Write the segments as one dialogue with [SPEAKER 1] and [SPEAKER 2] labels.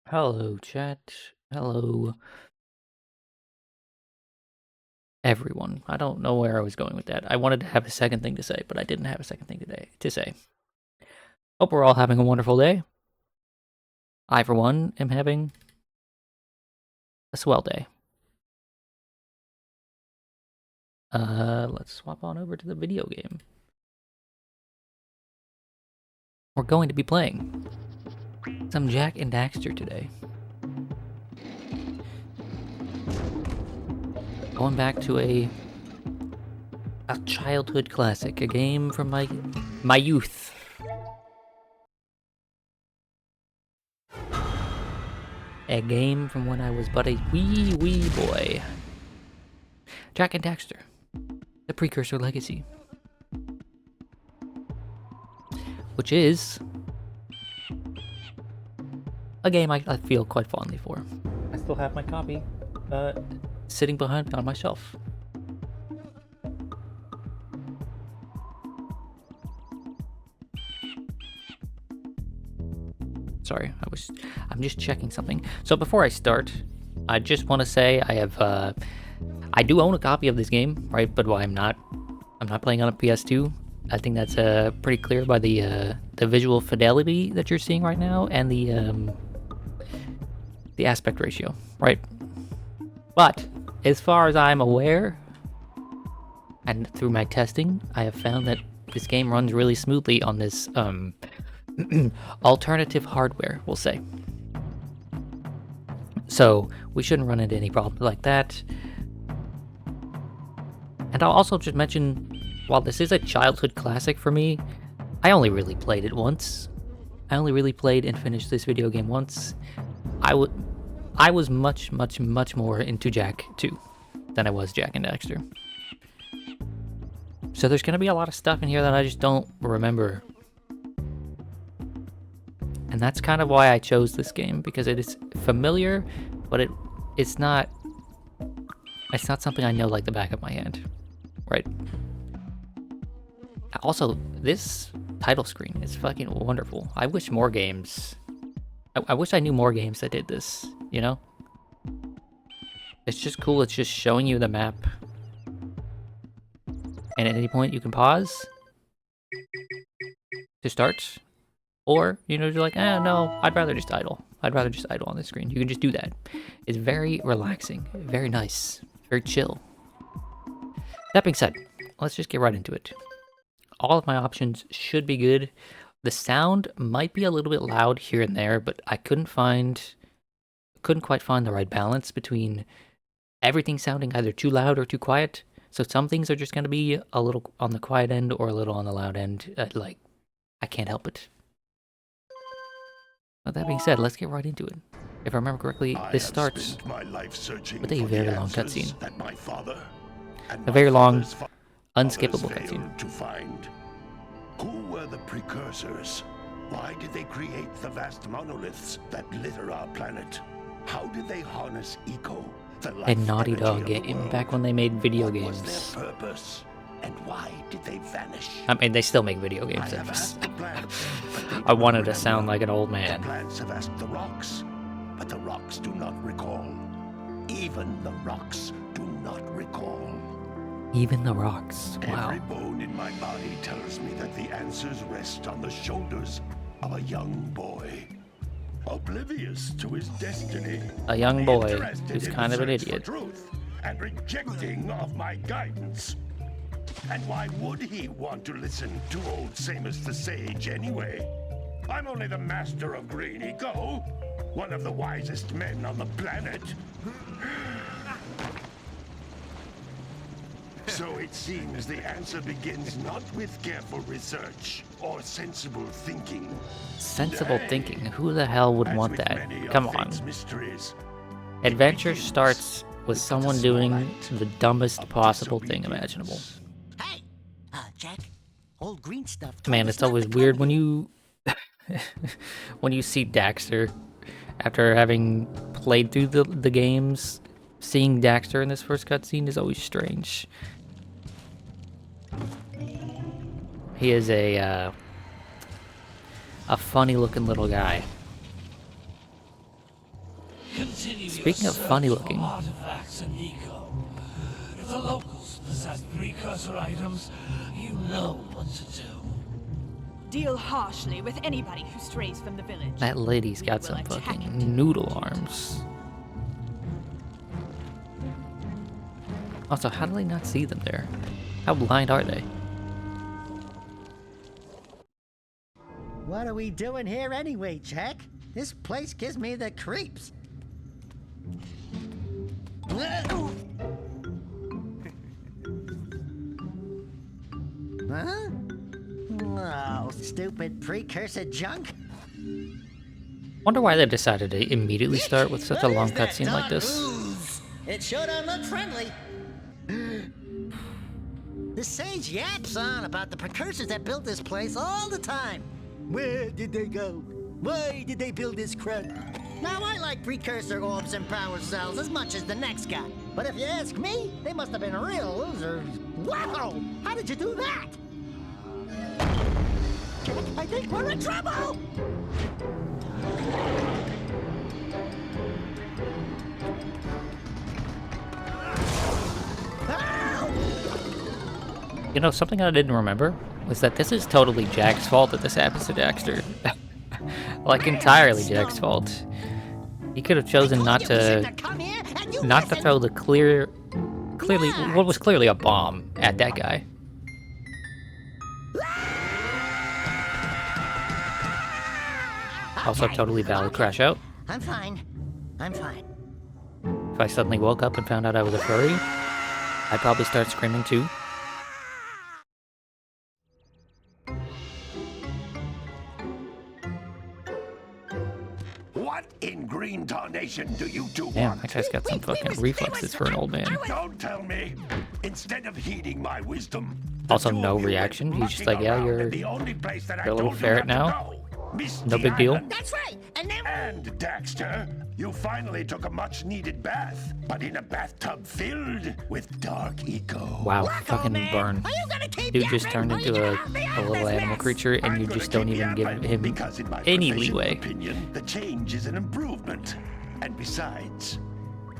[SPEAKER 1] Hello, chat. Hello, everyone. I don't know where I was going with that. I wanted to have a second thing to say, but I didn't have a second thing today to say. Hope we're all having a wonderful day. I, for one, am having a swell day. Let's swap on over to the video game. We're going to be playing some Jak and Daxter today. Going back to a childhood classic, a game from my youth. A game from when I was but a wee boy. Jak and Daxter, the Precursor Legacy. Which is a game I feel quite fondly for. I still have my copy sitting behind me on my shelf. Sorry, I'm just checking something. So before I start, I just want to say I do own a copy of this game, right? But I'm not playing on a PS2. I think that's pretty clear by the visual fidelity that you're seeing right now and the aspect ratio, right? But as far as I'm aware, and through my testing, I have found that this game runs really smoothly on this alternative hardware, we'll say. So we shouldn't run into any problems like that. And I'll also just mention, while this is a childhood classic for me, I only really played it once. I only really played and finished this video game once. I was much more into Jak 2 than I was Jak and Daxter. So there's gonna be a lot of stuff in here that I just don't remember. And that's kind of why I chose this game, because it is familiar, but it's not something I know like the back of my hand, right? Also, this title screen is fucking wonderful. I wish more games... I wish I knew more games that did this, you know? It's just cool, it's just showing you the map. And at any point you can pause to start. Or, you know, you're like, no, I'd rather just idle. I'd rather just idle on the screen. You can just do that. It's very relaxing, very nice, very chill. That being said, let's just get right into it. All of my options should be good. The sound might be a little bit loud here and there, but I couldn't quite find the right balance between everything sounding either too loud or too quiet. So some things are just going to be a little on the quiet end or a little on the loud end. Like, I can't help it. But that being said, let's get right into it. If I remember correctly, this starts with a very long cutscene. A very long, unskippable cutscene.
[SPEAKER 2] To find. Who were the precursors? Why did they create the vast monoliths that litter our planet? How did they harness eco, the life
[SPEAKER 1] A Naughty Dog
[SPEAKER 2] energy of the
[SPEAKER 1] game,
[SPEAKER 2] world?
[SPEAKER 1] back when they made video
[SPEAKER 2] What
[SPEAKER 1] games.
[SPEAKER 2] was their purpose? And why did they vanish?
[SPEAKER 1] I mean, they still make video games.
[SPEAKER 2] I have asked the plants, but they
[SPEAKER 1] I
[SPEAKER 2] don't
[SPEAKER 1] wanted to
[SPEAKER 2] remember.
[SPEAKER 1] sound like an old
[SPEAKER 2] The
[SPEAKER 1] man.
[SPEAKER 2] plants have asked the rocks, but the rocks do not recall. Even the rocks do not recall.
[SPEAKER 1] Even the rocks. Wow.
[SPEAKER 2] Every bone in my body tells me that the answers rest on the shoulders of a young boy. Oblivious to his destiny.
[SPEAKER 1] A young boy
[SPEAKER 2] Interested
[SPEAKER 1] who's
[SPEAKER 2] in
[SPEAKER 1] kind of an
[SPEAKER 2] search for
[SPEAKER 1] idiot.
[SPEAKER 2] Truth and rejecting of my guidance. And why would he want to listen to old Samus the Sage anyway? I'm only the master of Green Eco, one of the wisest men on the planet. So it seems the answer begins not with careful research or sensible thinking.
[SPEAKER 1] Sensible
[SPEAKER 2] Nay,
[SPEAKER 1] thinking. Who the hell would
[SPEAKER 2] as
[SPEAKER 1] want
[SPEAKER 2] with
[SPEAKER 1] that?
[SPEAKER 2] many of
[SPEAKER 1] Come on.
[SPEAKER 2] fate's mysteries,
[SPEAKER 1] Adventure
[SPEAKER 2] begins
[SPEAKER 1] starts with
[SPEAKER 2] with
[SPEAKER 1] someone
[SPEAKER 2] a small
[SPEAKER 1] doing
[SPEAKER 2] act
[SPEAKER 1] the dumbest
[SPEAKER 2] of
[SPEAKER 1] possible thing
[SPEAKER 2] disobedience.
[SPEAKER 1] imaginable.
[SPEAKER 3] Hey, Jack, old green stuff. told
[SPEAKER 1] Man,
[SPEAKER 3] us
[SPEAKER 1] it's
[SPEAKER 3] not
[SPEAKER 1] always
[SPEAKER 3] to
[SPEAKER 1] weird
[SPEAKER 3] come
[SPEAKER 1] when
[SPEAKER 3] here.
[SPEAKER 1] you when you see Daxter after having played through the games. Seeing Daxter in this first cutscene is always strange. He is a funny looking little guy. Speaking of funny looking,
[SPEAKER 4] Artifacts in Eco. If the locals possess precursor items, you know what to do.
[SPEAKER 5] Deal harshly with anybody who strays from the village.
[SPEAKER 1] that lady's got some
[SPEAKER 5] Will attack
[SPEAKER 1] fucking
[SPEAKER 5] it.
[SPEAKER 1] noodle arms. Also, how do they not see them there? How blind are they?
[SPEAKER 3] What are we doing here anyway, Jack? This place gives me the creeps. Huh? Oh, stupid precursor junk.
[SPEAKER 1] Wonder why they decided to immediately start with such a long cutscene like this.
[SPEAKER 3] It sure don't look friendly. The sage yaps on about the precursors that built this place all the time. Where did they go? Why did they build this crud? Now, I like precursor orbs and power cells as much as the next guy. But if you ask me, they must have been real losers. Wow! How did you do that? I think we're in trouble!
[SPEAKER 1] You know, something I didn't remember was that this is totally Jack's fault that this happens to Daxter. Like, entirely Jack's fault. He could have chosen not to throw the clearly what was clearly a bomb at that guy. Also, totally valid crash out.
[SPEAKER 3] I'm fine. I'm fine.
[SPEAKER 1] If I suddenly woke up and found out I was a furry, I'd probably start screaming too.
[SPEAKER 2] What in green tarnation do you two
[SPEAKER 1] Damn,
[SPEAKER 2] want?
[SPEAKER 1] that guy's got some fucking reflexes for an old man.
[SPEAKER 2] Don't tell me. Instead of heeding my wisdom.
[SPEAKER 1] Also, no reaction. He's just like, yeah, you're a little ferret now. No big deal.
[SPEAKER 3] That's right. And then
[SPEAKER 2] And Daxter, you finally took a much-needed bath, but in a bathtub filled with dark eco.
[SPEAKER 1] Wow, fucking burn.
[SPEAKER 3] are you gonna keep
[SPEAKER 1] Dude just
[SPEAKER 3] yapping
[SPEAKER 1] turned
[SPEAKER 3] or
[SPEAKER 1] into
[SPEAKER 3] you
[SPEAKER 1] a
[SPEAKER 3] get me out of
[SPEAKER 1] little
[SPEAKER 3] this
[SPEAKER 1] animal
[SPEAKER 3] mess?
[SPEAKER 1] creature, and
[SPEAKER 2] I'm
[SPEAKER 1] you
[SPEAKER 2] gonna
[SPEAKER 1] just don't
[SPEAKER 2] keep
[SPEAKER 1] even give
[SPEAKER 2] yapping
[SPEAKER 1] him
[SPEAKER 2] because in my
[SPEAKER 1] any
[SPEAKER 2] professional
[SPEAKER 1] leeway.
[SPEAKER 2] opinion, the change is an improvement. And besides,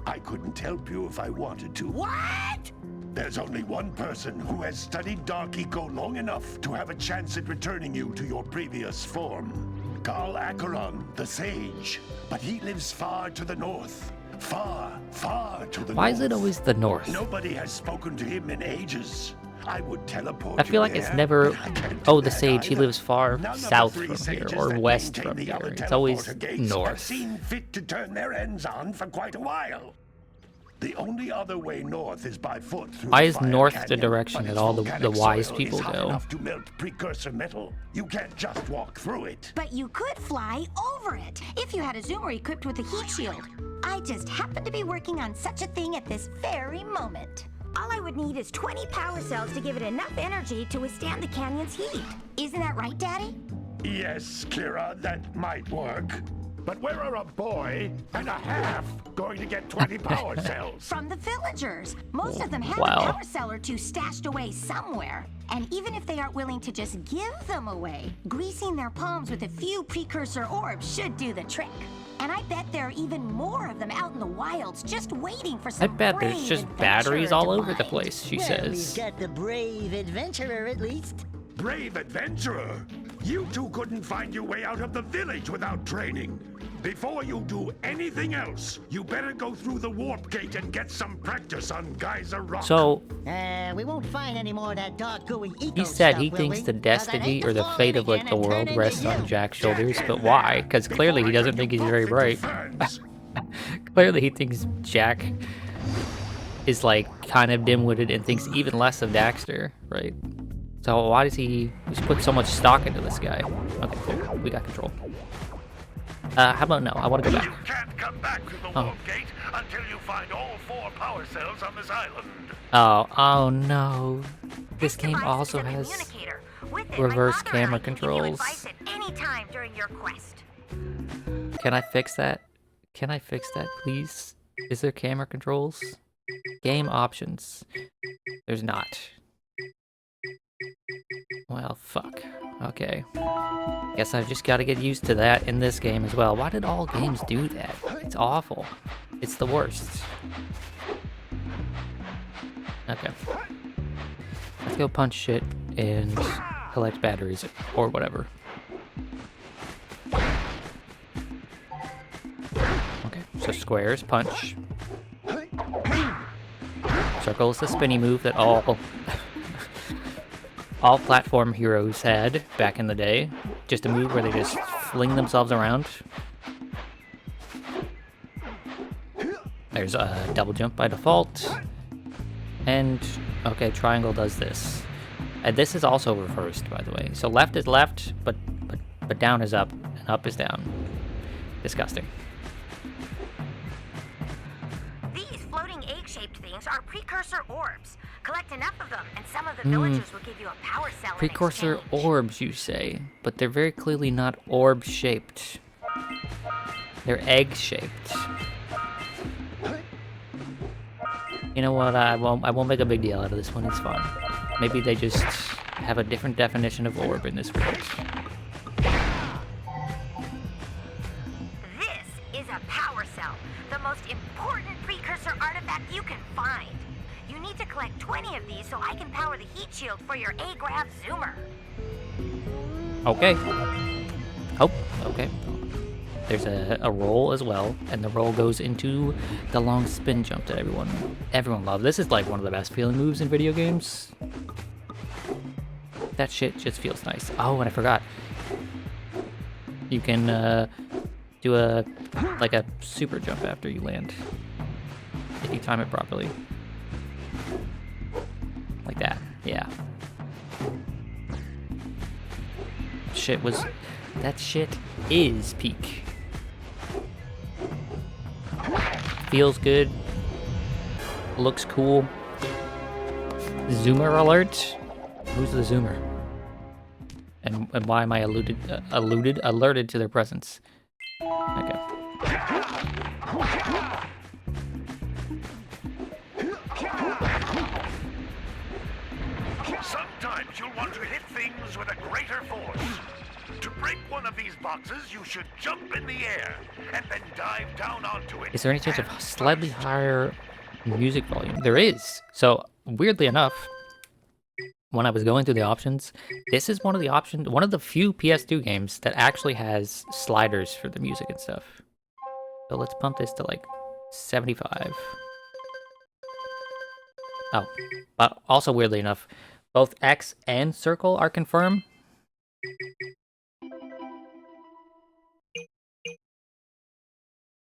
[SPEAKER 2] I couldn't help you if I wanted to.
[SPEAKER 3] What?
[SPEAKER 2] There's only one person who has studied Dark Eco long enough to have a chance at returning you to your previous form. Carl Acheron, the Sage. But he lives far to the north. Far, far to the north.
[SPEAKER 1] Why is it always the north?
[SPEAKER 2] Nobody has spoken to him in ages. I would teleport
[SPEAKER 1] I feel like
[SPEAKER 2] you
[SPEAKER 1] it's
[SPEAKER 2] there,
[SPEAKER 1] never,
[SPEAKER 2] but I can't
[SPEAKER 1] oh,
[SPEAKER 2] do
[SPEAKER 1] the
[SPEAKER 2] that
[SPEAKER 1] sage, he
[SPEAKER 2] either.
[SPEAKER 1] lives far
[SPEAKER 2] None of the
[SPEAKER 1] south
[SPEAKER 2] three
[SPEAKER 1] from here,
[SPEAKER 2] sages
[SPEAKER 1] or
[SPEAKER 2] that
[SPEAKER 1] west
[SPEAKER 2] maintain
[SPEAKER 1] from
[SPEAKER 2] the
[SPEAKER 1] here.
[SPEAKER 2] outer
[SPEAKER 1] It's always
[SPEAKER 2] teleporter gates have
[SPEAKER 1] north.
[SPEAKER 2] seen fit to turn their ends on for quite a while. The only other way north is by foot through
[SPEAKER 1] Why
[SPEAKER 2] the
[SPEAKER 1] is
[SPEAKER 2] Fire
[SPEAKER 1] north the
[SPEAKER 2] Canyon,
[SPEAKER 1] direction
[SPEAKER 2] but
[SPEAKER 1] that
[SPEAKER 2] its
[SPEAKER 1] all the
[SPEAKER 2] volcanic
[SPEAKER 1] wise
[SPEAKER 2] soil
[SPEAKER 1] people
[SPEAKER 2] is hot
[SPEAKER 1] go?
[SPEAKER 2] enough to melt precursor metal. You can't just walk through it.
[SPEAKER 6] But you could fly over it if you had a zoomer equipped with a heat shield. I just happen to be working on such a thing at this very moment. All I would need is 20 power cells to give it enough energy to withstand the canyon's heat. Isn't that right, Daddy?
[SPEAKER 2] Yes, Kira, that might work. But where are a boy and a half going to get 20 power cells?
[SPEAKER 6] From the villagers. Most of them have
[SPEAKER 1] Wow.
[SPEAKER 6] a power cell or two stashed away somewhere. And even if they aren't willing to just give them away, greasing their palms with a few precursor orbs should do the trick. And I bet there are even more of them out in the wilds just waiting for
[SPEAKER 1] I
[SPEAKER 6] some
[SPEAKER 1] bet there's
[SPEAKER 6] brave
[SPEAKER 1] just batteries
[SPEAKER 6] adventurer
[SPEAKER 1] all
[SPEAKER 6] to
[SPEAKER 1] over the
[SPEAKER 6] find.
[SPEAKER 1] place, she
[SPEAKER 3] Well,
[SPEAKER 1] says.
[SPEAKER 3] we've got the brave adventurer at least.
[SPEAKER 2] Brave adventurer! You two couldn't find your way out of the village without training. Before you do anything else, you better go through the warp gate and get some practice on Geyser Rock.
[SPEAKER 1] So,
[SPEAKER 3] We won't find any more of that dark gooey eco
[SPEAKER 1] he said
[SPEAKER 3] stuff,
[SPEAKER 1] he
[SPEAKER 3] will
[SPEAKER 1] thinks
[SPEAKER 3] we?
[SPEAKER 1] the
[SPEAKER 3] 'Cause I'd
[SPEAKER 1] destiny
[SPEAKER 3] hate to
[SPEAKER 1] or the
[SPEAKER 3] fall
[SPEAKER 1] fate
[SPEAKER 3] in
[SPEAKER 1] of like
[SPEAKER 3] again
[SPEAKER 1] the
[SPEAKER 3] and turn
[SPEAKER 1] world
[SPEAKER 3] into
[SPEAKER 1] rests on
[SPEAKER 3] you.
[SPEAKER 1] Jack's shoulders,
[SPEAKER 2] Jack
[SPEAKER 1] but
[SPEAKER 2] and
[SPEAKER 1] why?
[SPEAKER 2] Daxter,
[SPEAKER 1] Because clearly he
[SPEAKER 2] before I
[SPEAKER 1] doesn't
[SPEAKER 2] took
[SPEAKER 1] think
[SPEAKER 2] you
[SPEAKER 1] he's
[SPEAKER 2] both
[SPEAKER 1] very
[SPEAKER 2] into
[SPEAKER 1] bright.
[SPEAKER 2] ferns.
[SPEAKER 1] Clearly he thinks Jack is like kind of dim-witted and thinks even less of Daxter, right? So why does he just put so much stock into this guy? Okay, cool. We got control. How about no? I want to go back.
[SPEAKER 2] You can't come back through the warp gate until you find all 4 power cells on this island.
[SPEAKER 1] Oh no. This game
[SPEAKER 6] device
[SPEAKER 1] also
[SPEAKER 6] is a
[SPEAKER 1] has
[SPEAKER 6] communicator. With it,
[SPEAKER 1] reverse
[SPEAKER 6] my father
[SPEAKER 1] camera
[SPEAKER 6] and I can give you
[SPEAKER 1] controls.
[SPEAKER 6] advice at any time during your quest.
[SPEAKER 1] Can I fix that? Can I fix that, please? Is there camera controls? Game options. There's not. Well, fuck. Okay. Guess I've just got to get used to that in this game as well. Why did all games do that? It's awful. It's the worst. Okay. Let's go punch shit and collect batteries or whatever. Okay, so squares, punch. Circle is the spinny move that all platform heroes had back in the day. Just a move where they just fling themselves around. There's a double jump by default. And, okay, triangle does this. And this is also reversed, by the way. So left is left, but down is up, and up is down. Disgusting.
[SPEAKER 6] These floating egg-shaped things are precursor orbs. Collect enough of them, and some of the villagers will give you a power cell in
[SPEAKER 1] Precursor
[SPEAKER 6] exchange.
[SPEAKER 1] orbs, you say, but they're very clearly not orb-shaped. They're egg-shaped. You know what? I won't make a big deal out of this one. It's fun. Maybe they just have a different definition of orb in this world.
[SPEAKER 6] This is a power cell, the most important precursor artifact you can find. You need to collect 20 of these so I can power the heat shield for your A-Grav Zoomer.
[SPEAKER 1] Okay. Oh, okay. There's a roll as well, and the roll goes into the long spin jump that everyone loves. This is like one of the best feeling moves in video games. That shit just feels nice. Oh, and I forgot. You can do a super jump after you land if you time it properly. Like that. Yeah. That shit is peak. Feels good. Looks cool. Zoomer alert. Who's the zoomer? And why am I alerted to their presence? Okay.
[SPEAKER 2] Sometimes you'll want to hit things with a greater force. To break one of these boxes, you should jump in the air and then dive down onto it.
[SPEAKER 1] Is there any chance of slightly higher music volume? There is. So weirdly enough, when I was going through the options, this is one of the few PS2 games that actually has sliders for the music and stuff. So let's pump this to like 75. Oh, but also weirdly enough, both X and circle are confirmed.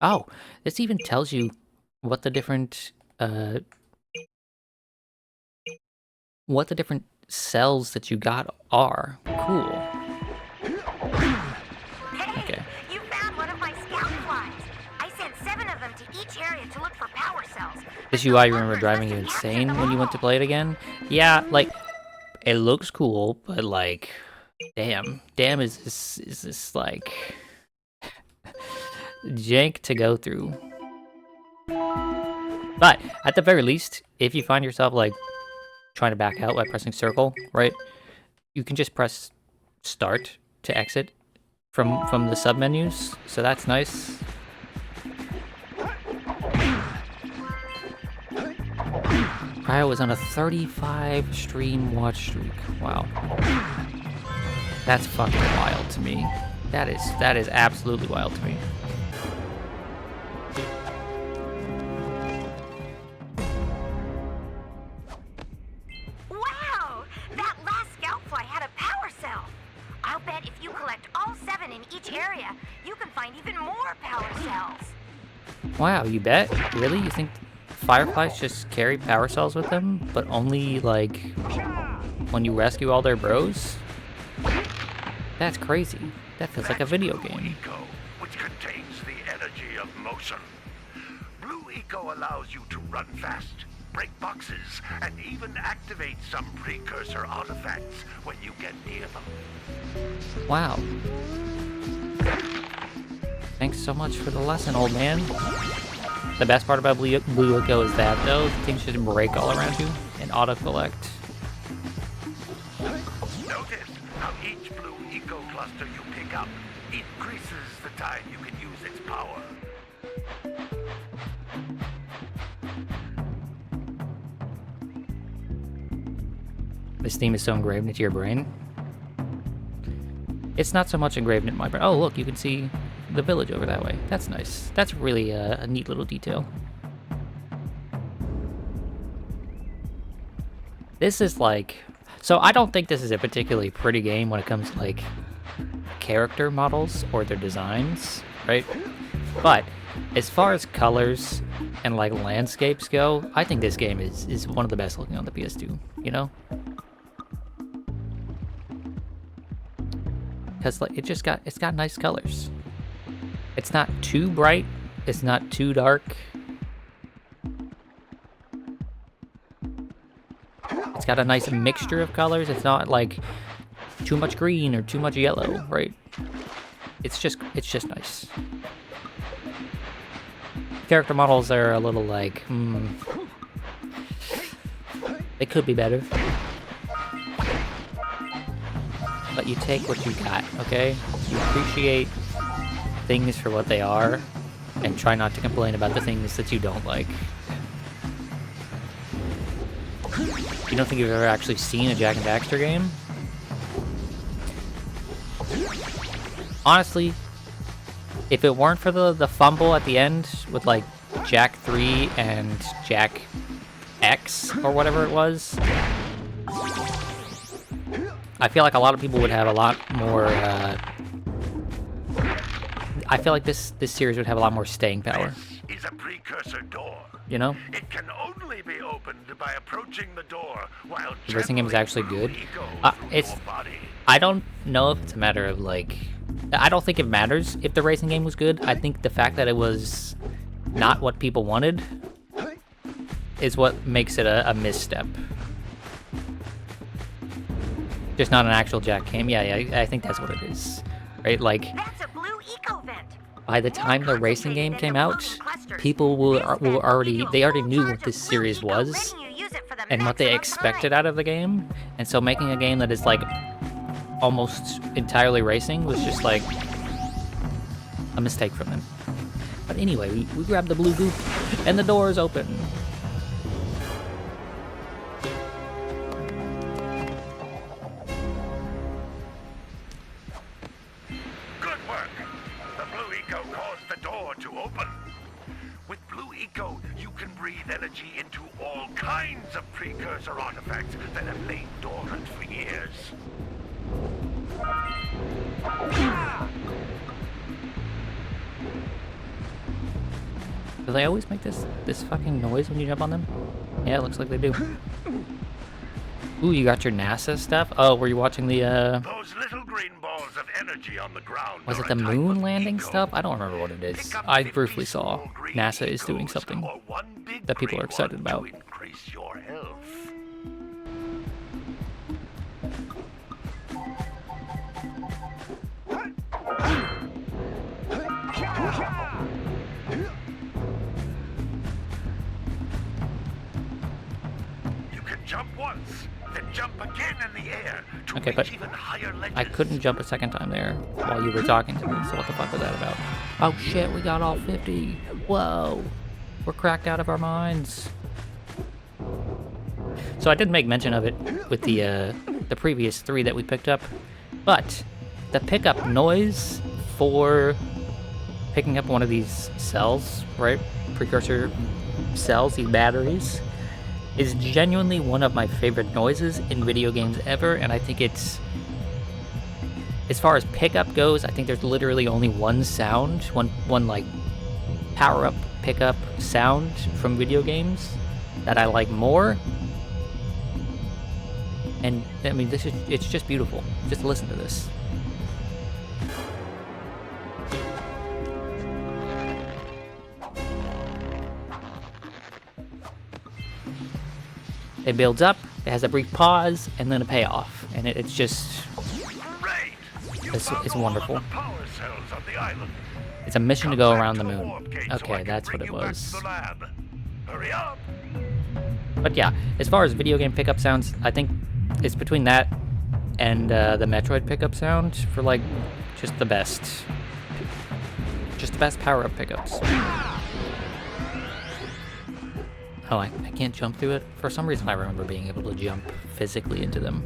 [SPEAKER 1] Oh, this even tells you what the different cells that you got are. Cool. Okay.
[SPEAKER 6] You found one of my scout flies. I sent 7 of them to each area to look for power cells.
[SPEAKER 1] This UI remember driving you insane when you went to play it again? Yeah, like, it looks cool, but like, damn is this like jank to go through. But at the very least, if you find yourself like trying to back out by pressing circle, right? You can just press start to exit from the sub menus, so that's nice. Cryo was on a 35 stream watch streak. Wow. That's fucking wild to me. That is absolutely wild to me.
[SPEAKER 6] Wow! That last scout fly had a power cell. I'll bet if you collect all 7 in each area, you can find even more power cells.
[SPEAKER 1] Wow, you bet? Really? You think fireflies just carry power cells with them, but only like when you rescue all their bros? That's crazy. That feels like a video game.
[SPEAKER 2] Eco, which contains the energy of motion. Blue Eco allows you to run fast, break boxes, and even activate some precursor artifacts when you get near them.
[SPEAKER 1] Wow. Thanks so much for the lesson, old man. The best part about Blue Eco is that, though, things should break all around you and auto-collect.
[SPEAKER 2] Notice how each Blue Eco cluster you pick up increases the time you can use its power.
[SPEAKER 1] this theme is so engraved into your brain. It's not so much engraved in my brain. Oh, look, you can see the village over that way. That's nice. That's really a neat little detail. This is like... So I don't think this is a particularly pretty game when it comes to like character models or their designs, right? But as far as colors and like landscapes go, I think this game is one of the best looking on the PS2, you know? Because like it's got nice colors. It's not too bright, it's not too dark. It's got a nice mixture of colors. It's not like too much green or too much yellow, right? It's just nice. Character models are a little like, they could be better. But you take what you got, okay? You appreciate things for what they are, and try not to complain about the things that you don't like. You don't think you've ever actually seen a Jak and Daxter game? Honestly, if it weren't for the fumble at the end with like Jak 3 and Jak X or whatever it was, I feel like a lot of people would have a lot more, I feel like this series would have a lot more staying power.
[SPEAKER 2] This is a precursor door.
[SPEAKER 1] You know?
[SPEAKER 2] It can only be opened by approaching the door while
[SPEAKER 1] the racing game is actually good.
[SPEAKER 2] it's
[SPEAKER 1] I don't know if it's a matter of like, I don't think it matters if the racing game was good. I think the fact that it was not what people wanted is what makes it a misstep. Just not an actual Jak game. Yeah, I think that's what it is. Right? Like,
[SPEAKER 6] That's a blue eco vent.
[SPEAKER 1] by the time the racing game came out, people will already knew what this series was and what they expected out of the game. And so making a game that is like almost entirely racing was just like a mistake from them. But anyway, we grabbed the blue goop and the door is open.
[SPEAKER 2] Good work. The blue eco caused the door to open. With blue eco, you can breathe energy into all kinds of precursor artifacts that have lain dormant for years.
[SPEAKER 1] Do they always make this fucking noise when you jump on them? Yeah, it looks like they do. Ooh, you got your NASA stuff? Oh, were you watching the,
[SPEAKER 2] Those little green balls of energy on the ground.
[SPEAKER 1] was
[SPEAKER 2] are
[SPEAKER 1] it the
[SPEAKER 2] a type
[SPEAKER 1] moon
[SPEAKER 2] of
[SPEAKER 1] landing
[SPEAKER 2] eco.
[SPEAKER 1] stuff? I don't remember what it is.
[SPEAKER 2] Pick up
[SPEAKER 1] I
[SPEAKER 2] 50
[SPEAKER 1] briefly saw
[SPEAKER 2] small green
[SPEAKER 1] NASA is doing
[SPEAKER 2] ecos
[SPEAKER 1] something
[SPEAKER 2] or one big
[SPEAKER 1] that people are
[SPEAKER 2] green
[SPEAKER 1] excited
[SPEAKER 2] one
[SPEAKER 1] about.
[SPEAKER 2] to increase your health. You can jump once, then jump again in the air to
[SPEAKER 1] Okay,
[SPEAKER 2] reach
[SPEAKER 1] but
[SPEAKER 2] even higher ledges.
[SPEAKER 1] I couldn't jump a second time there while you were talking to me, so what the fuck was that about? Oh shit, we got all 50. Whoa. We're cracked out of our minds. So I did make mention of it with the previous 3 that we picked up, but the pickup noise for picking up one of these cells, right? Precursor cells, these batteries, is genuinely one of my favorite noises in video games ever, and I think it's, as far as pickup goes, I think there's literally only one sound, one like power-up pickup sound from video games that I like more. And I mean, it's just beautiful. Just listen to this. It builds up, it has a brief pause, and then a payoff. And it's just,
[SPEAKER 2] Great! You
[SPEAKER 1] it's
[SPEAKER 2] found all of
[SPEAKER 1] wonderful.
[SPEAKER 2] the power cells on the island.
[SPEAKER 1] It's a mission to
[SPEAKER 2] Come
[SPEAKER 1] go
[SPEAKER 2] back
[SPEAKER 1] around the
[SPEAKER 2] to
[SPEAKER 1] moon.
[SPEAKER 2] warp gate so I
[SPEAKER 1] Okay,
[SPEAKER 2] can
[SPEAKER 1] that's
[SPEAKER 2] bring
[SPEAKER 1] what it
[SPEAKER 2] you back
[SPEAKER 1] was.
[SPEAKER 2] to the lab. Hurry up!
[SPEAKER 1] But yeah, as far as video game pickup sounds, I think it's between that and the Metroid pickup sound for like just the best power-up pickups. Oh, I can't jump through it? For some reason I remember being able to jump physically into them.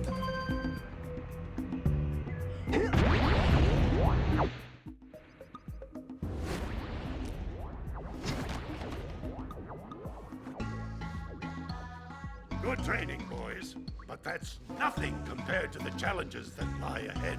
[SPEAKER 2] Good training, boys. But that's nothing compared to the challenges that lie ahead.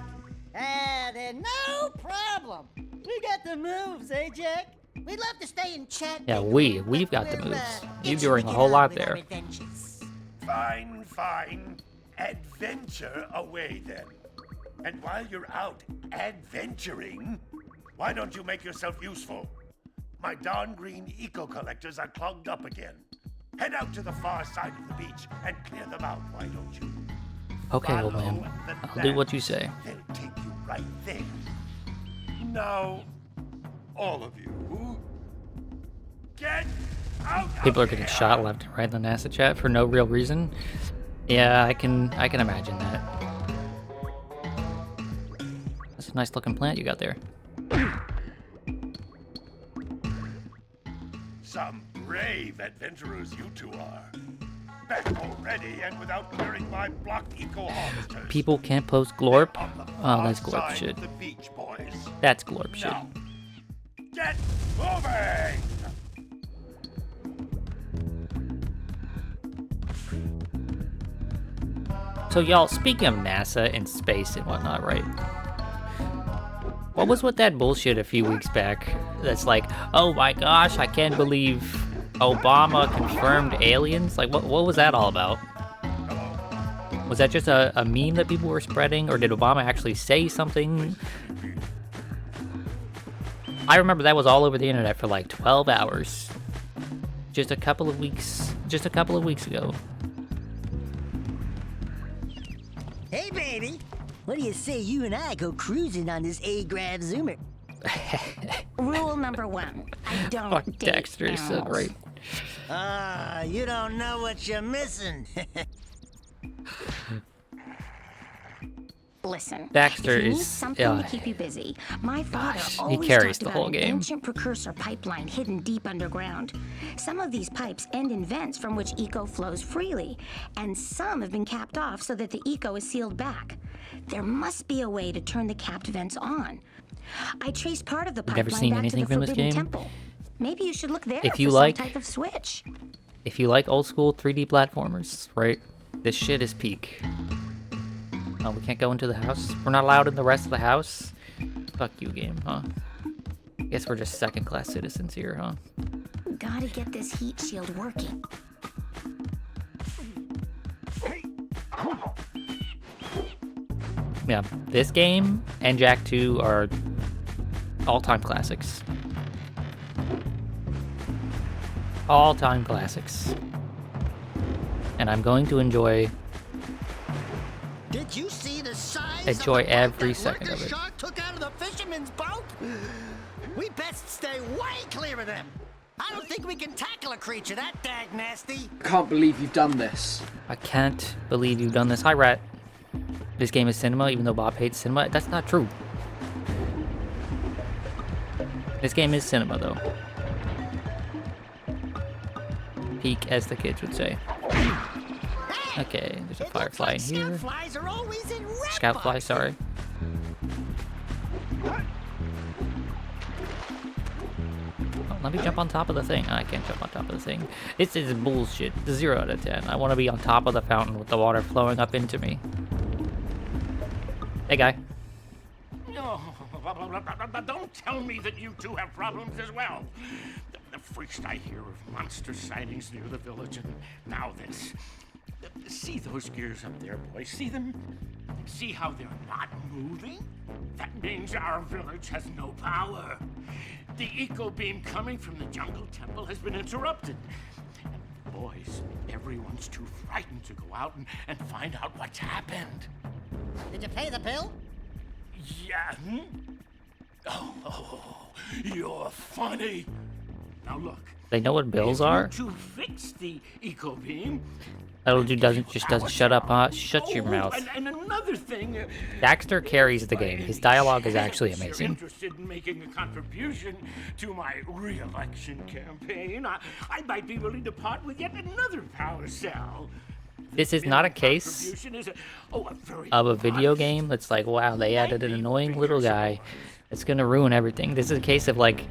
[SPEAKER 3] Then no problem. We got the moves, eh, Jack? We'd love to stay in chat.
[SPEAKER 1] Yeah,
[SPEAKER 3] Bingo,
[SPEAKER 1] we've
[SPEAKER 3] but
[SPEAKER 1] got the
[SPEAKER 3] we're,
[SPEAKER 1] moves. You're
[SPEAKER 3] itching
[SPEAKER 1] doing
[SPEAKER 3] to
[SPEAKER 1] a
[SPEAKER 3] get
[SPEAKER 1] whole
[SPEAKER 3] on
[SPEAKER 1] lot
[SPEAKER 3] with our
[SPEAKER 1] there.
[SPEAKER 3] adventures.
[SPEAKER 2] Fine, fine. Adventure away then. And while you're out adventuring, why don't you make yourself useful? My darn green eco-collectors are clogged up again. Head out to the far side of the beach and clear them out, why don't you?
[SPEAKER 1] Okay, old
[SPEAKER 2] Follow
[SPEAKER 1] man.
[SPEAKER 2] the
[SPEAKER 1] I'll do what you
[SPEAKER 2] gnats.
[SPEAKER 1] say.
[SPEAKER 2] They'll take you right there. Now, all of you, get out
[SPEAKER 1] People are
[SPEAKER 2] of
[SPEAKER 1] getting
[SPEAKER 2] here.
[SPEAKER 1] shot left and right in the NASA chat for no real reason. Yeah, I can imagine that. That's a nice looking plant you got there.
[SPEAKER 2] Some brave adventurers you two are. Back already and without clearing my blocked eco-harvesters.
[SPEAKER 1] People can't post glorp?
[SPEAKER 2] On the
[SPEAKER 1] Oh,
[SPEAKER 2] far
[SPEAKER 1] that's glorp
[SPEAKER 2] side
[SPEAKER 1] shit.
[SPEAKER 2] of the beach, boys.
[SPEAKER 1] That's glorp shit.
[SPEAKER 2] Now, get moving!
[SPEAKER 1] So y'all, speaking of NASA and space and whatnot, right? What was with that bullshit a few weeks back that's like, oh my gosh, I can't believe Obama confirmed aliens? Like, what was that all about? Was that just a meme that people were spreading, or did Obama actually say something? I remember that was all over the internet for like 12 hours. Just a couple of weeks ago.
[SPEAKER 3] Hey, baby. What do you say you and I go cruising on this A-Grav Zoomer?
[SPEAKER 6] Rule number 1. I don't
[SPEAKER 1] Fuck,
[SPEAKER 6] date
[SPEAKER 1] Dexter is so
[SPEAKER 6] animals.
[SPEAKER 1] great.
[SPEAKER 3] You don't know what you're missing.
[SPEAKER 6] Listen,
[SPEAKER 1] Daxter
[SPEAKER 6] if you need
[SPEAKER 1] is-
[SPEAKER 6] something to keep you busy. My father
[SPEAKER 1] Gosh, he
[SPEAKER 6] always
[SPEAKER 1] carries
[SPEAKER 6] talked
[SPEAKER 1] the
[SPEAKER 6] about
[SPEAKER 1] whole
[SPEAKER 6] an
[SPEAKER 1] game.
[SPEAKER 6] ancient precursor pipeline hidden deep underground. Some of these pipes end in vents from which eco flows freely, and some have been capped off so that the eco is sealed back. There must be a way to turn the capped vents on. I traced part of the
[SPEAKER 1] never
[SPEAKER 6] pipeline
[SPEAKER 1] seen
[SPEAKER 6] back
[SPEAKER 1] anything
[SPEAKER 6] to the
[SPEAKER 1] from this
[SPEAKER 6] Forbidden
[SPEAKER 1] game?
[SPEAKER 6] Temple. Maybe you should look there
[SPEAKER 1] If
[SPEAKER 6] for
[SPEAKER 1] you
[SPEAKER 6] some
[SPEAKER 1] like-
[SPEAKER 6] type of switch.
[SPEAKER 1] If you like old school 3D platformers, right? This shit is peak. Oh, we can't go into the house? We're not allowed in the rest of the house? Fuck you, game, huh? Guess we're just second-class citizens here, huh?
[SPEAKER 6] Gotta get this heat shield working.
[SPEAKER 1] Yeah, this game and Jak 2 are all-time classics. All-time classics. And I'm going to enjoy
[SPEAKER 3] Did you see the size
[SPEAKER 1] Enjoy
[SPEAKER 3] of the
[SPEAKER 1] every
[SPEAKER 3] bite that
[SPEAKER 1] second
[SPEAKER 3] lurker
[SPEAKER 1] of it.
[SPEAKER 3] shark took out of the fisherman's boat? We best stay way clear of them. I don't think we can tackle a creature that dag nasty.
[SPEAKER 7] I can't believe you've done this.
[SPEAKER 1] I can't believe you've done this. Hi, Rat. This game is cinema, even though Bob hates cinema. That's not true. This game is cinema, though. Peak, as the kids would say. Okay, there's a
[SPEAKER 3] It looks
[SPEAKER 1] firefly
[SPEAKER 3] like
[SPEAKER 1] in here.
[SPEAKER 3] Scoutflies are always in red
[SPEAKER 1] Scoutfly,
[SPEAKER 3] boxes.
[SPEAKER 1] sorry. Oh, let me jump on top of the thing. I can't jump on top of the thing. This is bullshit. 0 out of 10. I want to be on top of the fountain with the water flowing up into me. Hey, guy.
[SPEAKER 2] No, don't tell me that you two have problems as well. The first I hear of monster sightings near the village, and now this. See those gears up there, boys? See them? See how they're not moving? That means our village has no power. The eco beam coming from the jungle temple has been interrupted. And boys, everyone's too frightened to go out and find out what's happened.
[SPEAKER 3] Did you pay the bill?
[SPEAKER 2] Yeah. Oh, you're funny. Now look.
[SPEAKER 1] They know what bills
[SPEAKER 2] if you
[SPEAKER 1] are?
[SPEAKER 2] to fix the eco beam.
[SPEAKER 1] That little dude doesn't shut up, huh? Shut your mouth.
[SPEAKER 2] And another thing.
[SPEAKER 1] Daxter carries the game. His dialogue is actually
[SPEAKER 2] If you're
[SPEAKER 1] amazing.
[SPEAKER 2] interested in making a contribution to my re-election campaign, I might be willing to part with yet another power cell.
[SPEAKER 1] This is not a case of a video game that's like, wow, they added an annoying little guy that's gonna ruin everything. This is a case of like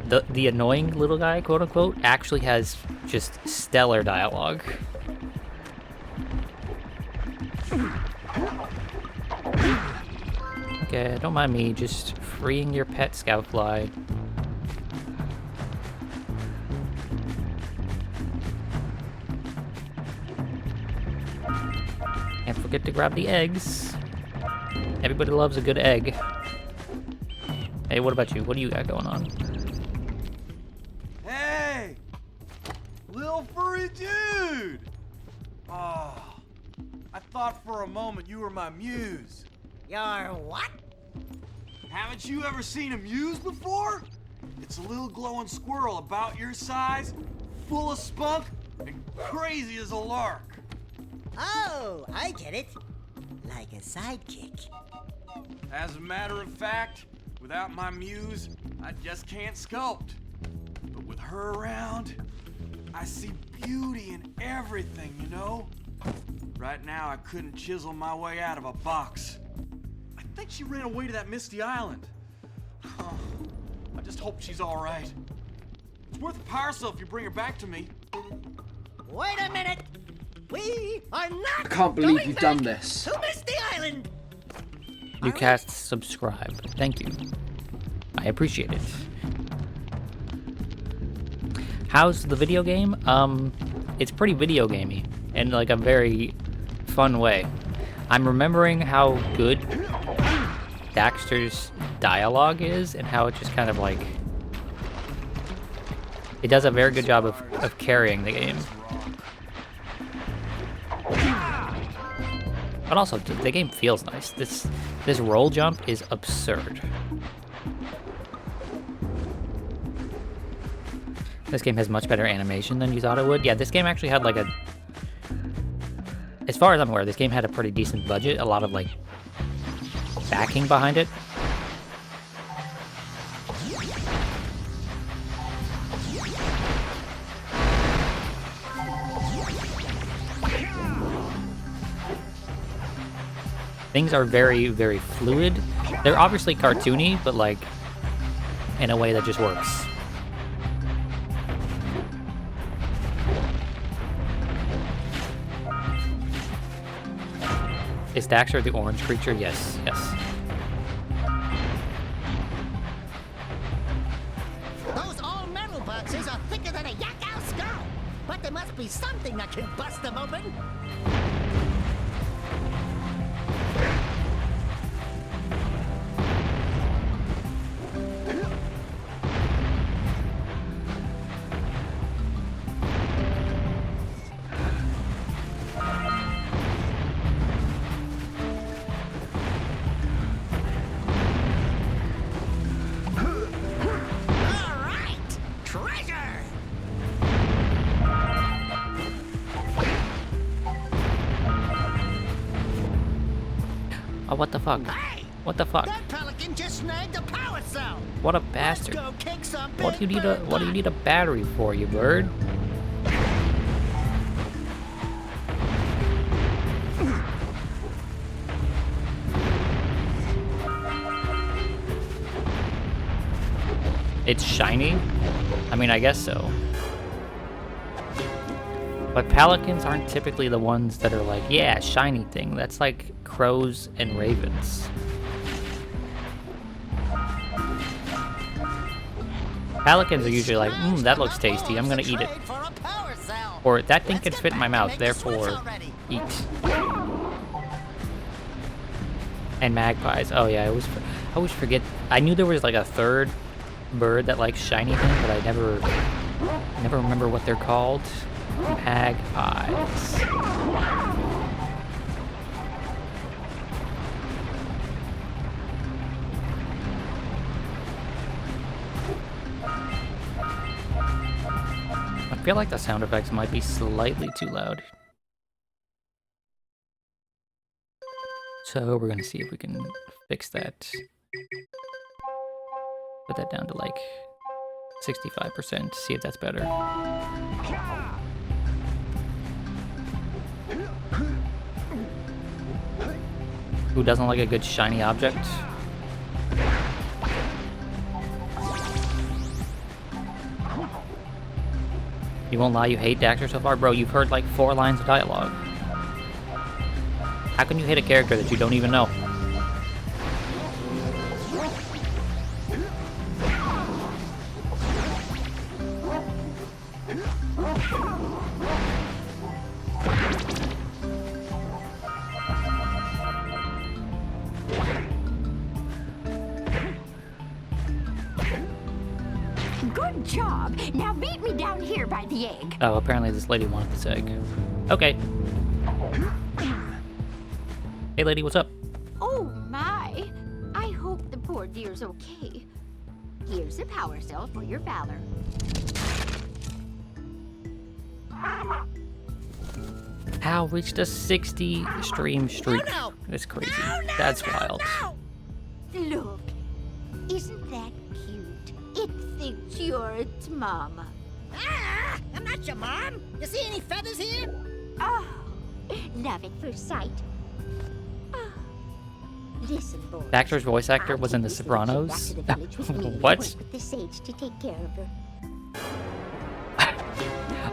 [SPEAKER 1] the annoying little guy, quote unquote, actually has just stellar dialogue. Okay, don't mind me just freeing your pet scoutfly. Can't forget to grab the eggs. Everybody loves a good egg. Hey, what about you? What do you got going on?
[SPEAKER 8] Hey! Little furry dude! Oh, I thought for a moment you were my muse.
[SPEAKER 3] Your what?
[SPEAKER 8] Haven't you ever seen a muse before? It's a little glowing squirrel about your size, full of spunk, and crazy as a lark.
[SPEAKER 3] Oh, I get it. Like a sidekick.
[SPEAKER 8] As a matter of fact, without my muse, I just can't sculpt. But with her around, I see beauty in everything, you know? Right now, I couldn't chisel my way out of a box. I think she ran away to that misty island. I just hope she's all right. It's worth a power cell if you bring her back to me.
[SPEAKER 3] Wait a minute. We are not.
[SPEAKER 7] I can't believe
[SPEAKER 3] going
[SPEAKER 7] you've
[SPEAKER 3] back
[SPEAKER 7] done this.
[SPEAKER 3] To Misty Island.
[SPEAKER 1] Newcast subscribe. Thank you. I appreciate it. How's the video game? It's pretty video gamey in like a very fun way. I'm remembering how good Daxter's dialogue is and how it just kind of like it does a very good job of carrying the game. But also, the game feels nice. This roll jump is absurd. This game has much better animation than you thought it would. Yeah, this game actually had like a... As far as I'm aware, this game had a pretty decent budget. A lot of like backing behind it. Things are very, very fluid. They're obviously cartoony, but like in a way that just works. Is Daxter the orange creature? Yes, yes.
[SPEAKER 3] Those all-metal boxes are thicker than a yak-owl skull. But there must be something that can bust them open.
[SPEAKER 1] Oh, what the fuck?
[SPEAKER 3] Hey!
[SPEAKER 1] What the fuck?
[SPEAKER 3] That pelican just snagged a power cell.
[SPEAKER 1] What a
[SPEAKER 3] Let's
[SPEAKER 1] bastard.
[SPEAKER 3] go kick some
[SPEAKER 1] What do you
[SPEAKER 3] big
[SPEAKER 1] need a
[SPEAKER 3] bird
[SPEAKER 1] what do you
[SPEAKER 3] butt.
[SPEAKER 1] need a battery for, you bird? It's shiny? I mean, I guess so. But pelicans aren't typically the ones that are like, yeah, shiny thing. That's like crows and ravens. Pelicans are usually like, that looks tasty, I'm gonna eat it. Or that thing can fit in my mouth, therefore eat. And magpies. Oh yeah, I always forget. I knew there was like a third bird that likes shiny things, but I never remember what they're called. Magpies. feel like the sound effects might be slightly too loud. So we're gonna see if we can fix that. Put that down to like 65%, see if that's better. Who doesn't like a good shiny object? You won't lie, you hate Daxter so far? Bro, you've heard like 4 lines of dialogue. How can you hate a character that you don't even know?
[SPEAKER 6] Good job. Now meet me down here by the egg.
[SPEAKER 1] Oh, apparently this lady wanted this egg. Okay. Hey lady, what's up?
[SPEAKER 9] Oh my! I hope the poor dear's okay. Here's a power cell for your valor.
[SPEAKER 1] Hal reached a 60 stream streak.
[SPEAKER 3] No, no.
[SPEAKER 1] That's crazy.
[SPEAKER 3] No,
[SPEAKER 1] That's
[SPEAKER 3] no,
[SPEAKER 1] wild.
[SPEAKER 3] no.
[SPEAKER 9] Look, isn't that cute? It thinks you're its mama.
[SPEAKER 3] Ah, I'm not your mom. You see any feathers here?
[SPEAKER 9] Oh, love at first sight. Oh. Listen, boys.
[SPEAKER 1] Daxter's voice actor
[SPEAKER 9] I'll
[SPEAKER 1] was in
[SPEAKER 9] take
[SPEAKER 1] The
[SPEAKER 9] this little chick back
[SPEAKER 1] Sopranos.
[SPEAKER 9] to the village with me and
[SPEAKER 1] What?
[SPEAKER 9] work with the sage to take care of her.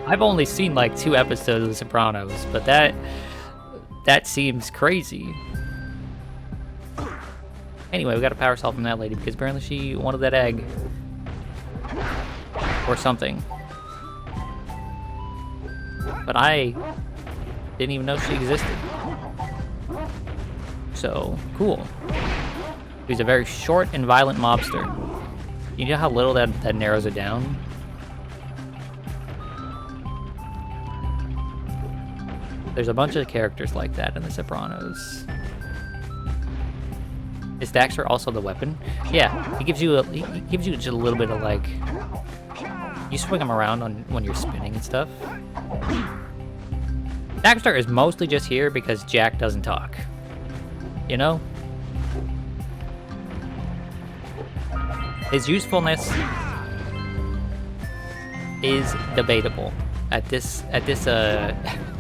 [SPEAKER 1] I've only seen like 2 episodes of The Sopranos, but that seems crazy. Anyway, we got a power cell from that lady because apparently she wanted that egg. Or something. But I didn't even know she existed. So, cool. He's a very short and violent mobster. You know how little that narrows it down? There's a bunch of characters like that in The Sopranos. Is Daxter also the weapon? Yeah, he gives you just a little bit of like. You swing him around when you're spinning and stuff. Daxter is mostly just here because Jak doesn't talk. You know? His usefulness is debatable at this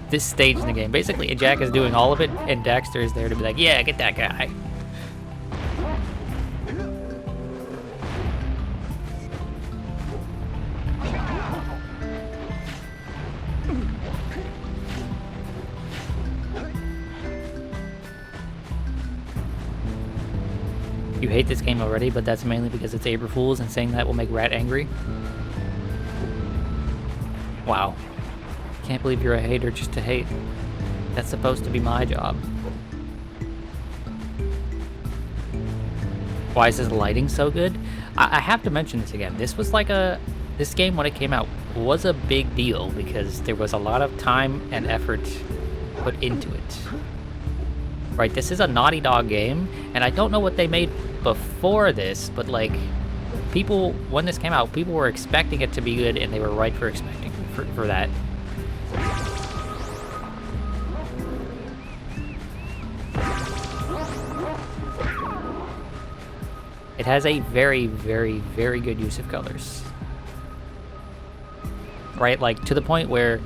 [SPEAKER 1] this stage in the game. Basically, Jak is doing all of it, and Daxter is there to be like, yeah, get that guy. You hate this game already, but that's mainly because it's April Fool's and saying that will make Rat angry. Wow. Can't believe you're a hater just to hate. That's supposed to be my job. Why is this lighting so good? I have to mention this again. This was like this game when it came out was a big deal because there was a lot of time and effort put into it. Right, this is a Naughty Dog game, and I don't know what they made before this, but like, people, when this came out, people were expecting it to be good, and they were right for expecting for that. It has a very, very, very good use of colors. Right, like to the point where,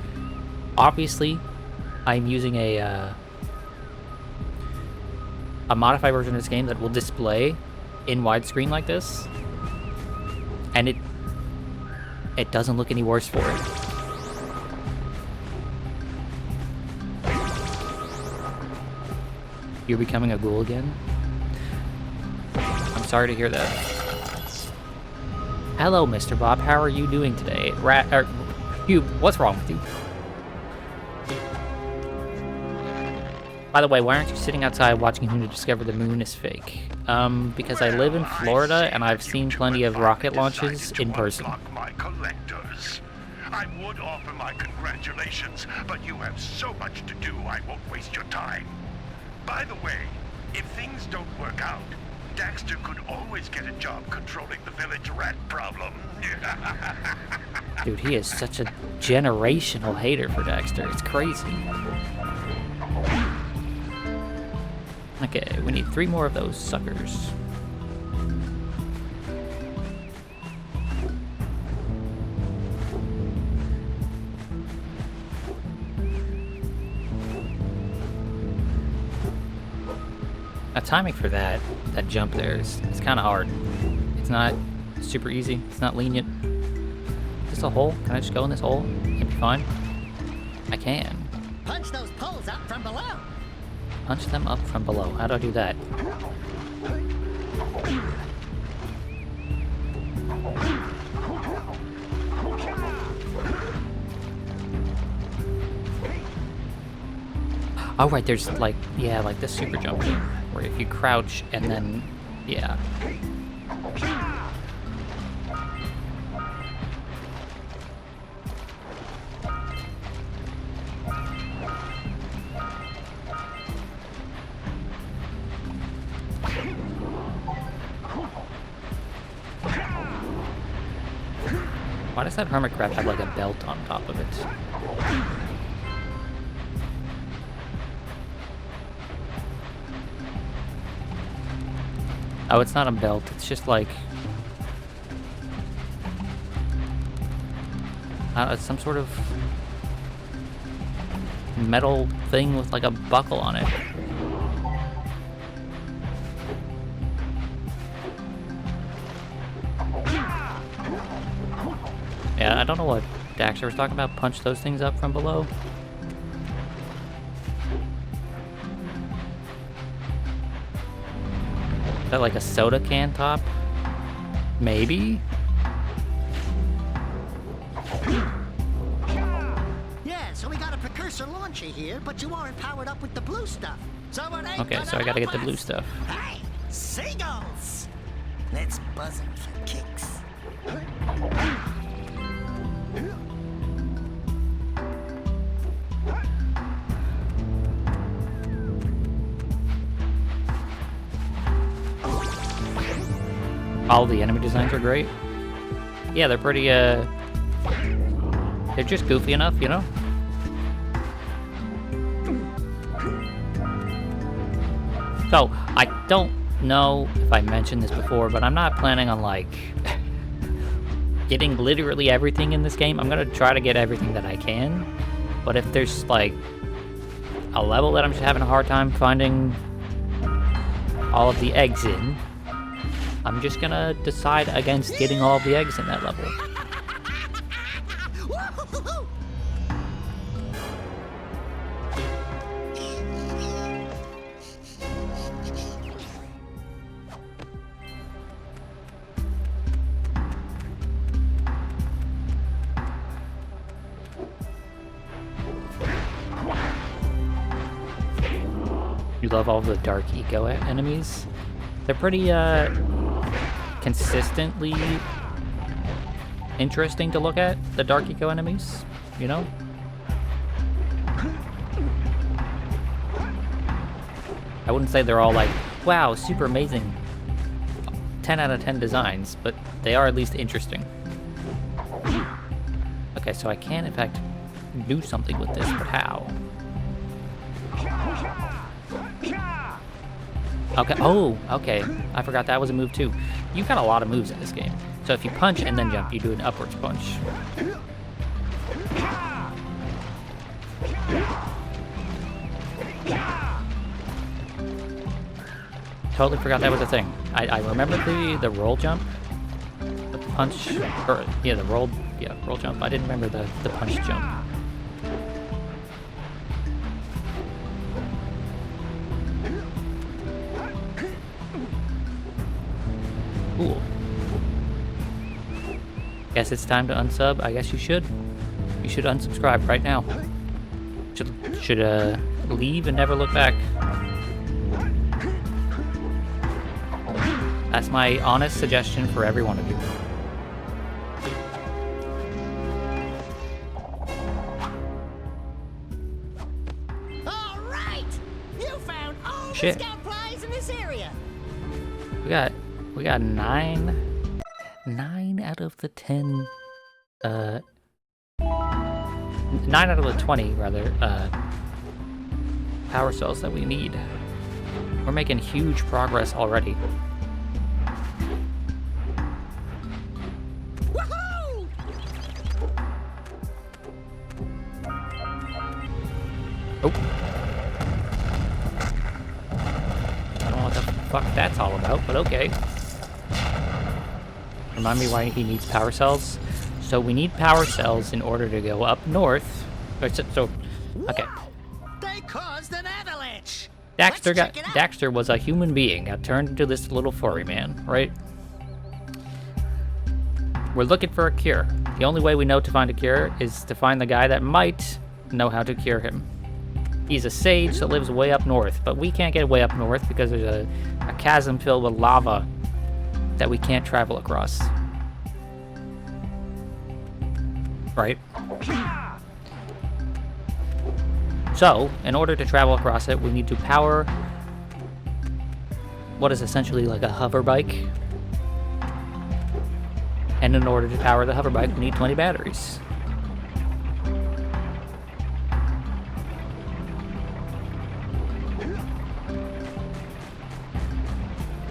[SPEAKER 1] obviously, I'm using a modified version of this game that will display in widescreen like this, and it doesn't look any worse for it. You're becoming a ghoul again? I'm sorry to hear that. Hello, Mr. Bob. How are you doing today? Cube, what's wrong with you? By the way, why aren't you sitting outside watching him to discover the moon is fake? Because I live in Florida and I've seen plenty of rocket launches in person.
[SPEAKER 2] My collectors. I would offer my congratulations, but you have so much to do, I won't waste your time. By the way, if things don't work out, Daxter could always get a job controlling the village rat problem.
[SPEAKER 1] Dude, he is such a generational hater for Daxter. It's crazy. Okay, we need 3 more of those suckers. Now, timing for that jump there is kind of hard. It's not super easy. It's not lenient. Is this a hole? Can I just go in this hole and be fine? I can.
[SPEAKER 3] Punch those poles up from below.
[SPEAKER 1] Punch them up from below. How do I do that? Oh, right, there's like, yeah, like this super jump thing, where if you crouch and then, yeah. Why does that hermit crab have like a belt on top of it? Oh, it's not a belt, it's just like... it's some sort of metal thing with like a buckle on it. Yeah, I don't know what Daxter was talking about. Punch those things up from below. Is that like a soda can top? Maybe?
[SPEAKER 3] Yeah, so we got a precursor launcher here, but you aren't powered up with the blue stuff. So it ain't
[SPEAKER 1] Okay, so I gotta get the blue stuff.
[SPEAKER 3] Hey, seagulls! Let's buzz them for kicks.
[SPEAKER 1] All the enemy designs are great. Yeah, they're pretty, they're just goofy enough, you know? So, I don't know if I mentioned this before, but I'm not planning on, like, getting literally everything in this game. I'm gonna try to get everything that I can, but if there's, like, a level that I'm just having a hard time finding all of the eggs in, I'm just gonna decide against getting all of the eggs in that level. You love all the dark eco enemies? They're pretty, consistently interesting to look at, the dark eco enemies, you know? I wouldn't say they're all like, wow, super amazing 10 out of 10 designs, but they are at least interesting. Okay, so I can in fact do something with this, but how? Okay, oh, okay. I forgot that was a move too. You've got a lot of moves in this game. So if you punch and then jump, you do an upwards punch. Totally forgot that was a thing. I remember the roll jump, the punch, or yeah, the roll jump. I didn't remember the punch jump. Cool. Guess it's time to unsub. I guess you should. You should unsubscribe right now. Should leave and never look back. That's my honest suggestion for every one of you.
[SPEAKER 3] All right, you found all
[SPEAKER 1] Shit.
[SPEAKER 3] the scout flies in this area.
[SPEAKER 1] We got 9 out of the 10 9 out of the 20 rather power cells that we need. We're making huge progress already.
[SPEAKER 3] Woohoo!
[SPEAKER 1] Oh. I don't know what the fuck that's all about, but okay. Remind me why he needs power cells. So we need power cells in order to go up north. Okay.
[SPEAKER 3] They caused an avalanche.
[SPEAKER 1] Daxter was a human being, got turned into this little furry man, right? We're looking for a cure. The only way we know to find a cure is to find the guy that might know how to cure him. He's a sage that lives way up north, but we can't get way up north because there's a chasm filled with lava that we can't travel across. Right? So, in order to travel across it, we need to power what is essentially like a hover bike. And in order to power the hover bike, we need 20 batteries.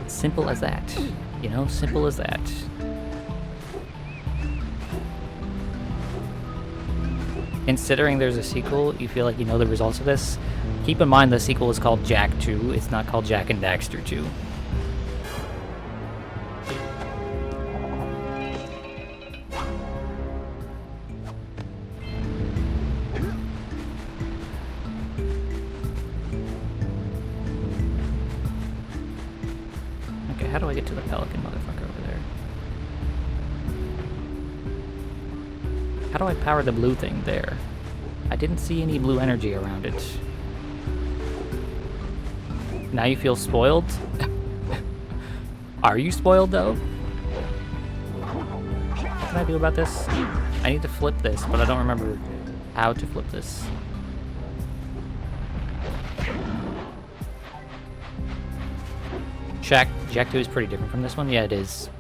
[SPEAKER 1] Simple as that. You know, simple as that. Considering there's a sequel, you feel like you know the results of this. Keep in mind the sequel is called Jak 2, it's not called Jak and Daxter 2. Okay, how do I get to the pelican motherfucker over there? How do I power the blue thing there? I didn't see any blue energy around it. Now you feel spoiled? Are you spoiled though? What can I do about this? I need to flip this, but I don't remember how to flip this. Jak 2 is pretty different from this one. Yeah, it is.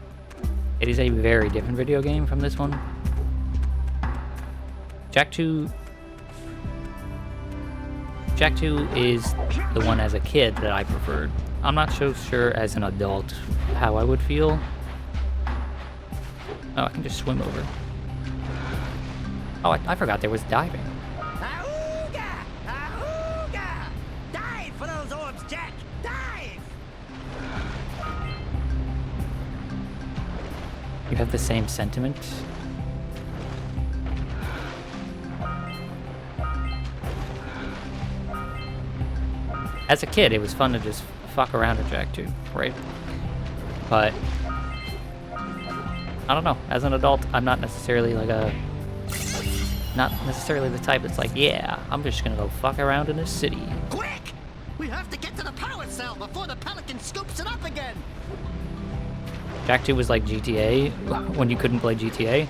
[SPEAKER 1] It is a very different video game from this one. Jak 2 is the one as a kid that I preferred. I'm not so sure as an adult how I would feel. Oh, I can just swim over. Oh, I forgot there was diving.
[SPEAKER 3] Auga! Auga! Dive for those orbs, Jak! Dive!
[SPEAKER 1] You have the same sentiment. As a kid, it was fun to just fuck around at Jak 2, right? But I don't know. As an adult, I'm not necessarily like not necessarily the type that's like, yeah, I'm just gonna go fuck around in this city.
[SPEAKER 3] Quick! We have to get to the power cell before the pelican scoops it up again.
[SPEAKER 1] Jak 2 was like GTA when you couldn't play GTA.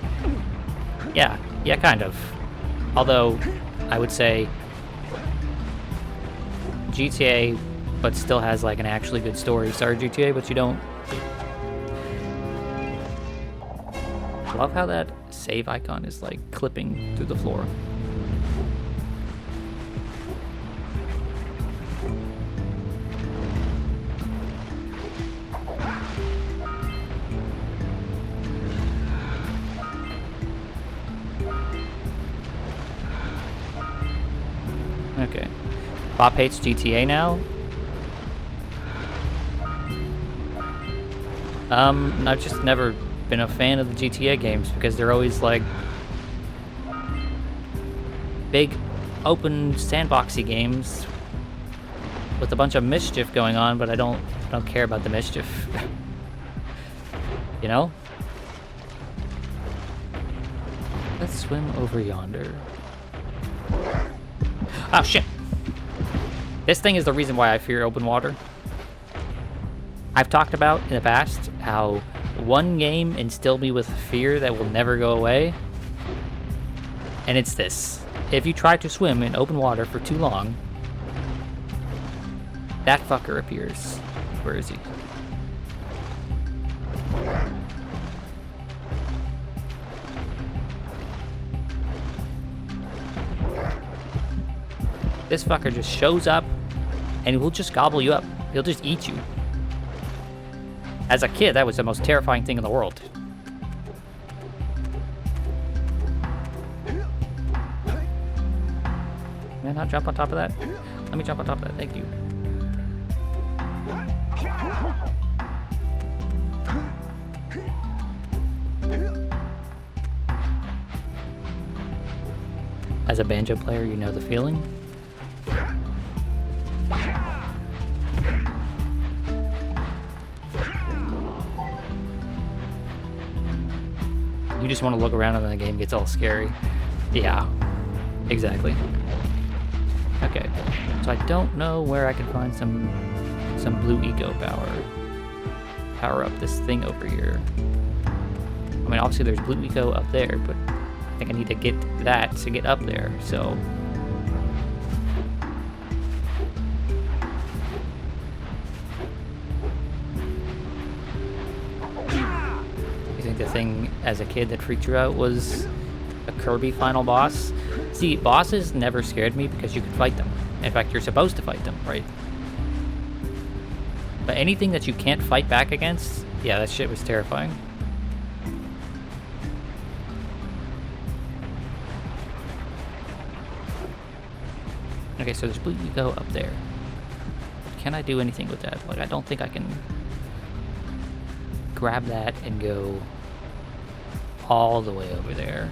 [SPEAKER 1] Yeah, kind of. Although I would say GTA, but still has like an actually good story. Sorry, GTA, but you don't. I love how that save icon is like clipping through the floor. Okay. Bob hates GTA now. I've just never been a fan of the GTA games because they're always like big open sandboxy games with a bunch of mischief going on, but I don't care about the mischief. You know? Let's swim over yonder. Oh shit! This thing is the reason why I fear open water. I've talked about in the past how one game instilled me with fear that will never go away. And it's this. If you try to swim in open water for too long, that fucker appears. Where is he? This fucker just shows up and he will just gobble you up. He'll just eat you. As a kid, that was the most terrifying thing in the world. Can I not jump on top of that? Let me jump on top of that, thank you. As a banjo player, you know the feeling. You just want to look around and then the game gets all scary. Yeah, exactly. Okay, so I don't know where I can find some blue eco power up this thing over here. I mean, obviously there's blue eco up there, but I think I need to get that to get up there, so. You think the thing as a kid that freaked you out was a Kirby final boss? See, bosses never scared me because you could fight them. In fact, you're supposed to fight them, right? But anything that you can't fight back against, yeah, that shit was terrifying. Okay, so there's blue eco up there. Can I do anything with that? Like, I don't think I can grab that and go all the way over there.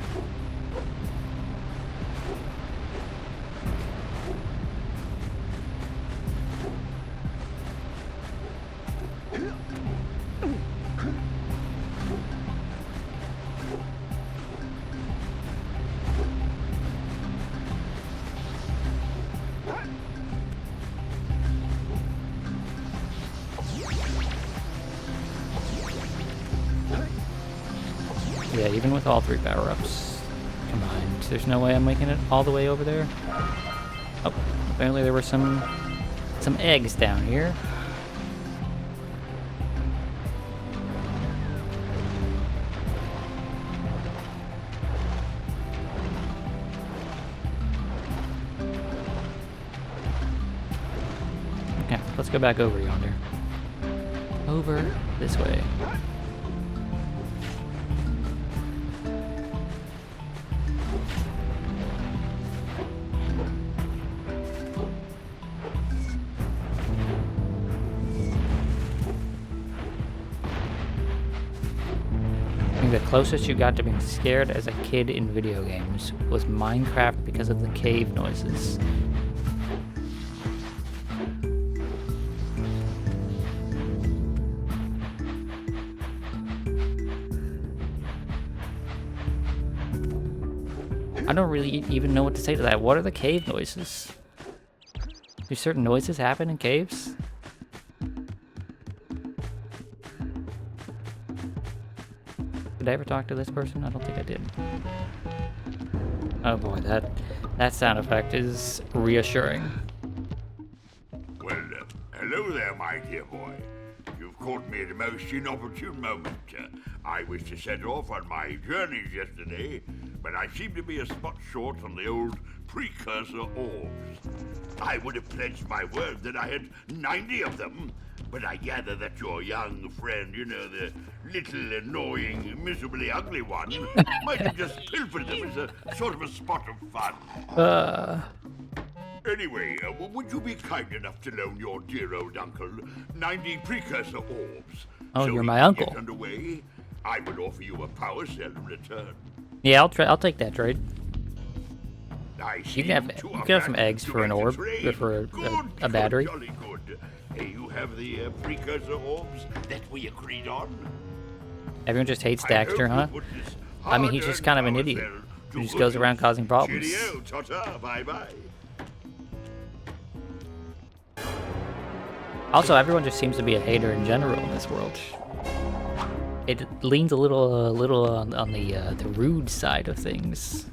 [SPEAKER 1] Yeah, even with all 3 power-ups combined, there's no way I'm making it all the way over there. Oh, apparently there were some eggs down here. Okay, let's go back over yonder. Over this way. The closest you got to being scared as a kid in video games was Minecraft because of the cave noises. I don't really even know what to say to that. What are the cave noises? Do certain noises happen in caves? Did I ever talk to this person? I don't think I did. Oh boy, that sound effect is reassuring.
[SPEAKER 2] Well, hello there, my dear boy. You've caught me at a most inopportune moment. I was to set off on my journeys yesterday, but I seem to be a spot short on the old Precursor orbs. I would have pledged my word that I had 90 of them, but I gather that your young friend, you know, the little annoying, miserably ugly one, might have just pilfered them as a sort of a spot of fun. Anyway, would you be kind enough to loan your dear old uncle 90 Precursor orbs?
[SPEAKER 1] Oh,
[SPEAKER 2] so
[SPEAKER 1] you're
[SPEAKER 2] we
[SPEAKER 1] my
[SPEAKER 2] can
[SPEAKER 1] uncle.
[SPEAKER 2] Get underway? I would offer you a power cell in return.
[SPEAKER 1] Yeah, I'll take that trade.
[SPEAKER 2] You
[SPEAKER 1] can have some eggs for an orb, or for a battery.
[SPEAKER 2] Jolly good. Hey, you have the Precursor orbs that we agreed on?
[SPEAKER 1] Everyone just hates Daxter, huh? I mean, he's just kind of an idiot. He just goes around causing problems.
[SPEAKER 2] Cheerio, ta-ta, bye-bye.
[SPEAKER 1] Also, everyone just seems to be a hater in general in this world. It leans a little on the rude side of things.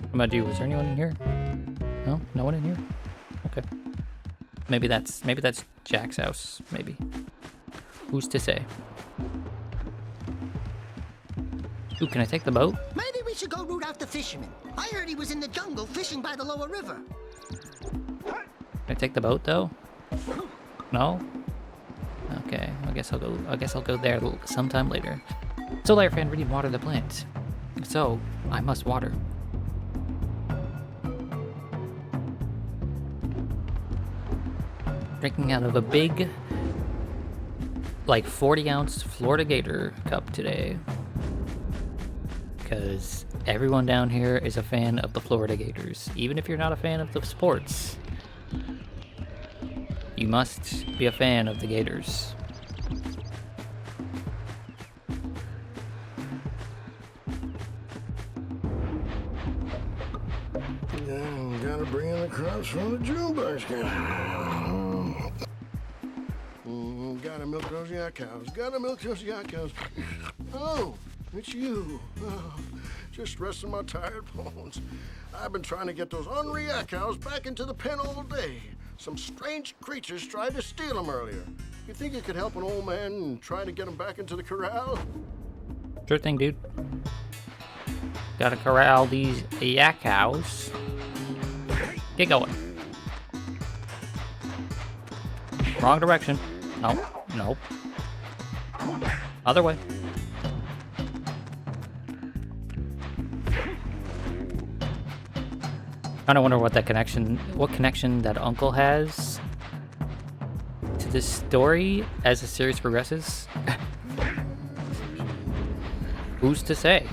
[SPEAKER 1] What am I do? Was there anyone in here? No, no one in here. Okay. Maybe that's Jack's house. Maybe. Who's to say? Ooh, can I take the boat?
[SPEAKER 3] Maybe we should go root out the fisherman. I heard he was in the jungle fishing by the lower river.
[SPEAKER 1] Can I take the boat though? No? Okay, I guess I'll go there sometime later. So layer fan, we need water the plant. So I must water. Drinking out of a big, like 40-ounce Florida Gator cup today. Because everyone down here is a fan of the Florida Gators. Even if you're not a fan of the sports, you must be a fan of the Gators.
[SPEAKER 10] Yeah, gotta bring in the crops from the June basket. Gotta milk those yak cows. Gotta milk those yak cows. Oh, it's you. Oh, just resting my tired bones. I've been trying to get those ornery yak cows back into the pen all day. Some strange creatures tried to steal them earlier. You think you could help an old man and try to get them back into the corral?
[SPEAKER 1] Sure thing, dude. Gotta corral these yak cows. Get going. Wrong direction. Nope. Nope. Other way. Kinda wonder what connection that uncle has to this story as the series progresses. Who's to say?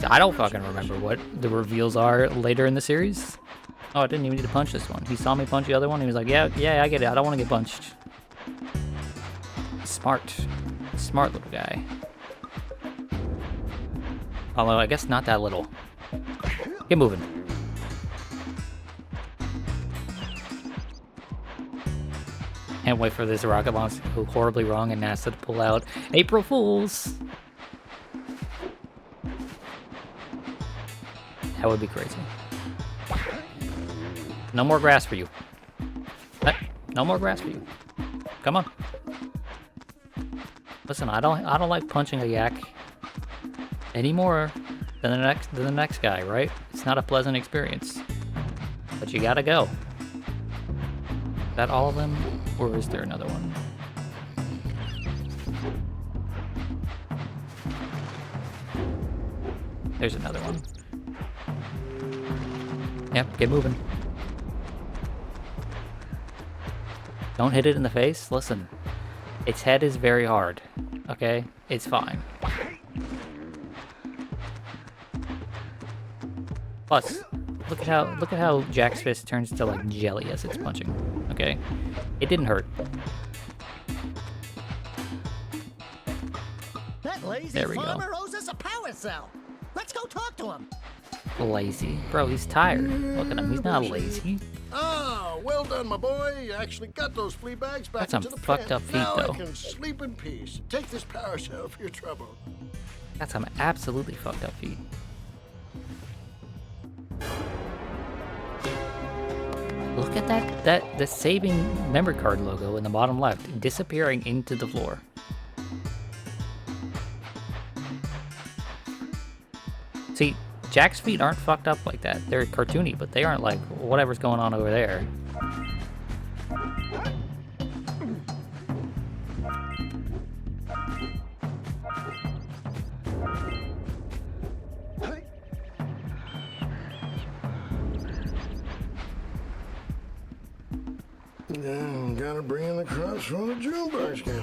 [SPEAKER 1] I don't fucking remember what the reveals are later in the series. Oh, I didn't even need to punch this one. He saw me punch the other one. He was like, yeah, I get it. I don't want to get punched. Smart little guy. Although, I guess not that little. Get moving. Can't wait for this rocket launch to go horribly wrong and NASA to pull out April Fools. That would be crazy. No more grass for you. No more grass for you. Come on. Listen, I don't like punching a yak any more than the next guy, right? It's not a pleasant experience. But you gotta go. Is that all of them? Or is there another one? There's another one. Yep, get moving. Don't hit it in the face. Listen, its head is very hard. Okay, it's fine. Plus, look at how Jack's fist turns to like jelly as it's punching. Okay, it didn't hurt.
[SPEAKER 3] That lazy
[SPEAKER 1] There we go.
[SPEAKER 3] farmer owes us a power cell. Let's go talk to him.
[SPEAKER 1] Lazy, bro. He's tired. Look at him. He's not lazy.
[SPEAKER 10] Ah, well done, my boy. You actually got those flea bags back
[SPEAKER 1] That's some
[SPEAKER 10] into the
[SPEAKER 1] fucked
[SPEAKER 10] pen.
[SPEAKER 1] up feet,
[SPEAKER 10] now
[SPEAKER 1] though.
[SPEAKER 10] I can sleep in peace. Take this power cell for your trouble.
[SPEAKER 1] That's some absolutely fucked up feet. Look at that the saving memory card logo in the bottom left disappearing into the floor. See, Jack's feet aren't fucked up like that. They're cartoony, but they aren't like whatever's going on over there.
[SPEAKER 10] Yeah, gotta bring in the crops from the June basket.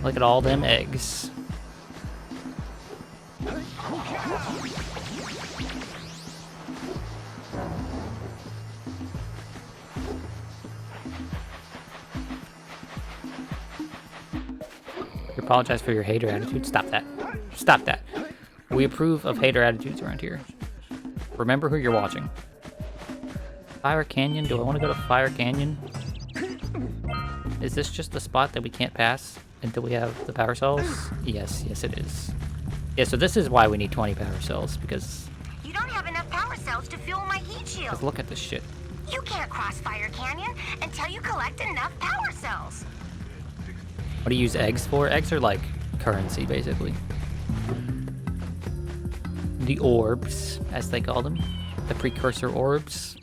[SPEAKER 1] Look at all them eggs. You apologize for your hater attitude. Stop that. Stop that. We approve of hater attitudes around here. Remember who you're watching. Fire Canyon? Do I want to go to Fire Canyon? Is this just the spot that we can't pass? until we have the power cells? Yes, yes it is. Yeah, so this is why we need 20 power cells, because
[SPEAKER 6] You don't have enough power cells to fuel my heat shield.
[SPEAKER 1] look at this shit.
[SPEAKER 6] You can't cross Fire Canyon until you collect enough power cells.
[SPEAKER 1] What do you use eggs for? Eggs are like currency, basically. The orbs, as they call them. The precursor orbs.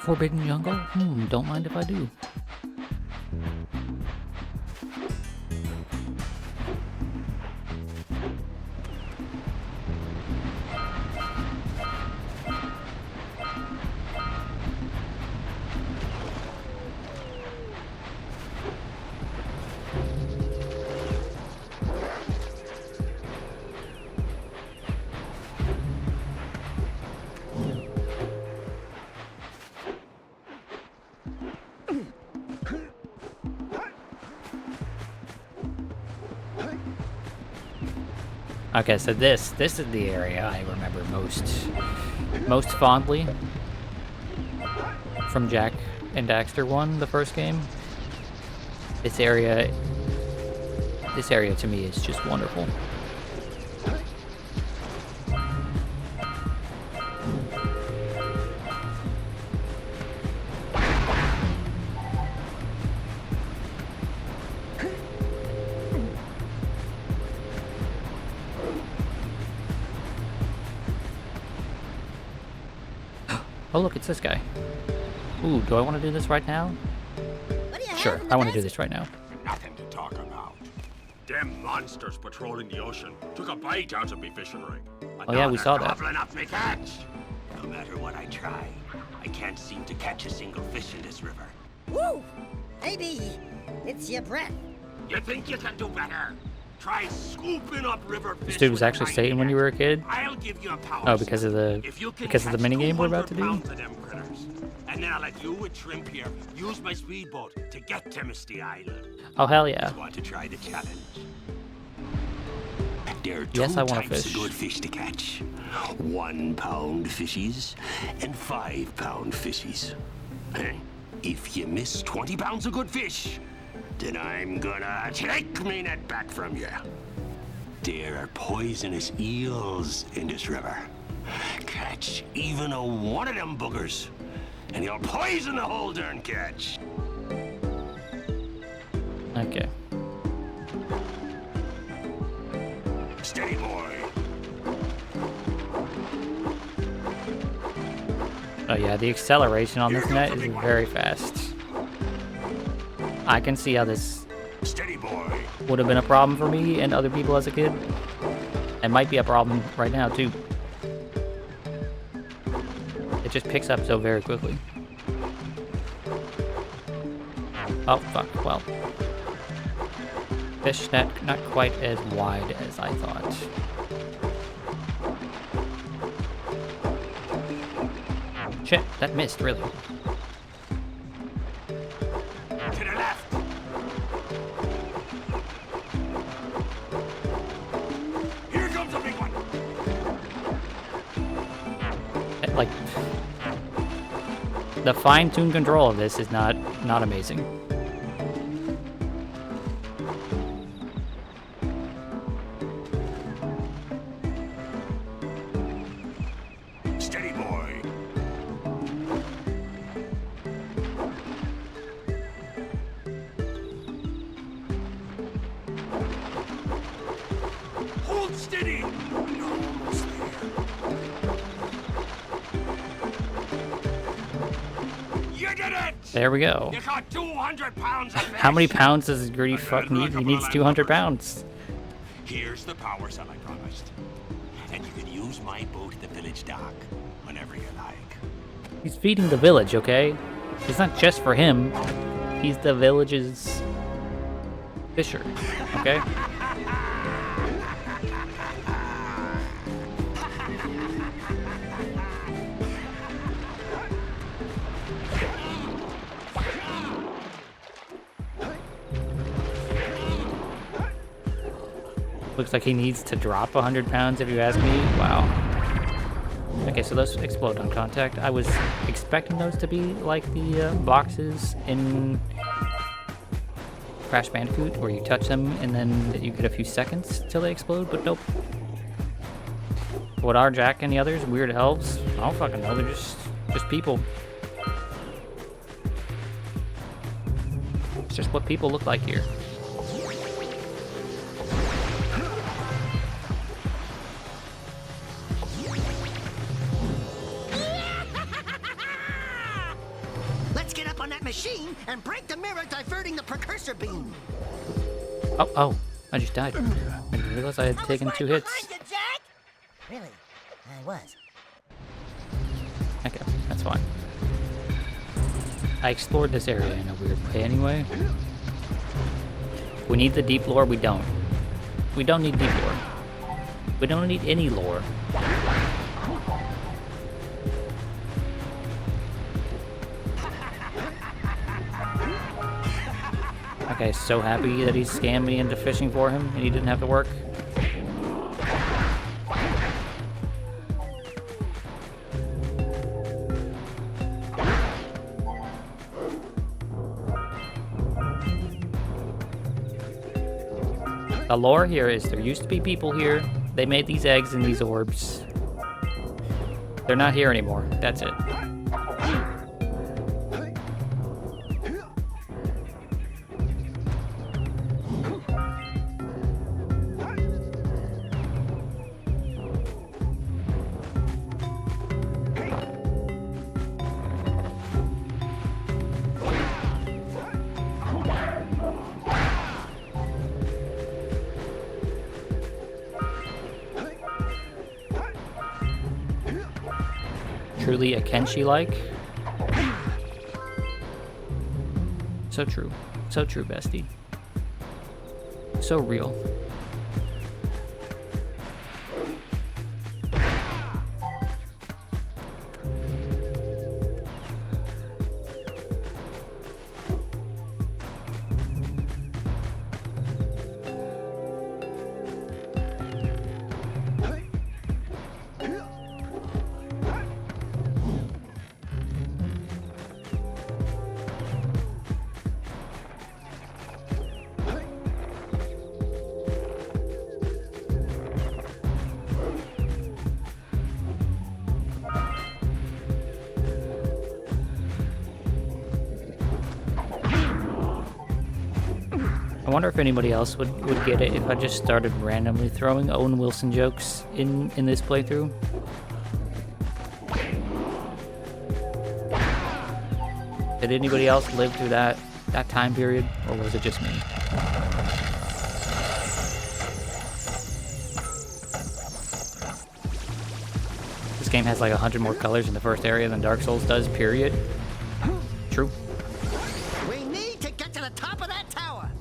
[SPEAKER 1] Forbidden Jungle? Don't mind if I do. Okay, so this is the area I remember most fondly from Jak and Daxter 1, the first game. This area to me is just wonderful. Oh look, it's this guy. Ooh, do I want to do this right now? Sure, I want to do this right now.
[SPEAKER 2] Nothing to talk about. Them monsters patrolling the ocean took a bite out of me fishing rig.
[SPEAKER 1] Oh yeah, we saw that.
[SPEAKER 2] Gobbling up me catch.
[SPEAKER 11] No matter what I try, I can't seem to catch a single fish in this river.
[SPEAKER 3] Woo! Maybe it's your breath.
[SPEAKER 2] You think you can do better? Try scooping up river fish.
[SPEAKER 1] This dude was actually Satan when you were a kid.
[SPEAKER 2] I'll give you a power.
[SPEAKER 1] Oh, because of the mini game we're about to do.
[SPEAKER 2] And then I'll let you with Shrimp here use my speedboat to get to Misty Island.
[SPEAKER 1] Oh hell yeah!
[SPEAKER 11] Want to try the challenge? There are
[SPEAKER 1] Yes,
[SPEAKER 11] two
[SPEAKER 1] I want to
[SPEAKER 11] types
[SPEAKER 1] fish.
[SPEAKER 11] of good fish to catch: 1 pound fishies and 5 pound fishies. If you miss 20 pounds of good fish, then I'm gonna take me net back from you. There are poisonous eels in this river. Catch even a one of them boogers, and you'll poison the whole darn catch.
[SPEAKER 1] Okay.
[SPEAKER 2] Steady, boy.
[SPEAKER 1] Oh yeah, the acceleration on this net is very fast. I can see how this
[SPEAKER 2] Steady, boy.
[SPEAKER 1] would have been a problem for me and other people as a kid. It might be a problem right now too. It just picks up so very quickly. Oh fuck, well. Fish net not quite as wide as I thought. Shit, that missed, really.
[SPEAKER 2] To the left. Here comes a big one.
[SPEAKER 1] Like, the fine-tuned control of this is not amazing.
[SPEAKER 2] Steady, boy. Hold steady. You're almost there. You did it!
[SPEAKER 1] There we go.
[SPEAKER 2] You caught 200 pounds of fish.
[SPEAKER 1] How many pounds does Greedy fuck need? He needs 200 pounds.
[SPEAKER 11] Here's the power cell I promised. And you can use my boat at the village dock whenever you like.
[SPEAKER 1] He's feeding the village, okay? It's not just for him. He's the village's fisher, okay? looks like he needs to drop 100 pounds if you ask me. Wow. Okay, so those explode on contact. I was expecting those to be like the boxes in Crash Bandicoot, where you touch them and then you get a few seconds till they explode, but nope. What are Jak and the others? Weird elves? I don't fucking know, they're just people. It's just what people look like here.
[SPEAKER 3] Let's get up on that machine and break the mirror diverting the precursor beam.
[SPEAKER 1] Oh, I just died. I didn't realize I had taken 2 hits.
[SPEAKER 3] You, Jak? Really? I was.
[SPEAKER 1] Okay, that's fine. I explored this area in a weird way anyway. We need the deep lore, we don't. We don't need deep lore. We don't need any lore. Okay, so happy that he scammed me into fishing for him and he didn't have to work. The lore here is there used to be people here. They made these eggs and these orbs. They're not here anymore. That's it. Truly a Kenshi-like. So true. So true, bestie. So real. I wonder if anybody else would get it if I just started randomly throwing Owen Wilson jokes in this playthrough. Did anybody else live through that time period, or was it just me? This game has like 100 more colors in the first area than Dark Souls does, period. True.
[SPEAKER 3] We need to get to the top of that tower.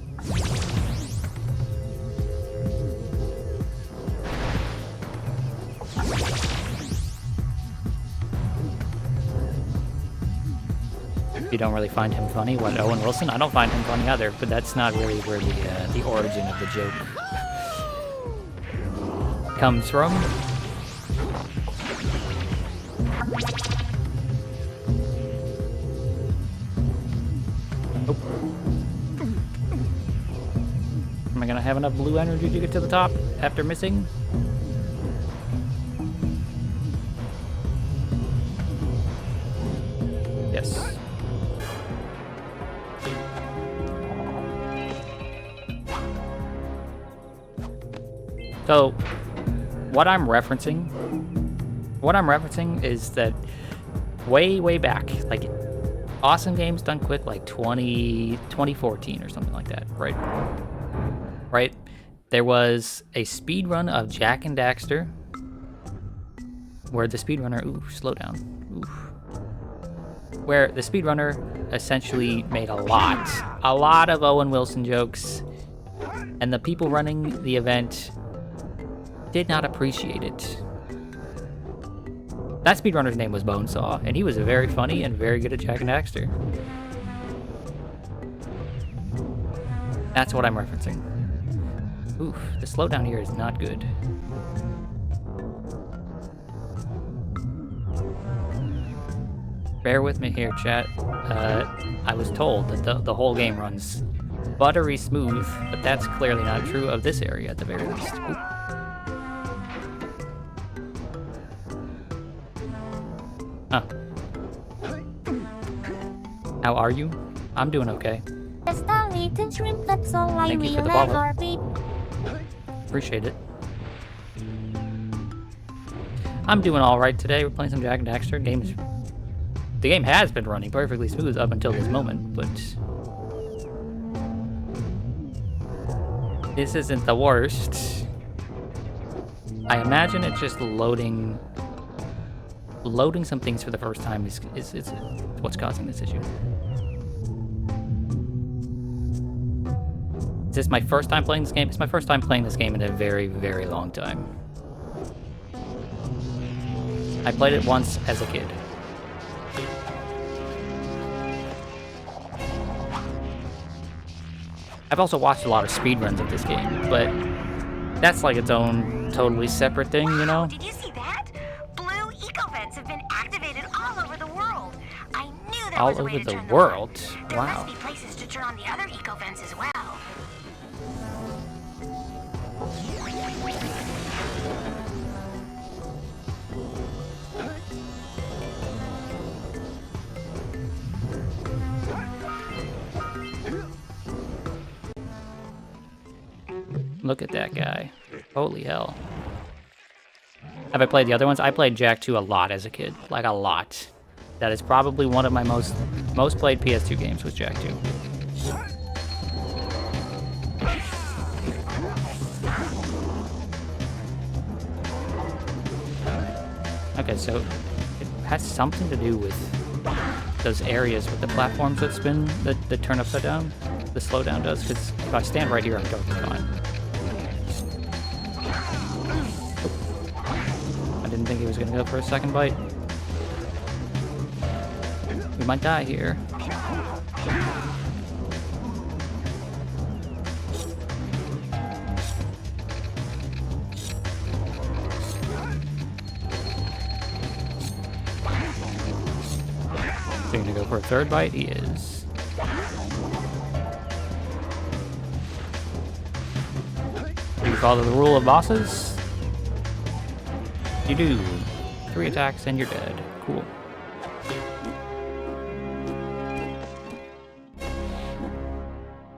[SPEAKER 1] You don't really find him funny? What, Owen Wilson? I don't find him funny either, but that's not really where the origin of the joke comes from. Oh. Am I gonna have enough blue energy to get to the top after missing? Yes. So, what I'm referencing is that way back, like Awesome Games Done Quick, like 2014 or something like that, right? Right? There was a speed run of Jak and Daxter, where the speedrunner, slow down, where the speedrunner essentially made a lot of Owen Wilson jokes, and the people running the event did not appreciate it. That speedrunner's name was Bonesaw, and he was very funny and very good at Jak and Daxter. That's what I'm referencing. Oof, the slowdown here is not good. Bear with me here, chat. I was told that the whole game runs buttery smooth, but that's clearly not true of this area at the very least. Oop. Huh. How are you? I'm doing okay. Thank you for the follow. Appreciate it. I'm doing alright today. We're playing some Jak and Daxter. The game has been running perfectly smooth up until this moment, but this isn't the worst. I imagine it's just loading some things for the first time is what's causing this issue. Is this my first time playing this game? It's my first time playing this game in a very, very long time. I played it once as a kid. I've also watched a lot of speedruns of this game, but that's like its own totally separate thing, you know?
[SPEAKER 6] Did you see that? Blue eco-vents have been activated all over the world. I knew there was a way to turn them on.
[SPEAKER 1] All over the world?
[SPEAKER 6] There
[SPEAKER 1] Wow.
[SPEAKER 6] must be places to turn on the other eco-vents as well.
[SPEAKER 1] Look at that guy. Holy hell. Have I played the other ones? I played Jak 2 a lot as a kid. Like, a lot. That is probably one of my most played PS2 games was Jak 2. Okay, so it has something to do with those areas with the platforms that spin, that turn upside down. The slowdown does, because if I stand right here, I'm totally fine. I didn't think he was going to go for a second bite. We might die here. Is he going to go for a third bite? He is. Do you follow the rule of bosses? You do. 3 attacks and you're dead. Cool.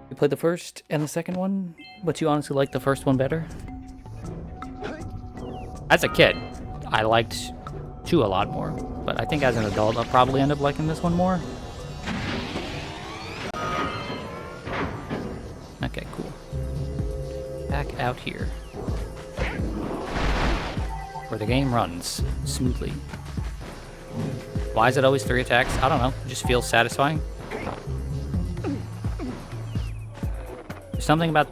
[SPEAKER 1] You played the first and the second one, but you honestly like the first one better? As a kid, I liked 2 a lot more, but I think as an adult, I'll probably end up liking this one more. Okay, cool. Back out here, where the game runs smoothly. Why is it always 3 attacks? I don't know. It just feels satisfying. There's something about...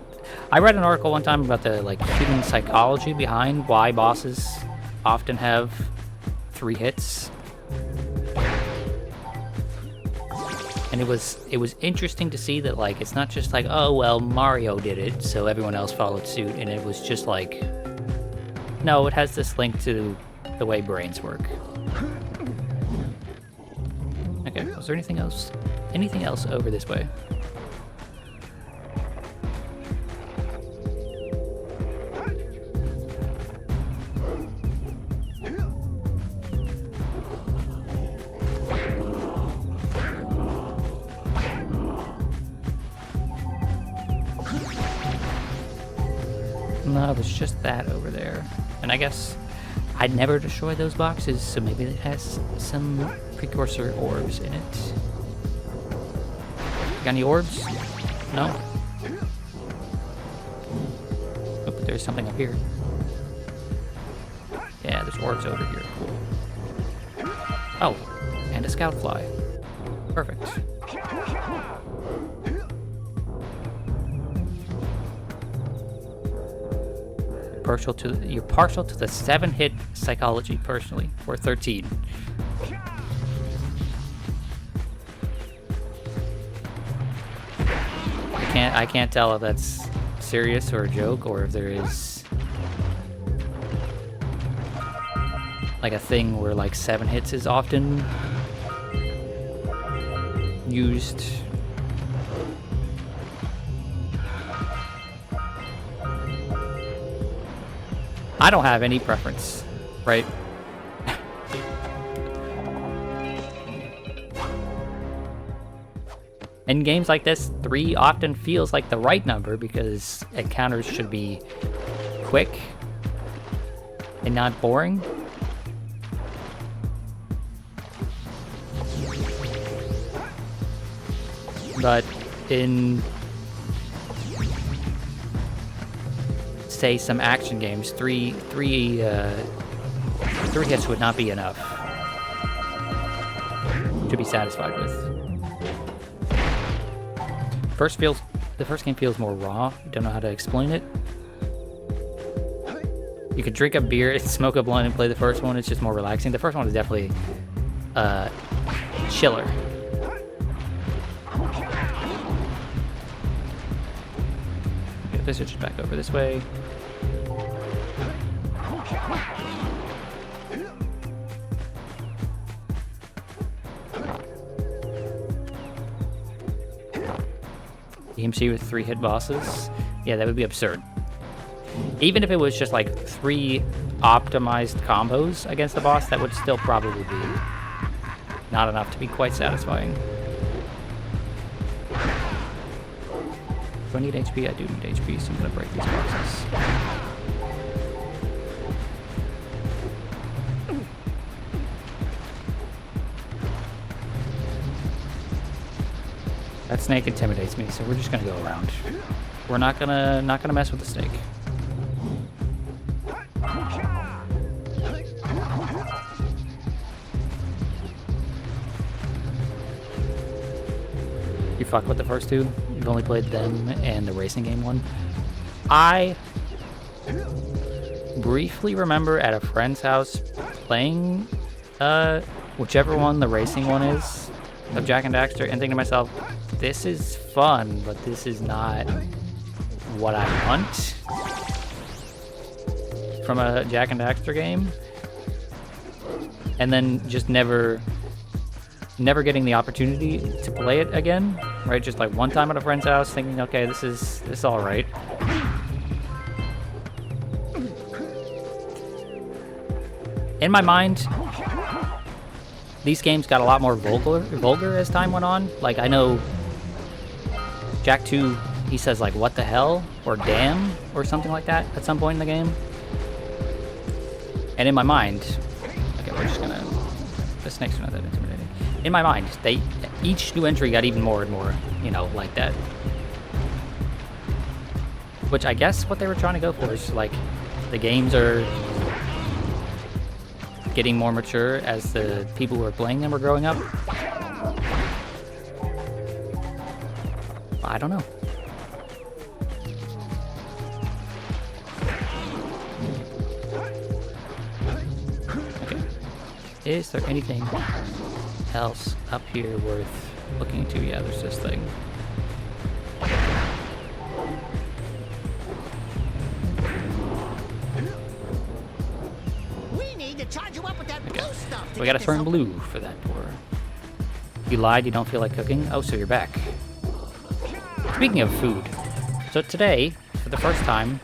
[SPEAKER 1] I read an article one time about the human psychology behind why bosses often have 3 hits. And it was interesting to see that it's not just oh well, Mario did it, so everyone else followed suit, and it was just no, it has this link to the way brains work. Okay, was there anything else? Anything else over this way? No, there's just that over there. And I guess I'd never destroy those boxes, so maybe it has some precursor orbs in it. Got any orbs? No? Oh, but there's something up here. Yeah, there's orbs over here. Cool. Oh, and a scout fly. Perfect. You're partial to the 7-hit psychology personally, or 13. I can't tell if that's serious or a joke, or if there is like a thing where like 7 hits is often used. I don't have any preference, right? In games like this, 3 often feels like the right number because encounters should be quick and not boring. But in, say, some action games, three hits would not be enough to be satisfied with. The first game feels more raw. Don't know how to explain it. You could drink a beer, smoke a blunt, and play the first one. It's just more relaxing. The first one is definitely chiller. Get this just back over this way. EMC with 3 hit bosses? Yeah, that would be absurd. Even if it was just like 3 optimized combos against the boss, that would still probably be not enough to be quite satisfying. Do I need HP? I do need HP, so I'm gonna break these boxes. That snake intimidates me, so we're just gonna go around. We're not gonna mess with the snake. You fuck with the first 2? You've only played them and the racing game one? I briefly remember at a friend's house playing whichever one the racing one is of Jak and Daxter and thinking to myself, this is fun, but this is not what I want from a Jak and Daxter game. And then just never getting the opportunity to play it again, right? Just like one time at a friend's house thinking, okay, this is all right. In my mind, these games got a lot more vulgar as time went on. Like, I know Jak 2, he says like, what the hell? Or damn? Or something like that at some point in the game. And in my mind, okay, we're just gonna, the snake's not that intimidating. In my mind, each new entry got even more and more, you know, like that. Which I guess what they were trying to go for is like, the games are getting more mature as the people who are playing them are growing up. I don't know. Okay. Is there anything else up here worth looking into? Yeah, there's this thing.
[SPEAKER 3] Charge you up with that blue stuff.
[SPEAKER 1] We gotta turn blue for that door. You lied, you don't feel like cooking? Oh, so you're back. Speaking of food, so today, for the first time,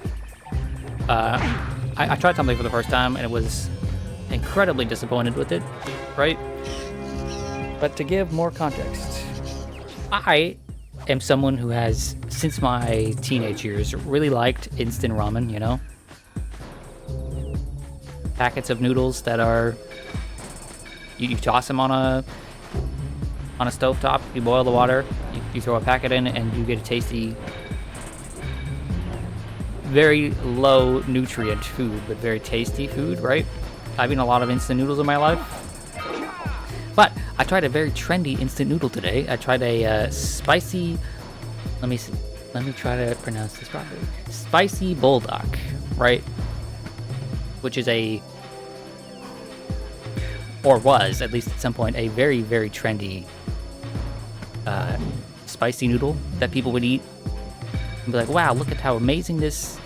[SPEAKER 1] I tried something for the first time and it was incredibly disappointed with it, right? But to give more context, I am someone who has, since my teenage years, really liked instant ramen, you know? Packets of noodles that are, you toss them on a stovetop, you boil the water, you throw a packet in, and you get a tasty, very low nutrient food, but very tasty food, right? I've eaten a lot of instant noodles in my life. But I tried a very trendy instant noodle today. I tried a spicy, let me try to pronounce this properly. Spicy bulldog, right? Which is or was, at least at some point, a very, very trendy spicy noodle that people would eat And be like, wow, look at how amazing this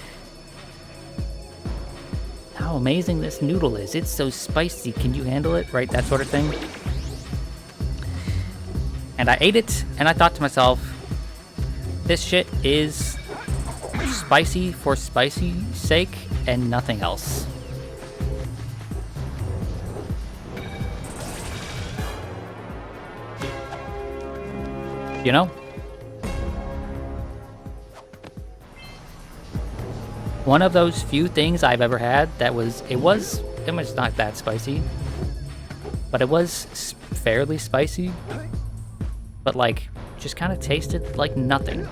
[SPEAKER 1] noodle is. It's so spicy. Can you handle it? Right? That sort of thing. And I ate it, and I thought to myself, this shit is spicy for spicy's sake and nothing else. You know? One of those few things I've ever had that was not that spicy, but it was fairly spicy, but like, just kind of tasted like nothing.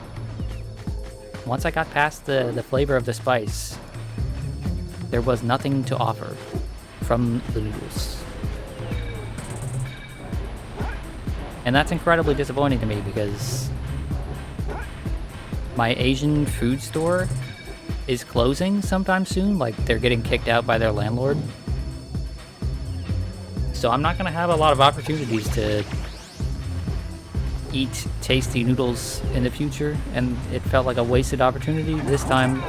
[SPEAKER 1] Once I got past the flavor of the spice, there was nothing to offer from the noodles. And that's incredibly disappointing to me because my Asian food store is closing sometime soon. Like, they're getting kicked out by their landlord. So I'm not going to have a lot of opportunities to eat tasty noodles in the future, and it felt like a wasted opportunity this time.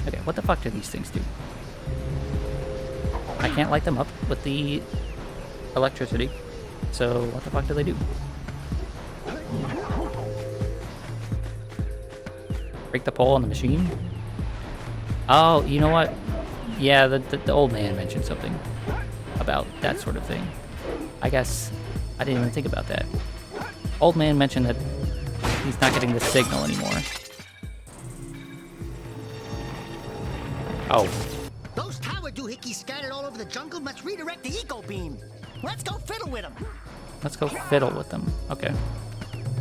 [SPEAKER 1] Okay, what the fuck do these things do? I can't light them up with the electricity, so what the fuck do they do? Break the pole on the machine? Oh, you know what? Yeah, the old man mentioned something about that sort of thing. I guess I didn't even think about that. Old man mentioned that he's not getting the signal anymore. Oh.
[SPEAKER 3] Those tower doohickeys scattered all over the jungle must redirect the eco beam. Let's go fiddle with them.
[SPEAKER 1] Let's go fiddle with them. Okay.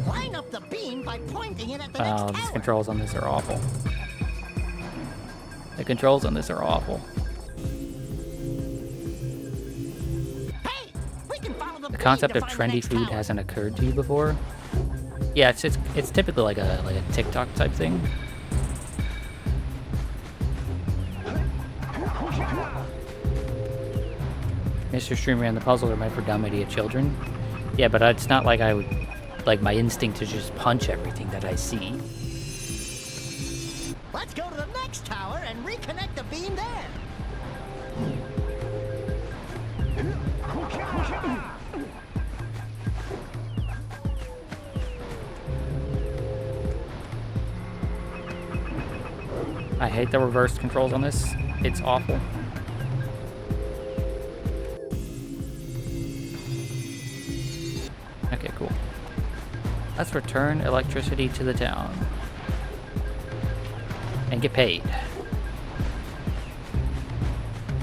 [SPEAKER 3] Line up the beam by pointing it at the next
[SPEAKER 1] Wow,
[SPEAKER 3] tower.
[SPEAKER 1] these controls on this are awful. The controls on this are awful.
[SPEAKER 3] Hey, we can follow the
[SPEAKER 1] The concept
[SPEAKER 3] beam
[SPEAKER 1] of
[SPEAKER 3] to find the
[SPEAKER 1] trendy
[SPEAKER 3] next
[SPEAKER 1] food
[SPEAKER 3] tower.
[SPEAKER 1] hasn't occurred to you before? Yeah, it's typically like a TikTok type thing. Mr. Streamer and the puzzle are meant for dumb idiot children. Yeah, but it's not like I would, like, my instinct to just punch everything that I see.
[SPEAKER 3] Let's go to the next tower and reconnect the beam there.
[SPEAKER 1] I hate the reverse controls on this. It's awful. Okay, cool. Let's return electricity to the town. And get paid.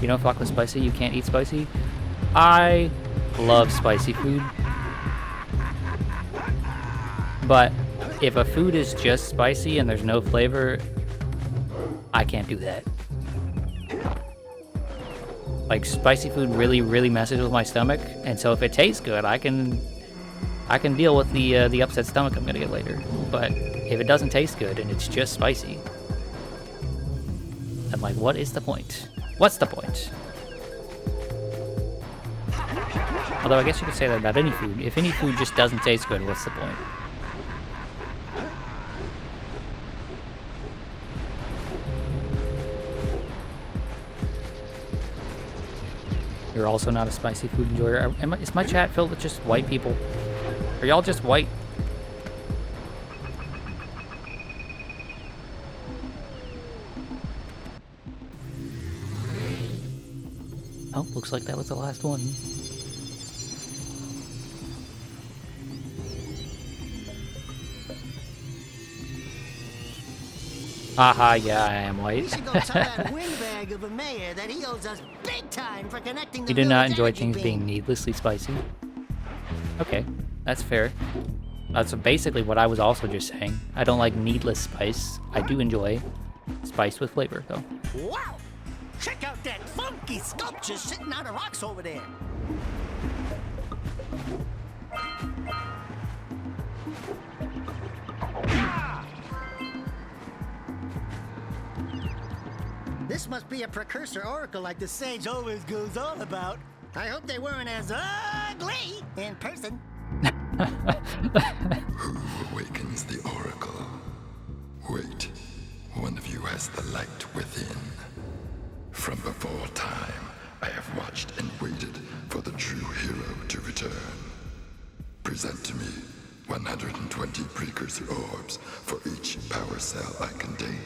[SPEAKER 1] You don't fuck with spicy, you can't eat spicy. I love spicy food. But if a food is just spicy and there's no flavor, I can't do that. Like, spicy food really, really messes with my stomach, and so if it tastes good, I can deal with the upset stomach I'm gonna get later. But if it doesn't taste good and it's just spicy, I'm like, what is the point? What's the point? Although I guess you could say that about any food. If any food just doesn't taste good, what's the point? You're also not a spicy food enjoyer. Is my chat filled with just white people? Are y'all just white? Oh, looks like that was the last one. Haha, yeah, I am white.
[SPEAKER 3] We should go tell that windbag of a mayor that he owes us big time for connecting the
[SPEAKER 1] You do not
[SPEAKER 3] village
[SPEAKER 1] enjoy
[SPEAKER 3] energy
[SPEAKER 1] things
[SPEAKER 3] beam.
[SPEAKER 1] being needlessly spicy. Okay, that's fair. That's basically what I was also just saying. I don't like needless spice. I do enjoy spice with flavor, though.
[SPEAKER 3] Wow! Check out that funky sculpture sitting on the rocks over there. This must be a precursor oracle like the sage always goes on about. I hope they weren't as ugly in person.
[SPEAKER 12] Who awakens the oracle? Wait, one of you has the light within. From before time, I have watched and waited for the true hero to return. Present to me 120 precursor orbs for each power cell I contain.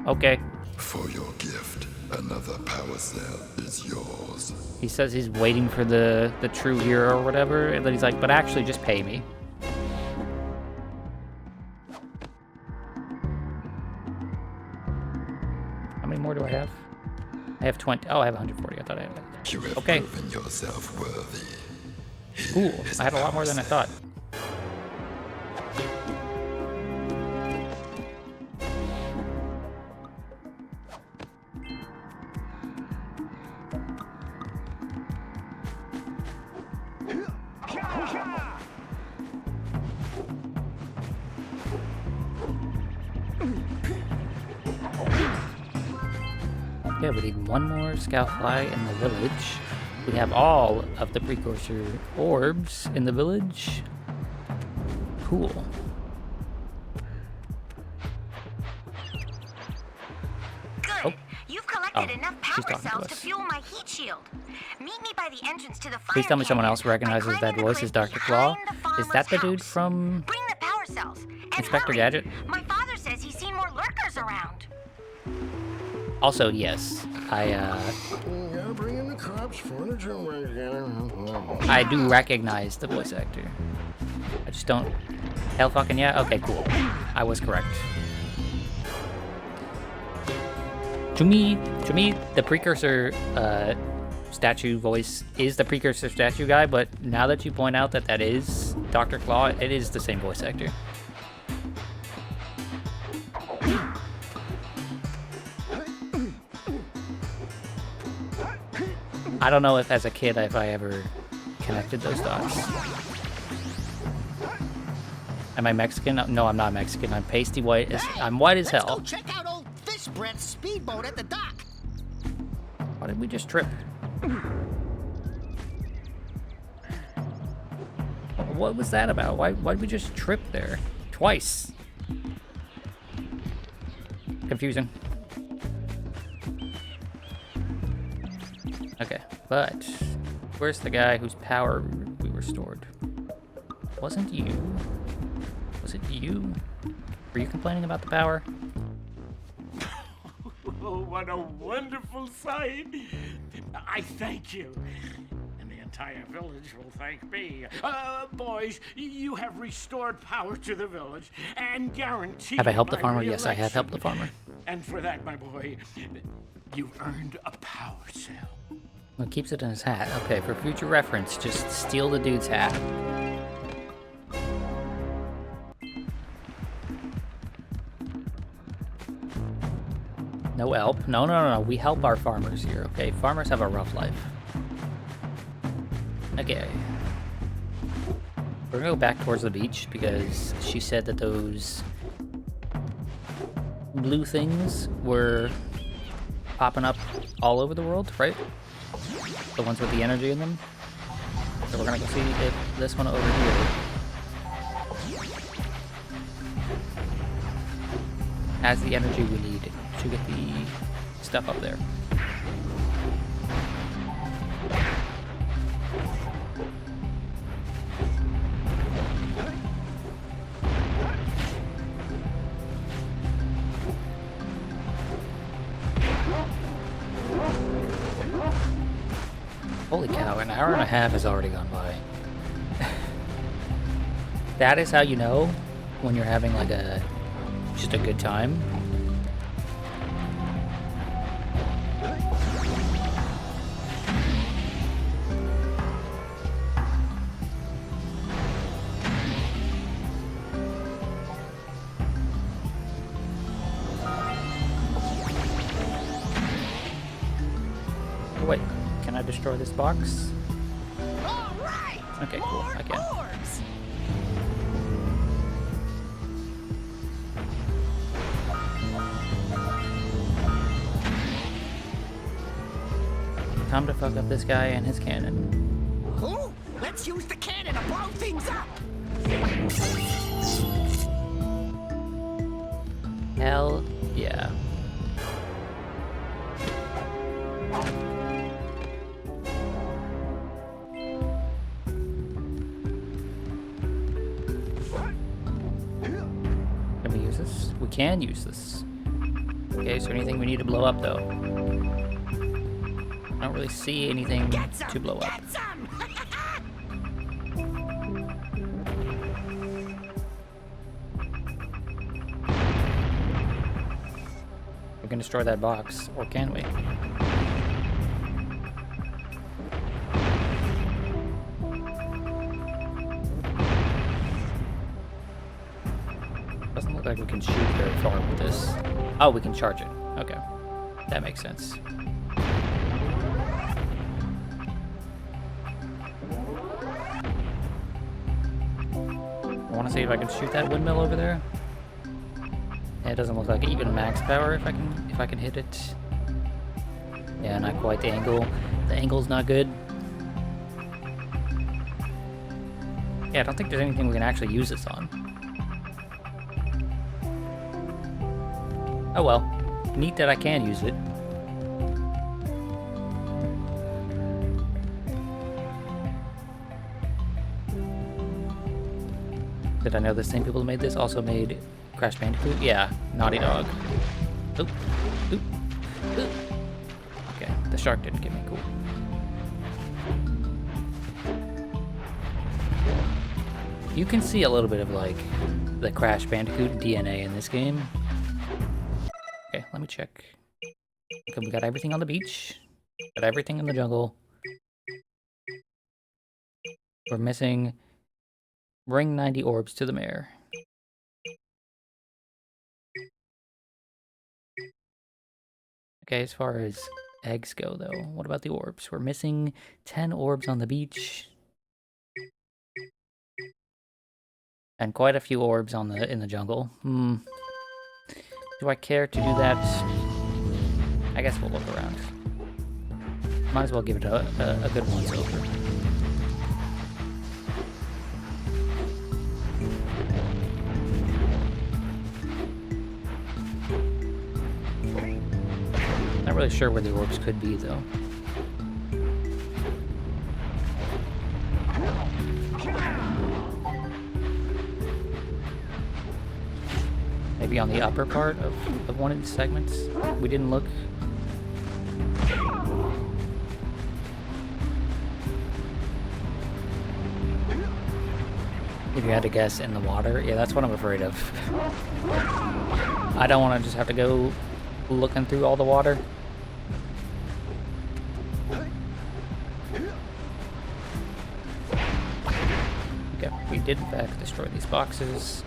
[SPEAKER 1] Okay.
[SPEAKER 12] For your gift, another power cell is yours.
[SPEAKER 1] He says he's waiting for the true hero or whatever, and then he's like, but actually just pay me. How many more do I have? I have 20. Oh, I have 140. I thought I had like...
[SPEAKER 12] You have
[SPEAKER 1] okay.
[SPEAKER 12] proven yourself worthy.
[SPEAKER 1] Cool. I had a lot more than I thought. Yeah, we need one more scout fly in the village. We have all of the precursor orbs in the village. Cool.
[SPEAKER 6] Good.
[SPEAKER 1] Oh.
[SPEAKER 6] You've collected enough
[SPEAKER 1] she's
[SPEAKER 6] power
[SPEAKER 1] talking to
[SPEAKER 6] cells to
[SPEAKER 1] us.
[SPEAKER 6] fuel my heat shield. Meet me by the entrance to the fire
[SPEAKER 1] Please tell me someone
[SPEAKER 6] canyon
[SPEAKER 1] else recognizes
[SPEAKER 6] by
[SPEAKER 1] that
[SPEAKER 6] climbing the
[SPEAKER 1] voice as
[SPEAKER 6] cliff
[SPEAKER 1] Dr. Claw.
[SPEAKER 6] behind the
[SPEAKER 1] Is that the
[SPEAKER 6] farmer's
[SPEAKER 1] dude
[SPEAKER 6] house.
[SPEAKER 1] from
[SPEAKER 6] Bring the power cells. And
[SPEAKER 1] Inspector
[SPEAKER 6] hurry.
[SPEAKER 1] Gadget?
[SPEAKER 6] My father says he's seen more lurkers around.
[SPEAKER 1] Also, yes.
[SPEAKER 10] Gotta bring in the crops, furniture,
[SPEAKER 1] I do recognize the voice actor. I just don't... Hell fucking yeah? Okay, cool. I was correct. To me, the Precursor statue voice is the Precursor statue guy, but now that you point out that that is Dr. Claw, it is the same voice actor. I don't know if as a kid if I ever connected those dots. Am I Mexican? No, I'm not Mexican. I'm pasty white. I'm white as hell.
[SPEAKER 3] Let's go check out old Fish Breath's speedboat at the dock.
[SPEAKER 1] Why did we just trip? What was that about? Why did we just trip there? Twice. Confusing. Okay, but where's the guy whose power we restored? Wasn't you? Was it you? Were you complaining about the power?
[SPEAKER 2] Oh, what a wonderful sight! I thank you. And the entire village will thank me. Boys, you have restored power to the village and guaranteed
[SPEAKER 1] Have I helped the
[SPEAKER 2] my
[SPEAKER 1] farmer? Yes, I have
[SPEAKER 2] re-election.
[SPEAKER 1] helped the farmer.
[SPEAKER 2] And for that, my boy, you've earned a power cell.
[SPEAKER 1] Well, keeps it in his hat. Okay, for future reference, just steal the dude's hat. No help. No. We help our farmers here, okay? Farmers have a rough life. Okay. We're gonna go back towards the beach because she said that those blue things were popping up all over the world, right? The ones with the energy in them. So we're gonna go see if this one over here has the energy we need to get the stuff up there. Holy cow, an hour and a half has already gone by. That is how you know when you're having like just a good time. Oh, wait, can I destroy this box?
[SPEAKER 3] All right.
[SPEAKER 1] Okay, cool, I can.
[SPEAKER 3] Orbs.
[SPEAKER 1] Time to fuck up this guy and his cannon.
[SPEAKER 3] Cool. Let's use the cannon to blow things up.
[SPEAKER 1] Hell yeah. Can we use this? We can use this. Okay, is there anything we need to blow up though? I don't really see anything to blow up. We can destroy that box, or can we? Doesn't look like we can shoot very far with this. Oh, we can charge it. Okay. That makes sense. I want to see if I can shoot that windmill over there. It doesn't look like even max power if I can hit it. Yeah, not quite the angle. The angle's not good. Yeah, I don't think there's anything we can actually use this on. Oh well. Neat that I can use it. Did I know the same people who made this also made Crash Bandicoot? Yeah, Naughty Dog. Oop, oop, oop. Okay, the shark didn't get me. Cool. You can see a little bit of like the Crash Bandicoot DNA in this game. Okay, let me check. Okay, we got everything on the beach. Got everything in the jungle. We're missing bring 90 orbs to the mayor. Okay, as far as eggs go though, what about the orbs? We're missing 10 orbs on the beach. And quite a few orbs on in the jungle. Do I care to do that? I guess we'll look around. Might as well give it a good once over. Not really sure where the orbs could be though. Maybe on the upper part of one of these segments? We didn't look. If you had to guess, in the water? Yeah, that's what I'm afraid of. I don't want to just have to go looking through all the water. Okay, we did in fact destroy these boxes.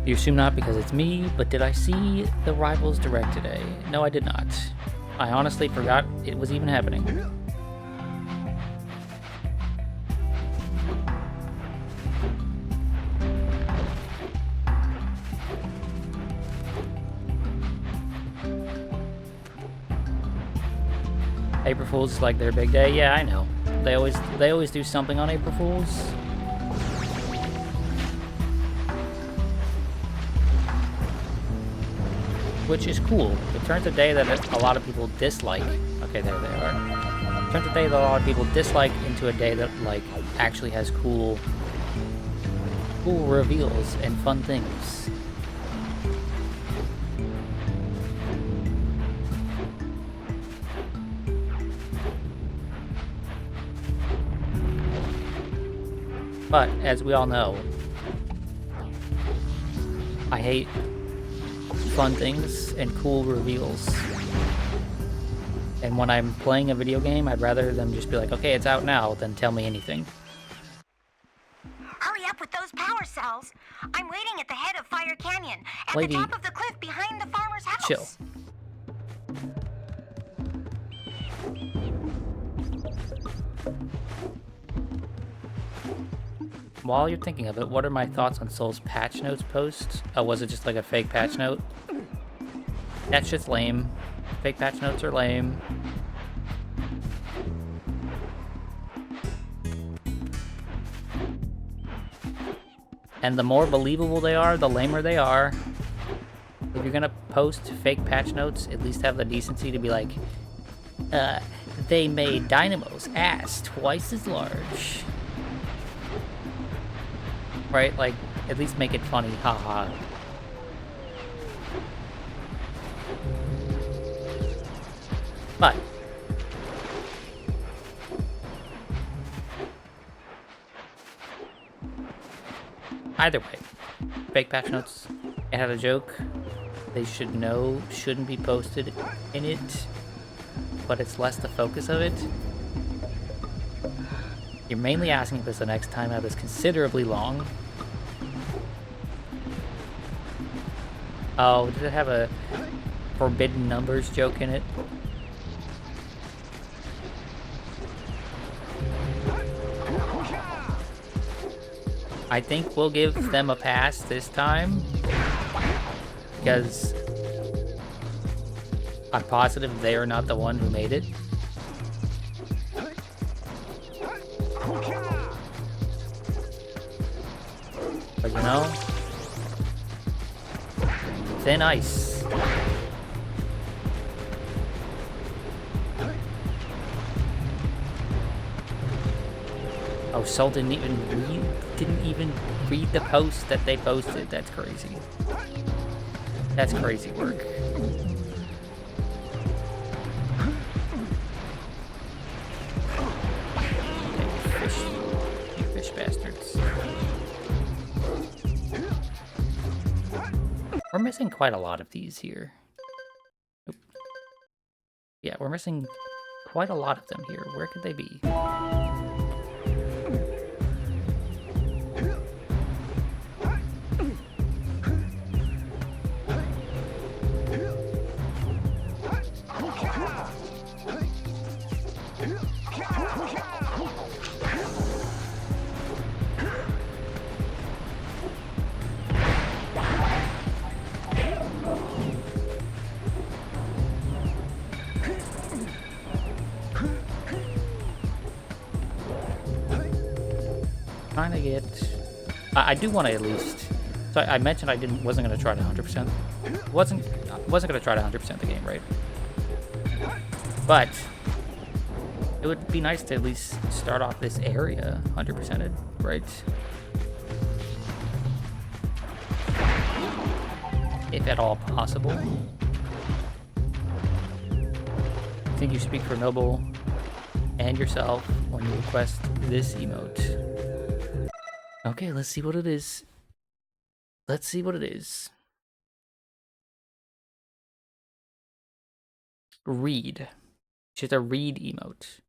[SPEAKER 1] You assume not because it's me, but did I see the Rivals Direct today? No, I did not. I honestly forgot it was even happening. April Fool's is like their big day. Yeah, I know. They always do something on April Fool's. Which is cool. It turns a day that a lot of people dislike. Okay, there they are. It turns a day that a lot of people dislike into a day that, like, actually has cool reveals and fun things. But, as we all know, I hate fun things and cool reveals. And when I'm playing a video game, I'd rather them just be like, okay, it's out now, than tell me anything.
[SPEAKER 6] Hurry up with those power cells. I'm waiting at the head of Fire Canyon, at
[SPEAKER 1] Lady,
[SPEAKER 6] the top of the cliff behind the farmer's house.
[SPEAKER 1] chill. While you're thinking of it, what are my thoughts on Soul's patch notes post? Oh, was it just like a fake patch note? That shit's lame. Fake patch notes are lame. And the more believable they are, the lamer they are. If you're gonna post fake patch notes, at least have the decency to be like, they made Dynamo's ass twice as large. Right? Like, at least make it funny, haha. But either way, fake patch notes, it had a joke. They should know shouldn't be posted in it, but it's less the focus of it. You're mainly asking because the next time out is considerably long. Oh, did it have a forbidden numbers joke in it? I think we'll give them a pass this time, because I'm positive they are not the one who made it. But you know, thin ice. Oh, Soul didn't even read the post that they posted. That's crazy. That's crazy work. Okay, you fish bastards. We're missing quite a lot of these here. Oop. Yeah, we're missing quite a lot of them here. Where could they be? Trying to get... I do want to at least... So I mentioned I wasn't going to try to 100%. Wasn't going to try to 100% the game, right? But it would be nice to at least start off this area 100%ed, right? If at all possible. I think you speak for Noble and yourself when you request this emote. Okay, let's see what it is. Let's see what it is. Read. She's a read emote.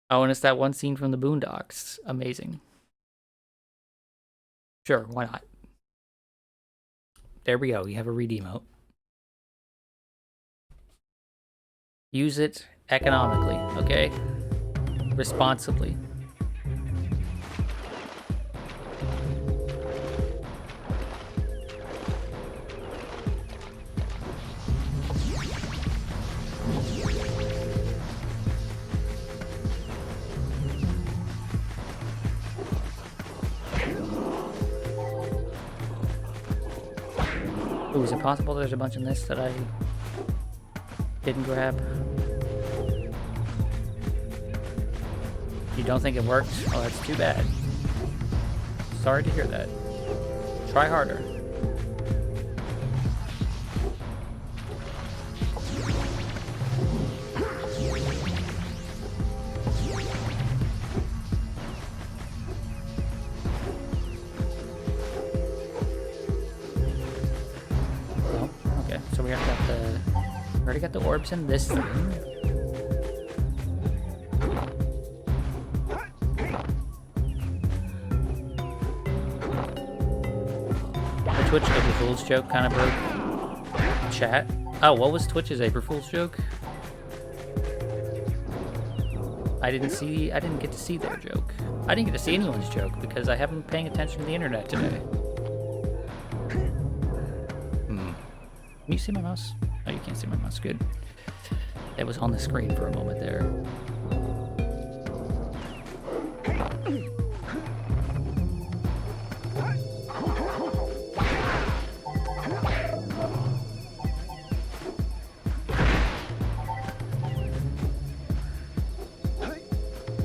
[SPEAKER 1] Oh, and it's that one scene from the Boondocks. Amazing. Sure, why not? There we go. You have a read emote. Use it economically, okay? Responsibly. Ooh, is it possible there's a bunch in this that I didn't grab? You don't think it worked? Oh, that's too bad. Sorry to hear that. Try harder. So we have got the Already got the orbs in this thing. The Twitch April Fool's joke kind of broke chat. Oh, what was Twitch's April Fool's joke? I didn't get to see their joke. I didn't get to see anyone's joke because I haven't been paying attention to the internet today. Can you see my mouse? Oh, you can't see my mouse. Good. It was on the screen for a moment there.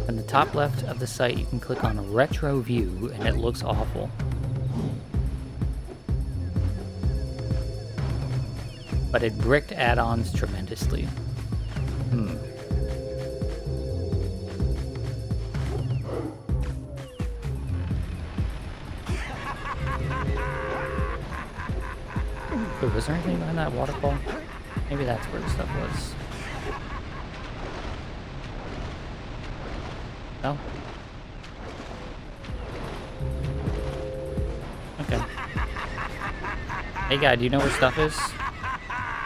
[SPEAKER 1] In the top left of the site, you can click on Retro View, and it looks awful. But it bricked add-ons tremendously. Wait, was there anything behind that waterfall? Maybe that's where the stuff was. No? Okay. Hey guy, do you know where stuff is?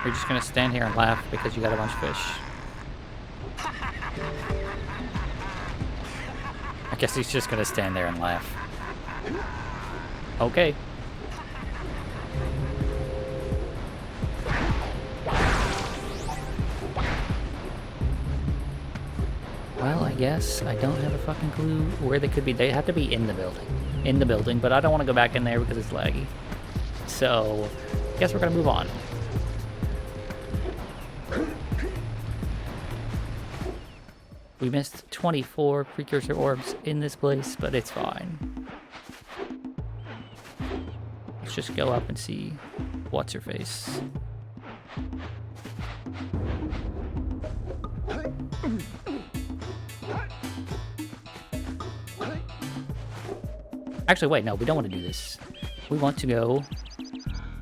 [SPEAKER 1] Or you're just gonna stand here and laugh because you got a bunch of fish? I guess he's just gonna stand there and laugh. Okay. Well, I guess I don't have a fucking clue where they could be. They have to be in the building. In the building, but I don't want to go back in there because it's laggy. So, I guess we're gonna move on. We missed 24 precursor orbs in this place, but it's fine. Let's just go up and see what's her face. Actually, wait, no, we don't want to do this. We want to go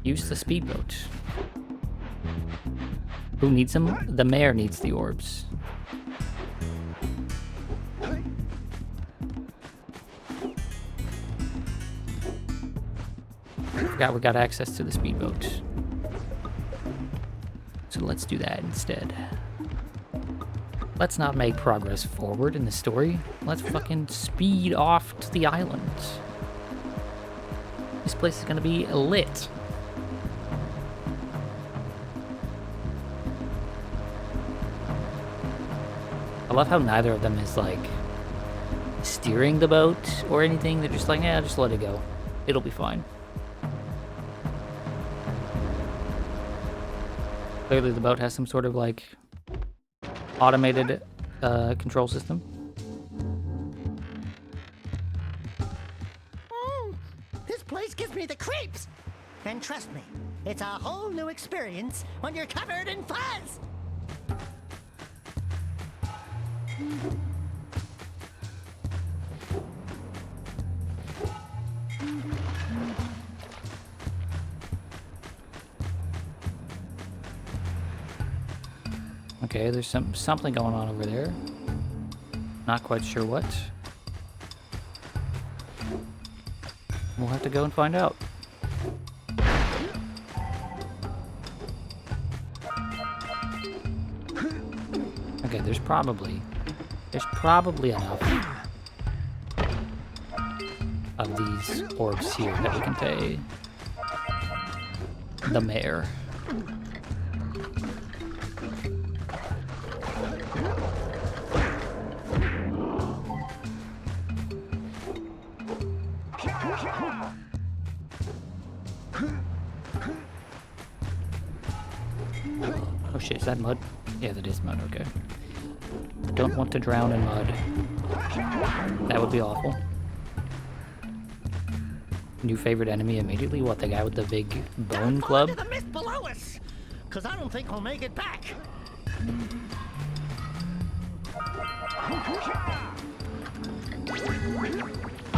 [SPEAKER 1] use the speedboat. Who needs them? The mayor needs the orbs. Forgot we got access to the speedboat. So let's do that instead. Let's not make progress forward in the story. Let's fucking speed off to the island. This place is gonna be lit. I love how neither of them is like steering the boat or anything. They're just like, yeah, just let it go. It'll be fine. Clearly the boat has some sort of like automated control system.
[SPEAKER 3] This place gives me the creeps. And trust me, it's a whole new experience when you're covered in fuzz.
[SPEAKER 1] Okay, there's something going on over there. Not quite sure what. We'll have to go and find out. Okay, there's probably enough of these orbs here that we can pay the mayor. Oh shit, is that mud? Yeah, that is mud, okay. I don't want to drown in mud. That would be awful. New favorite enemy immediately? What, the guy with the big bone club?
[SPEAKER 3] The mist below us, because I don't think we'll make it back.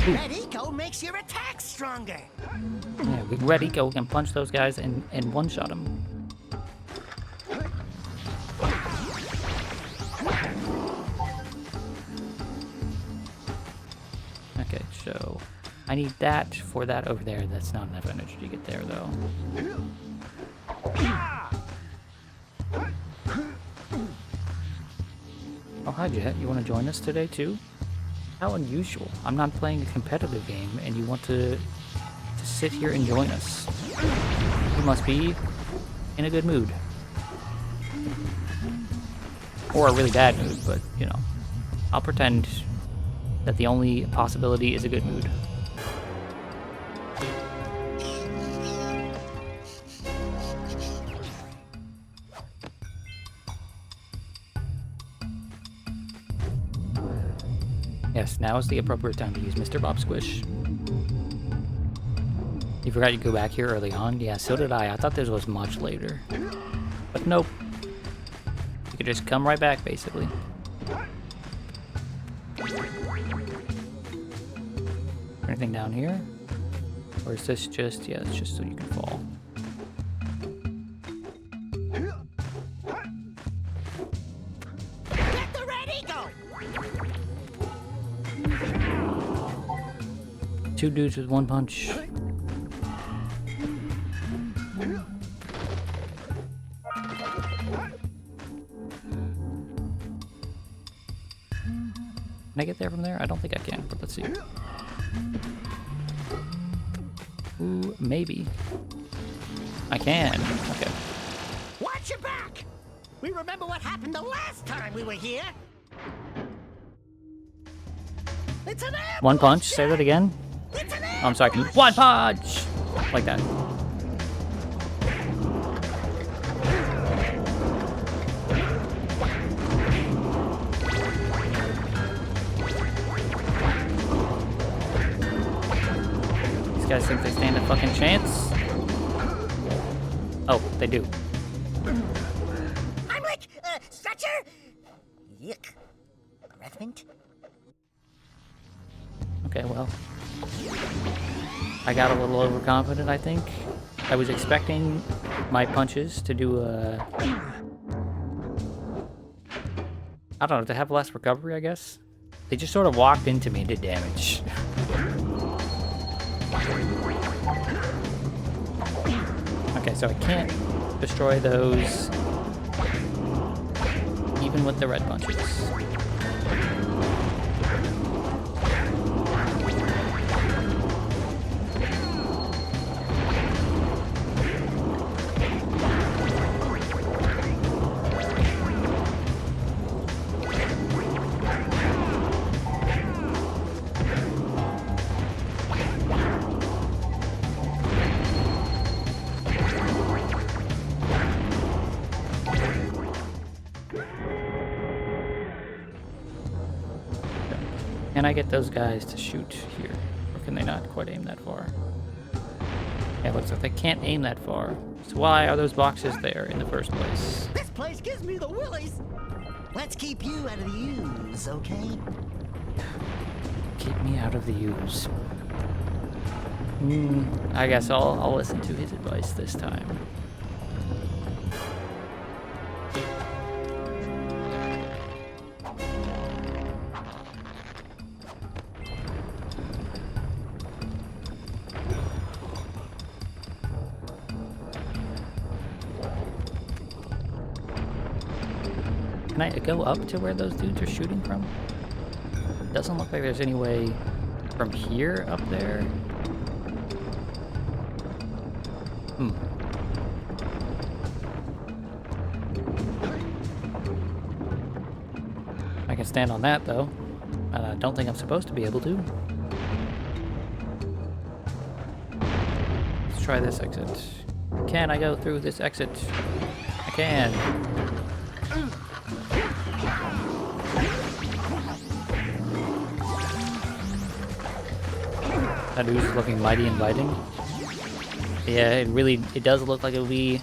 [SPEAKER 3] Red Eco makes your attack stronger.
[SPEAKER 1] Yeah, with Red Eco, we can punch those guys and one-shot them. I need that for that over there. That's not enough energy to get there, though. Oh, hi, Jet. You want to join us today, too? How unusual. I'm not playing a competitive game, and you want to sit here and join us. You must be in a good mood. Or a really bad mood, but, you know. I'll pretend that the only possibility is a good mood. Yes, now is the appropriate time to use Mr. Bob Squish. You forgot you go back here early on? Yeah, so did I. I thought this was much later. But nope. You could just come right back, basically. Anything down here? Or is this just... yeah, it's just so you can fall.
[SPEAKER 3] Get the red eagle!
[SPEAKER 1] 2 dudes with 1 punch. Can I get there from there? I don't think I can, but let's see. Ooh, maybe. I can. Okay.
[SPEAKER 3] Watch your back! We remember what happened the last time we were here. It's an ambush!
[SPEAKER 1] 1 punch. Say that again.
[SPEAKER 3] It's an
[SPEAKER 1] Oh, I'm sorry. 1 punch! Like that. These guys think they stand a fucking chance? Oh, they do.
[SPEAKER 3] I'm like, stretcher? Yuck. Revenant?
[SPEAKER 1] Okay, well. I got a little overconfident, I think. I was expecting my punches to do a... I don't know, to have less recovery, I guess? They just sort of walked into me and did damage. Okay, so I can't destroy those even with the red punches. Can I get those guys to shoot here? Or can they not quite aim that far? Yeah, it looks like they can't aim that far. So why are those boxes there in the first place?
[SPEAKER 3] This place gives me the willies. Let's keep you out of the U's, okay?
[SPEAKER 1] Keep me out of the U's. I guess I'll listen to his advice this time. Can I go up to where those dudes are shooting from? Doesn't look like there's any way from here up there. I can stand on that though. And I don't think I'm supposed to be able to. Let's try this exit. Can I go through this exit? I can. That dude's looking mighty inviting. Yeah, it does look like it'll be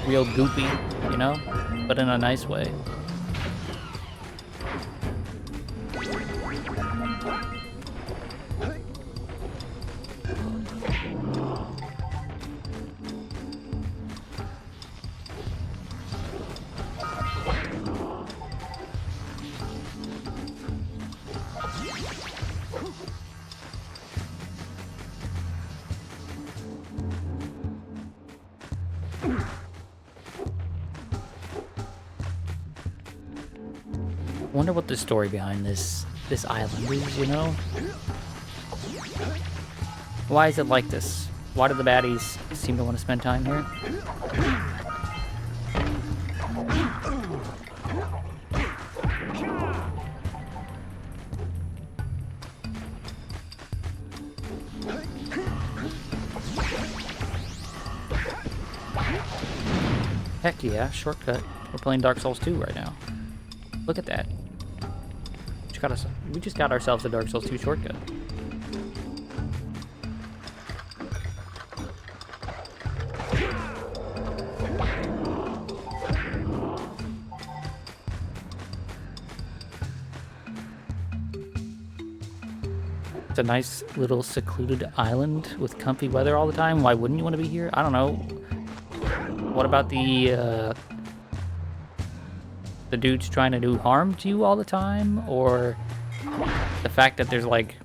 [SPEAKER 1] real goopy, you know? But in a nice way. Wonder what the story behind this island is, you know? Why is it like this? Why do the baddies seem to want to spend time here? Heck yeah, shortcut. We're playing Dark Souls 2 right now. Look at that. We just got ourselves a Dark Souls 2 shortcut. It's a nice little secluded island with comfy weather all the time. Why wouldn't you want to be here? I don't know. What about the dudes trying to do harm to you all the time? Or the fact that there's, like,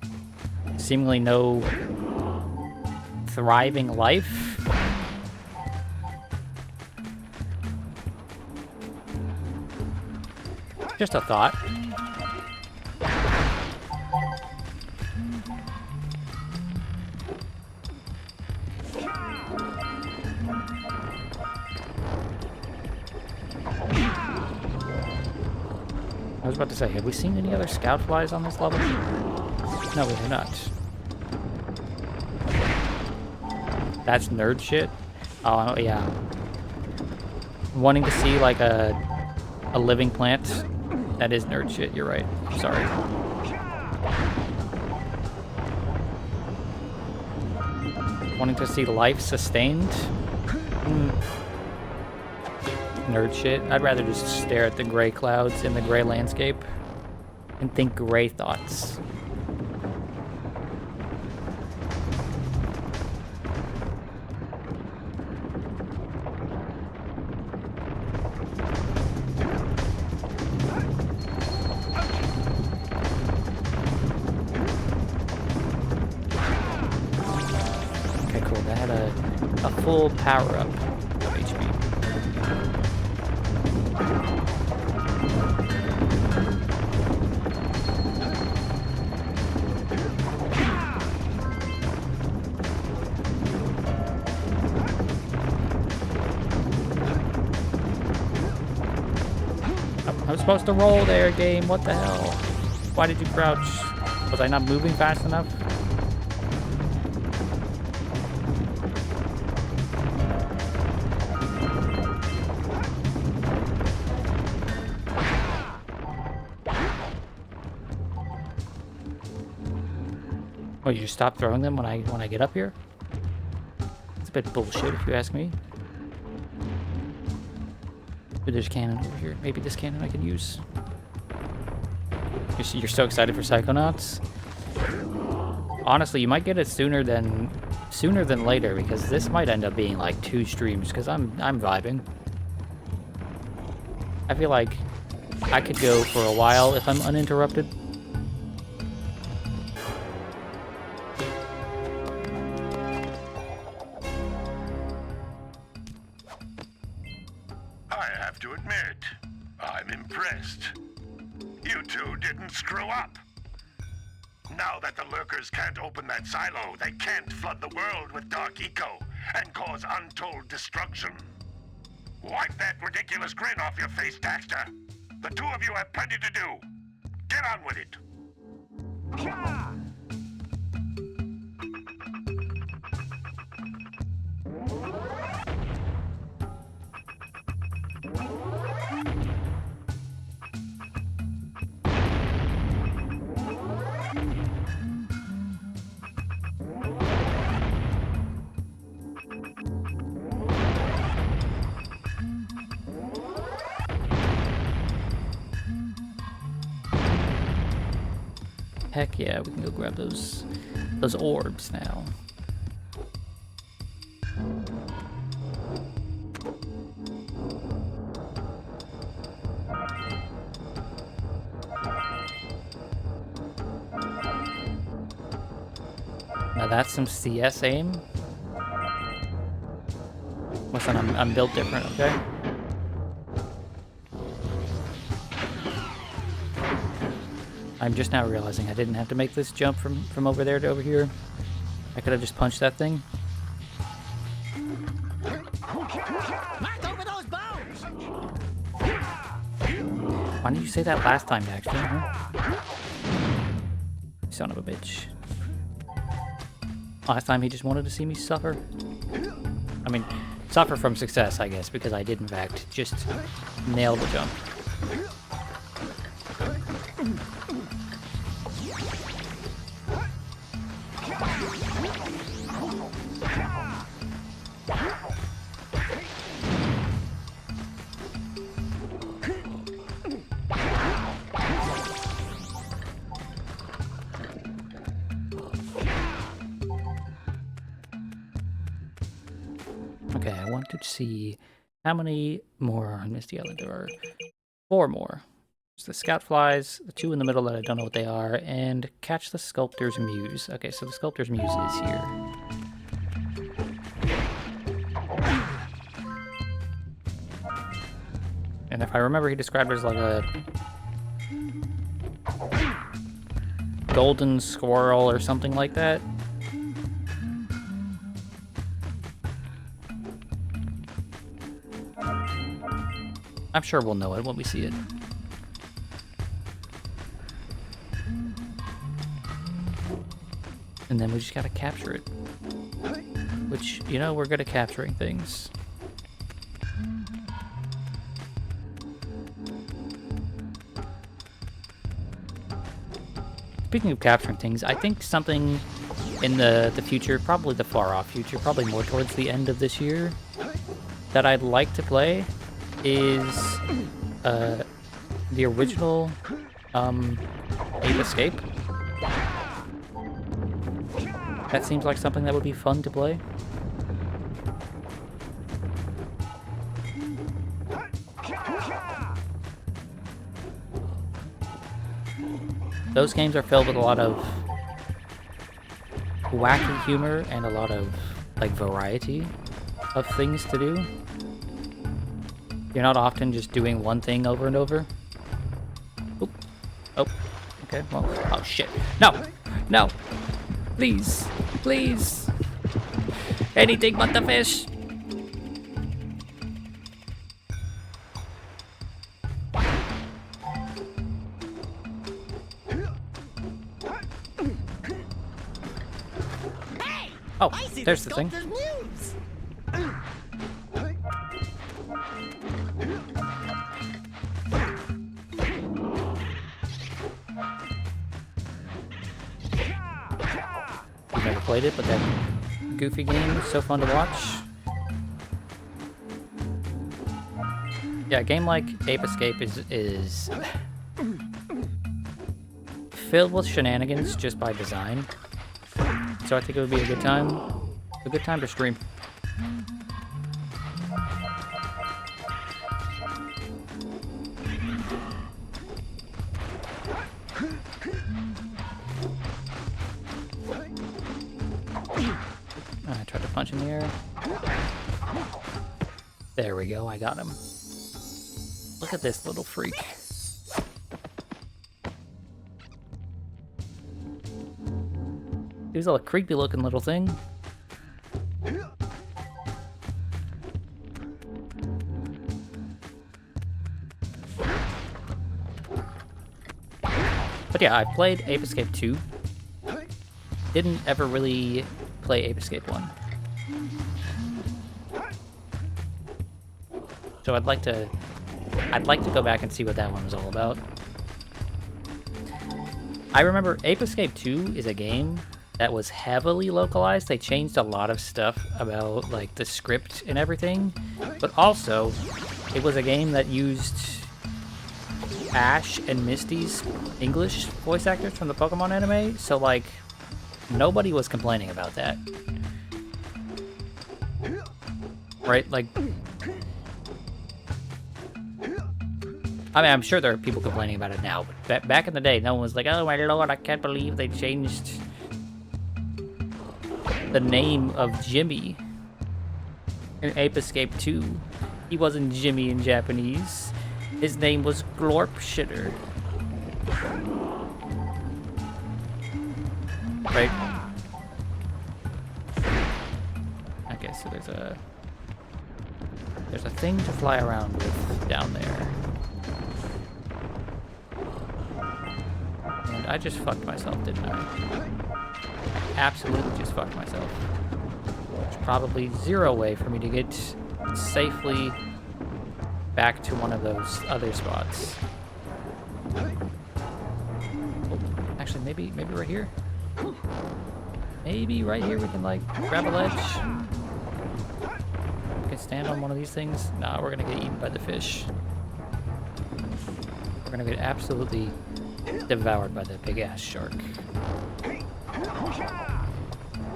[SPEAKER 1] seemingly no thriving life? Just a thought. I was about to say, have we seen any other scout flies on this level? No, we have not. That's nerd shit? Oh, yeah. Wanting to see, like, a living plant? That is nerd shit, you're right. I'm sorry. Wanting to see life sustained? Nerd shit. I'd rather just stare at the gray clouds in the gray landscape and think gray thoughts. Okay, cool. That had a full power-up of HP. I was supposed to roll there, game. What the hell? Why did you crouch? Was I not moving fast enough? Oh, you just stop throwing them when I get up here? It's a bit bullshit if you ask me. But there's cannon over here. Maybe this cannon I could use. You're so excited for Psychonauts? Honestly, you might get it sooner than later, because this might end up being like 2 streams, because I'm vibing. I feel like I could go for a while if I'm uninterrupted.
[SPEAKER 2] I have to admit, I'm impressed. You two didn't screw up. Now that the lurkers can't open that silo, they can't flood the world with dark eco and cause untold destruction. Wipe that ridiculous grin off your face, Daxter. The two of you have plenty to do. Get on with it.
[SPEAKER 1] Heck yeah, we can go grab those orbs now. Now that's some CS aim. Listen, I'm built different, okay? I'm just now realizing I didn't have to make this jump from over there to over here. I could have just punched that thing.
[SPEAKER 3] Mark over those bones!
[SPEAKER 1] Why didn't you say that last time, Daxter? Huh? Son of a bitch. Last time he just wanted to see me suffer. I mean, suffer from success, I guess, because I did in fact just nail the jump. Okay, I want to see how many more on Misty Island there are. 4 more. There's the scout flies, the 2 in the middle that I don't know what they are, and catch the sculptor's muse. Okay, so the sculptor's muse is here. And if I remember, he described it as like a golden squirrel or something like that. I'm sure we'll know it when we see it. And then we just gotta capture it. Which, you know, we're good at capturing things. Speaking of capturing things, I think something in the future, probably the far-off future, probably more towards the end of this year, that I'd like to play is the original Ape Escape. That seems like something that would be fun to play. Those games are filled with a lot of wacky humor and a lot of like variety of things to do. You're not often just doing one thing over and over. Oop. Oh, okay, well, oh shit. No, no, please, please. Anything but the fish. Oh, there's the thing. I've never played it, but that goofy game is so fun to watch. Yeah, a game like Ape Escape is filled with shenanigans just by design. So I think it would be a good time to stream. I tried to punch in the air. There we go, I got him. Look at this little freak. He's a creepy looking little thing. But yeah, I played Ape Escape 2. Didn't ever really play Ape Escape 1. So I'd like to go back and see what that one was all about. I remember Ape Escape 2 is a game that was heavily localized. They changed a lot of stuff about like the script and everything, but also it was a game that used Ash and Misty's English voice actors from the Pokemon anime, so like nobody was complaining about that. Right? Like, I mean, I'm sure there are people complaining about it now, but back in the day, no one was like, oh my lord, I can't believe they changed the name of Jimmy in Ape Escape 2, he wasn't Jimmy in Japanese. His name was Glorp Shitter. Right? Okay, so there's a thing to fly around with down there. And I just fucked myself, didn't I? Absolutely just fucked myself. There's probably zero way for me to get safely back to one of those other spots. Oh, actually, maybe right here. Maybe right here we can like grab a ledge. We can stand on one of these things. Nah, we're gonna get eaten by the fish. We're gonna get absolutely devoured by that big ass shark.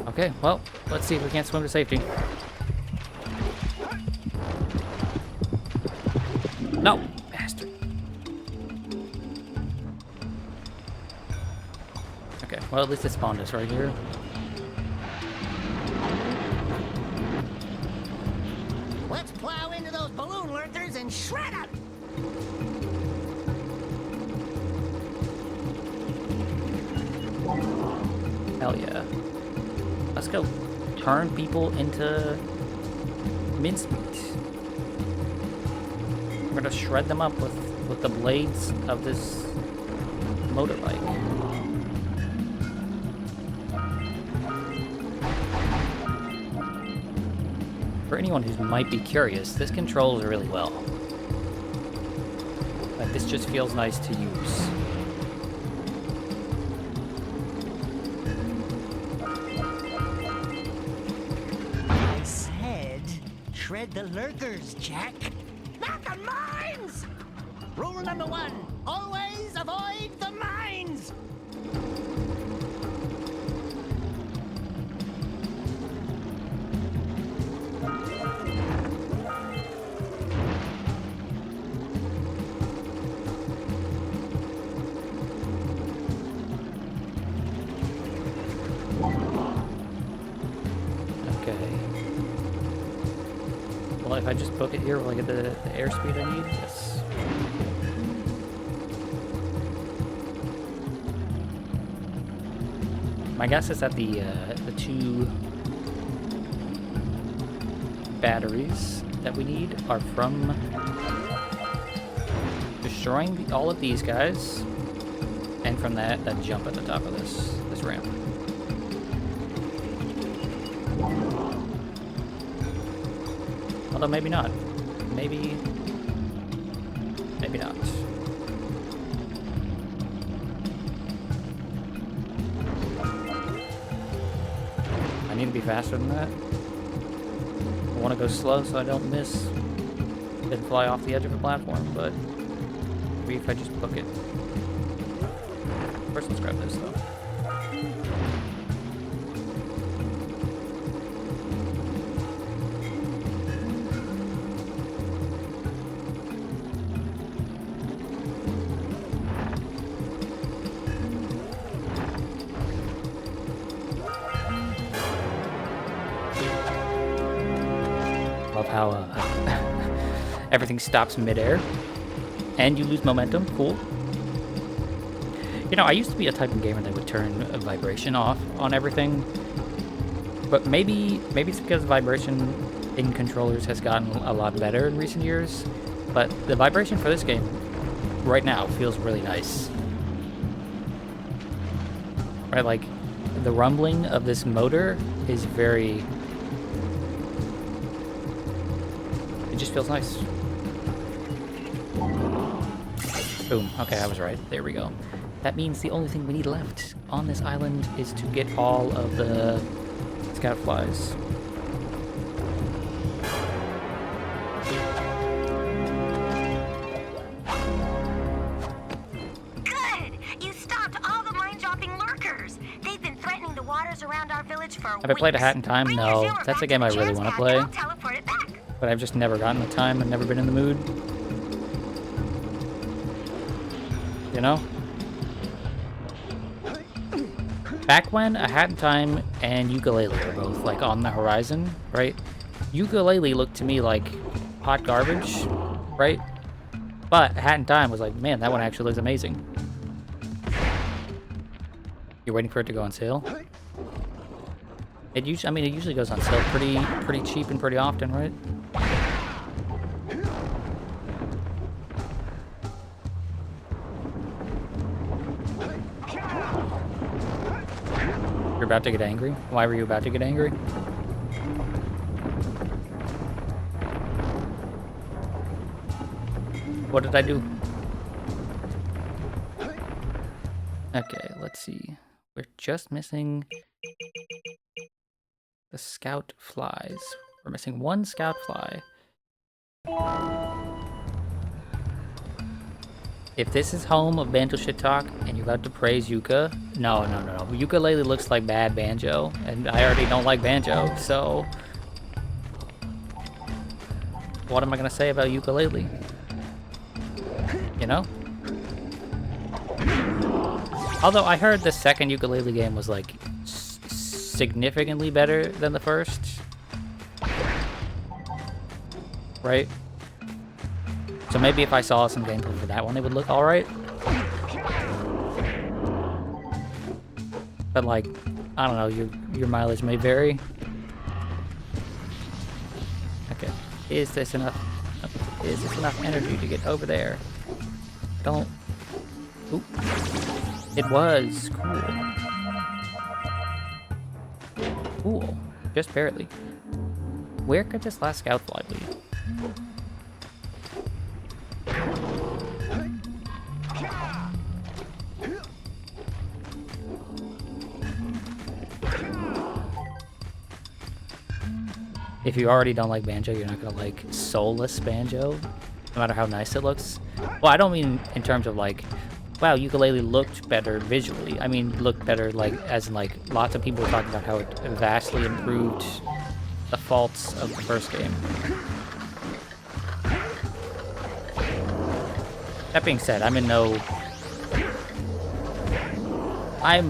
[SPEAKER 1] Okay, well, let's see if we can't swim to safety. No, bastard. Okay, well, at least it spawned us right here.
[SPEAKER 3] Let's plow into those balloon lurkers and shred them!
[SPEAKER 1] Hell yeah. Let's go turn people into mincemeat. We're gonna shred them up with the blades of this motorbike. For anyone who might be curious, this controls really well. Like, this just feels nice to use.
[SPEAKER 3] I said, shred the lurkers, Jak.
[SPEAKER 6] Not the mines!
[SPEAKER 3] Rule number 1, always avoid the mines!
[SPEAKER 1] Well, if I just book it here, will I get the airspeed I need? Yes. My guess is that the 2 batteries that we need are from destroying all of these guys, and from that jump at the top of this ramp. Although maybe not. Maybe not. I need to be faster than that. I want to go slow so I don't miss and fly off the edge of a platform, but maybe if I just book it. First, let's grab this though. Love how everything stops midair and you lose momentum. Cool. You know, I used to be a type of gamer that would turn a vibration off on everything, but maybe it's because vibration in controllers has gotten a lot better in recent years. But the vibration for this game right now feels really nice. Right, like the rumbling of this motor is very. It just feels nice. Boom. Okay, I was right. There we go. That means the only thing we need left on this island is to get all of the scout flies.
[SPEAKER 6] Good! You stopped all the mine-dropping lurkers. They've been threatening the waters around our village for
[SPEAKER 1] Have I played A Hat in Time?
[SPEAKER 6] Bring your
[SPEAKER 1] No.
[SPEAKER 6] zoomer
[SPEAKER 1] That's a
[SPEAKER 6] back
[SPEAKER 1] game
[SPEAKER 6] to
[SPEAKER 1] I
[SPEAKER 6] the
[SPEAKER 1] really
[SPEAKER 6] jazz
[SPEAKER 1] want to
[SPEAKER 6] pad
[SPEAKER 1] play.
[SPEAKER 6] and I'll teleport it back.
[SPEAKER 1] But I've just never gotten the time and never been in the mood. You know? Back when A Hat in Time and Ukulele were both like on the horizon, right? Ukulele looked to me like hot garbage, right? But Hat in Time was like, man, that one actually looks amazing. You're waiting for it to go on sale? It usually, I mean, it usually goes on sale pretty cheap and pretty often, right? You're about to get angry? Why were you about to get angry? What did I do? Okay, let's see. We're just missing the scout flies. We're missing one scout fly. If this is home of Banjo Shit Talk and you're about to praise Yuka, no. Ukulele looks like bad Banjo, and I already don't like Banjo, so what am I gonna say about Ukulele? You know? Although I heard the second Ukulele game was like significantly better than the first. Right? So maybe if I saw some gameplay for that one, it would look alright. But like, I don't know, your mileage may vary. Okay. Is this enough energy to get over there? Don't. Oop. It was cool. Cool. Just barely. Where could this last scout fly be? If you already don't like Banjo, you're not gonna like soulless Banjo, no matter how nice it looks. Well, I don't mean in terms of like, wow, Ukulele looked better visually. I mean, looked better like, as in like, lots of people were talking about how it vastly improved the faults of the first game. That being said, I'm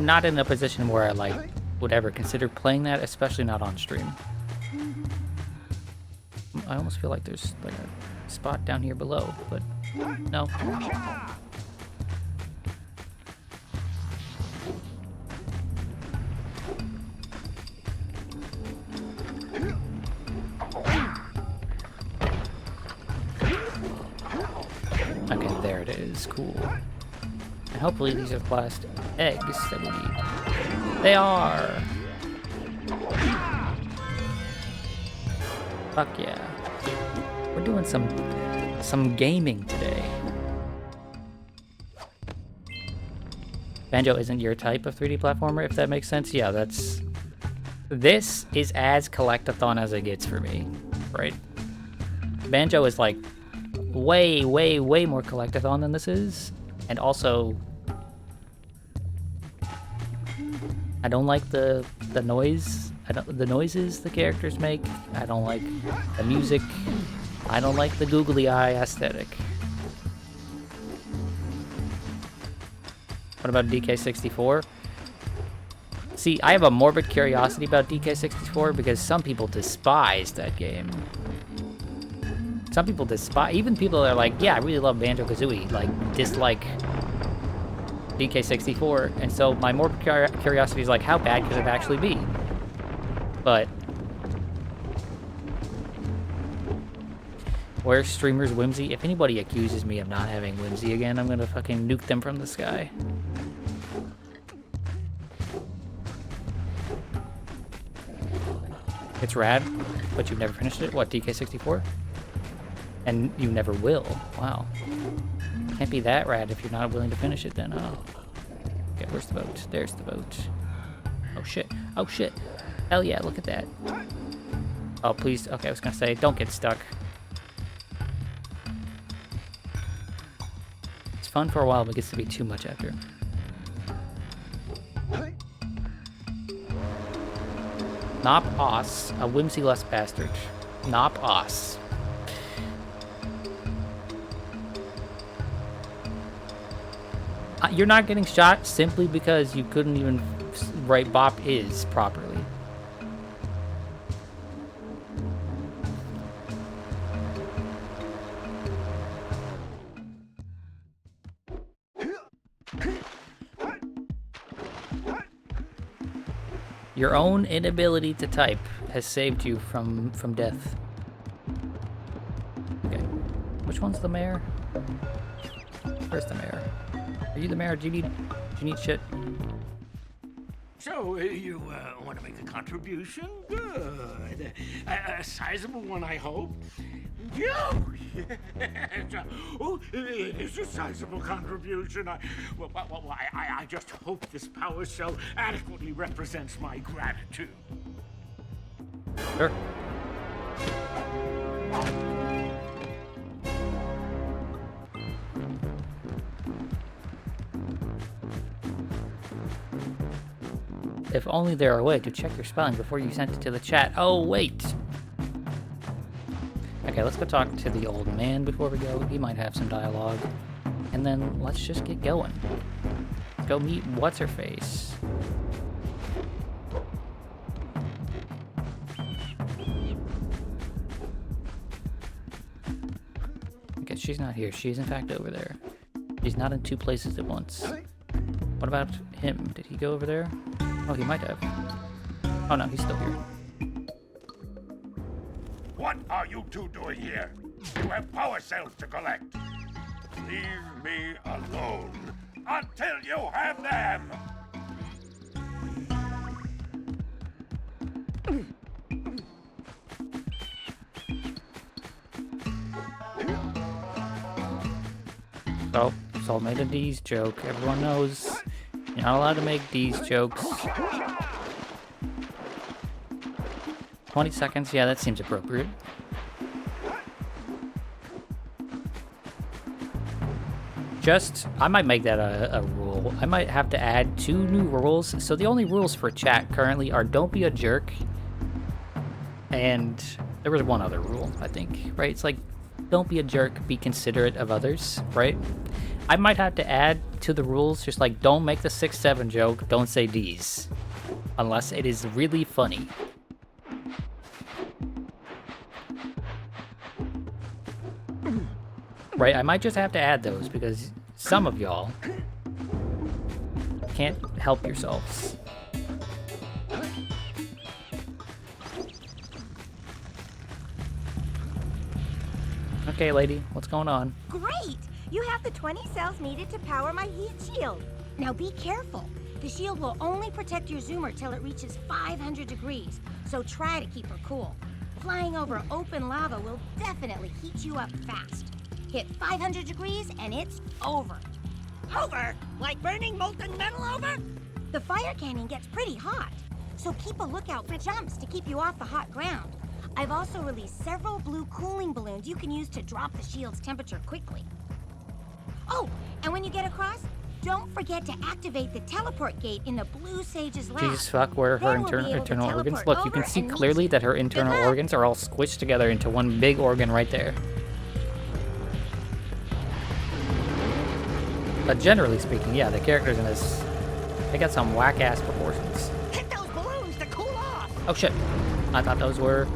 [SPEAKER 1] not in a position where I like would ever consider playing that, especially not on stream. I almost feel like there's like a spot down here below, but no. Okay, there it is. Cool. And hopefully these are the last eggs that we need. They are! Fuck yeah. We're doing some gaming today. Banjo isn't your type of 3D platformer, if that makes sense. Yeah, this is as collectathon as it gets for me, right? Banjo is like way more collectathon than this is. And also, I don't like the noise. The noises the characters make. I don't like the music. I don't like the googly eye aesthetic. What about DK64? See, I have a morbid curiosity about DK64 because some people despise that game. Some people despise, even people that are like, yeah, I really love Banjo-Kazooie, like, dislike DK64. And so my morbid curiosity is like, how bad could it actually be? But where's streamer's whimsy? If anybody accuses me of not having whimsy again, I'm gonna fucking nuke them from the sky. It's rad, but you've never finished it? What, DK64? And you never will. Wow. Can't be that rad if you're not willing to finish it then. Oh. Okay, where's the boat? There's the boat. Oh shit. Oh shit. Hell yeah, look at that. Oh, please. Okay, I was gonna say, don't get stuck. It's fun for a while, but it gets to be too much after. Nop os, a whimsy-less bastard. Nop os. You're not getting shot simply because you couldn't even write bop is properly. Your own inability to type has saved you from death. Okay. Which one's the mayor? Where's the mayor? Are you the mayor? Do you need shit?
[SPEAKER 13] So, you want to make a contribution? Good. A sizable one, I hope? Yes. Oh, it's a sizable contribution. I just hope this power cell adequately represents my gratitude.
[SPEAKER 1] Sure. If only there were a way to check your spelling before you sent it to the chat. Oh, wait. Okay, let's go talk to the old man before we go. He might have some dialogue. And then let's just get going. Go meet What's-Her-Face. Okay, she's not here. She's in fact over there. She's not in two places at once. What about him? Did he go over there? Oh, he might have. Oh no, he's still here.
[SPEAKER 2] What are you two doing here? You have power cells to collect. Leave me alone until you have them.
[SPEAKER 1] So made a D's joke. Everyone knows you're not allowed to make D's jokes. 20 seconds, yeah, that seems appropriate. I might make that a rule. I might have to add 2 new rules. So the only rules for chat currently are don't be a jerk. And there was one other rule, I think, right? It's like, don't be a jerk, be considerate of others, right? I might have to add to the rules, just like, don't make the 6-7 joke, don't say D's. Unless it is really funny. Right, I might just have to add those, because some of y'all can't help yourselves. Okay, lady, what's going on?
[SPEAKER 6] Great! You have the 20 cells needed to power my heat shield. Now be careful. The shield will only protect your zoomer till it reaches 500 degrees, so try to keep her cool. Flying over open lava will definitely heat you up fast. Hit 500 degrees and it's over.
[SPEAKER 3] Over? Like burning molten metal over?
[SPEAKER 6] The fire canyon gets pretty hot, so keep a lookout for jumps to keep you off the hot ground. I've also released several blue cooling balloons you can use to drop the shield's temperature quickly. Oh, and when you get across, don't forget to activate the teleport gate in the Blue Sage's lab.
[SPEAKER 1] Jesus fuck, where are her internal organs? Look, you can see clearly that her internal organs are all squished together into one big organ right there. But generally speaking, yeah, the characters in this, they got some whack-ass proportions.
[SPEAKER 3] Hit those balloons to cool off!
[SPEAKER 1] Oh shit, I thought those were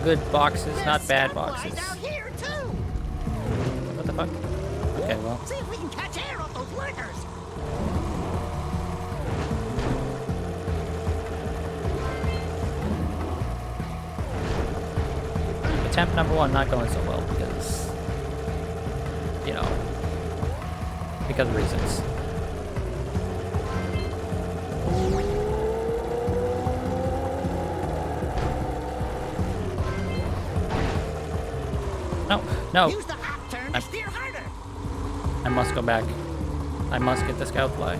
[SPEAKER 1] good boxes, not bad boxes.
[SPEAKER 3] Out here too.
[SPEAKER 1] What the fuck? Okay, well.
[SPEAKER 3] See if we can catch air off those lurkers.
[SPEAKER 1] Attempt number 1 not going so well because, you know, because of reasons. No.
[SPEAKER 3] Use the hop turn to steer harder.
[SPEAKER 1] I must go back. I must get the scout fly. I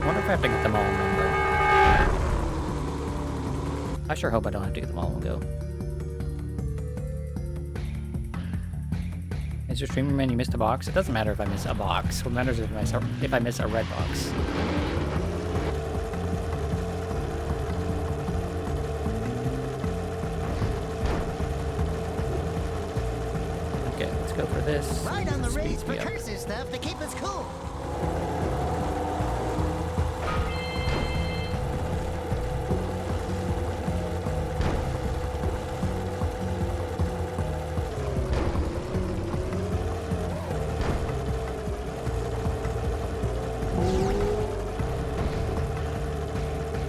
[SPEAKER 1] wonder if I have to get them all in one go. I sure hope I don't have to get them all in one go. Is your streamer man you missed a box? It doesn't matter if I miss a box. What matters is if I miss a red box. Go for this.
[SPEAKER 3] Right on the raised precursor stuff to keep us cool.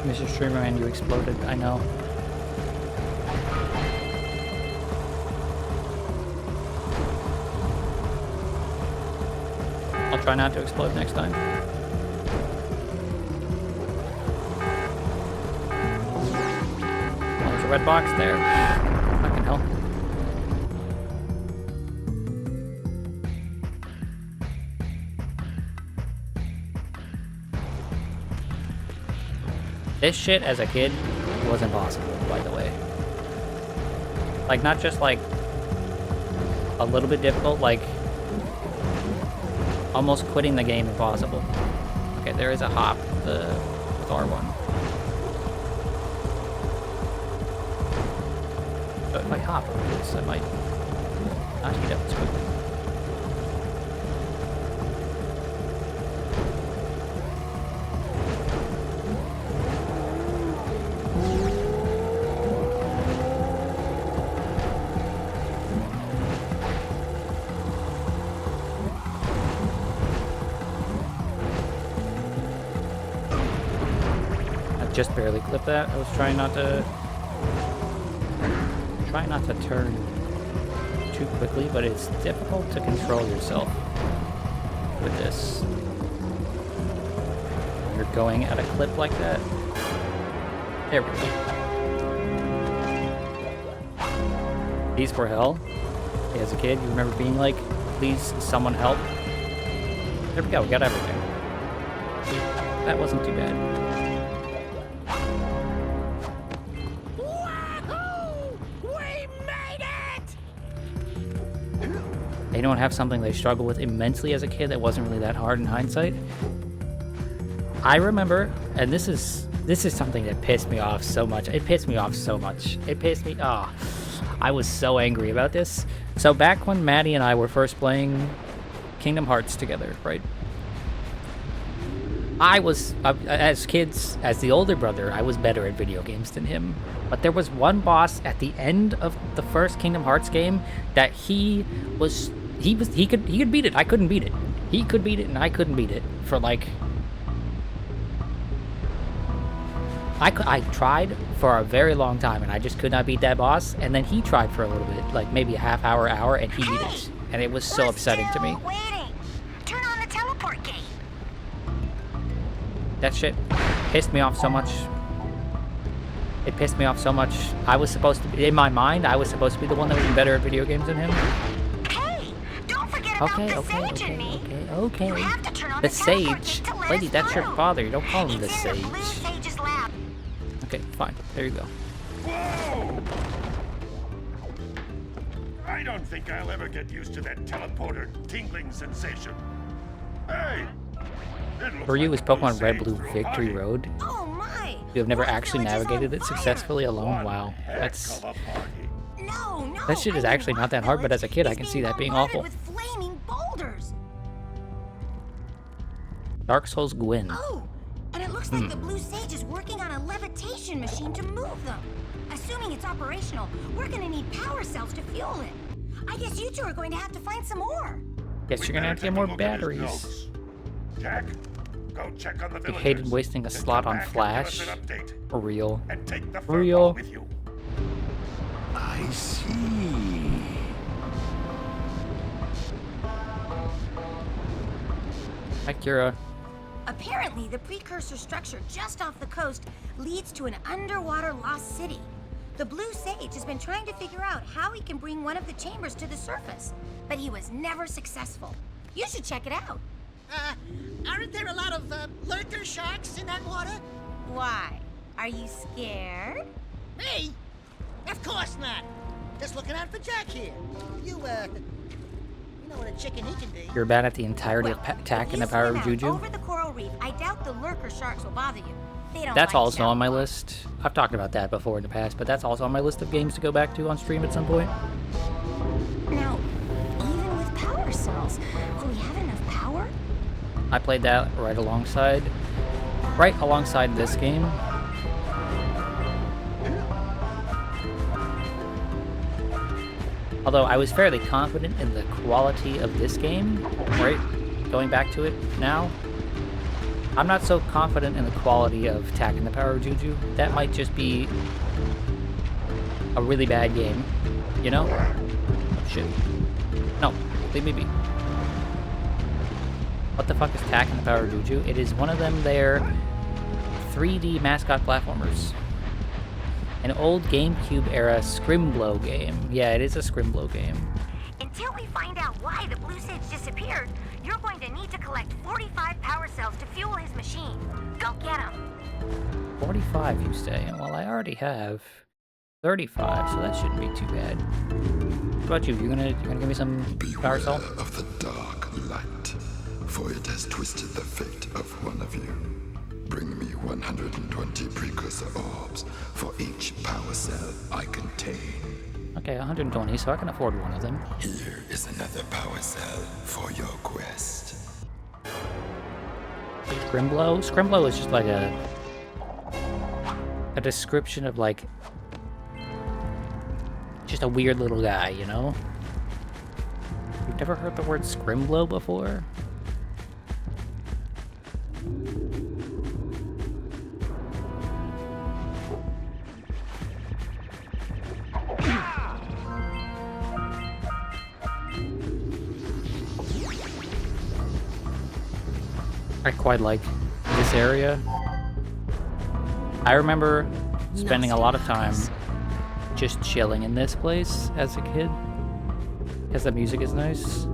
[SPEAKER 1] Mr. Streamerman, you exploded. I know. I'll try not to explode next time. Oh, there's a red box there. Fucking hell. This shit as a kid was impossible, by the way. Like, not just like a little bit difficult, like almost quitting the game impossible. Okay, there is a hop with R1. So if I hop over this, I might not heat up as quickly. Just barely clipped that. I was trying not to turn too quickly, but it's difficult to control yourself with this. You're going at a clip like that. There we go. These for hell. As a kid, you remember being like, please, someone help. There we go, we got everything. That wasn't too bad. They don't have something they struggled with immensely as a kid that wasn't really that hard in hindsight. I remember, and this is something that pissed me off so much. It pissed me off so much. It pissed me off. I was so angry about this. So back when Maddie and I were first playing Kingdom Hearts together, right? I was, as kids, as the older brother, I was better at video games than him. But there was one boss at the end of the first Kingdom Hearts game that he could beat it. I couldn't beat it. He could beat it and I couldn't beat it for like... I tried for a very long time and I just could not beat that boss. And then he tried for a little bit, like maybe a half hour, and he beat it. And it was so upsetting to me.
[SPEAKER 6] Waiting. Turn on the teleport gate.
[SPEAKER 1] That shit pissed me off so much. It pissed me off so much. I was supposed to be, in my mind, I was supposed to be the one that was better at video games than him.
[SPEAKER 6] Hey, don't forget about the sage and me.
[SPEAKER 1] Okay.
[SPEAKER 6] You have to turn on
[SPEAKER 1] The
[SPEAKER 6] the teleport
[SPEAKER 1] sage.
[SPEAKER 6] gate to let
[SPEAKER 1] Lady,
[SPEAKER 6] us
[SPEAKER 1] that's your
[SPEAKER 6] through.
[SPEAKER 1] father. You don't call him the
[SPEAKER 6] It's in the
[SPEAKER 1] sage.
[SPEAKER 6] blue sage's lab.
[SPEAKER 1] Okay, fine. There you go.
[SPEAKER 2] Whoa! I don't think I'll ever get used to that teleporter tingling sensation. Hey!
[SPEAKER 1] For you, is Pokemon Red Blue Victory Road?
[SPEAKER 6] Oh my!
[SPEAKER 1] You have never actually navigated it successfully alone? Wow. That's...
[SPEAKER 6] No.
[SPEAKER 1] That shit is actually not that hard, but as a kid, I can see that being awful.
[SPEAKER 6] With flaming boulders.
[SPEAKER 1] Dark Souls Gwyn.
[SPEAKER 6] Oh, and it looks like the blue sage is working on a levitation machine to move them. Assuming it's operational, we're gonna need power cells to fuel it. I guess you two are going to have to find some more.
[SPEAKER 1] Guess you're gonna have to get more batteries.
[SPEAKER 2] Jack, go check on the
[SPEAKER 1] You
[SPEAKER 2] villagers.
[SPEAKER 1] hated wasting a
[SPEAKER 2] Then
[SPEAKER 1] slot
[SPEAKER 2] come
[SPEAKER 1] on
[SPEAKER 2] back and
[SPEAKER 1] Flash.
[SPEAKER 2] give us an update.
[SPEAKER 1] For real.
[SPEAKER 2] And take the
[SPEAKER 1] For real.
[SPEAKER 2] furball with you.
[SPEAKER 11] I see.
[SPEAKER 1] Hi, Kira.
[SPEAKER 6] Apparently, the precursor structure just off the coast leads to an underwater lost city. The blue sage has been trying to figure out how he can bring one of the chambers to the surface, but he was never successful. You should check it out.
[SPEAKER 3] Aren't there a lot of lurker sharks in that water?
[SPEAKER 6] Why? Are you scared?
[SPEAKER 3] Me? Of course not. Just looking out for Jack here. You know what a chicken he can be.
[SPEAKER 1] You're bad at the entirety of attack and the power of Juju.
[SPEAKER 6] Over the coral reef, I doubt the lurker sharks will bother you. They don't
[SPEAKER 1] That's
[SPEAKER 6] like
[SPEAKER 1] also
[SPEAKER 6] shallow
[SPEAKER 1] on my
[SPEAKER 6] water.
[SPEAKER 1] list. I've talked about that before in the past, but that's also on my list of games to go back to on stream at some point.
[SPEAKER 6] Now, even with power cells, will we have enough power?
[SPEAKER 1] I played that right alongside this game. Although I was fairly confident in the quality of this game, right? Going back to it now. I'm not so confident in the quality of attacking the power of Juju. That might just be a really bad game, you know? Oh, shit. No, leave me be. What the fuck is attacking the power of Juju? It is one of them their 3D mascot platformers. An old GameCube era Scrimblow game. Yeah, it is a Scrimblow game.
[SPEAKER 6] Until we find out why the blue sage disappeared, you're going to need to collect 45 power cells to fuel his machine. Go get them. 45, you say? Well, I already have 35, so that shouldn't be too bad. What about you? You're gonna give me some power cell?
[SPEAKER 12] Beware of the dark light, for it has twisted the fate of one of you. Bring me 120 precursor orbs for each power cell I contain.
[SPEAKER 1] Okay, 120, so I can afford one of them.
[SPEAKER 12] Here is another power cell for your quest.
[SPEAKER 1] Scrimblow? Scrimblow is just like a description of like just a weird little guy, you know? You've never heard the word Scrimblow before? I quite like this area. I remember spending a lot of time just chilling in this place as a kid, because the music is nice.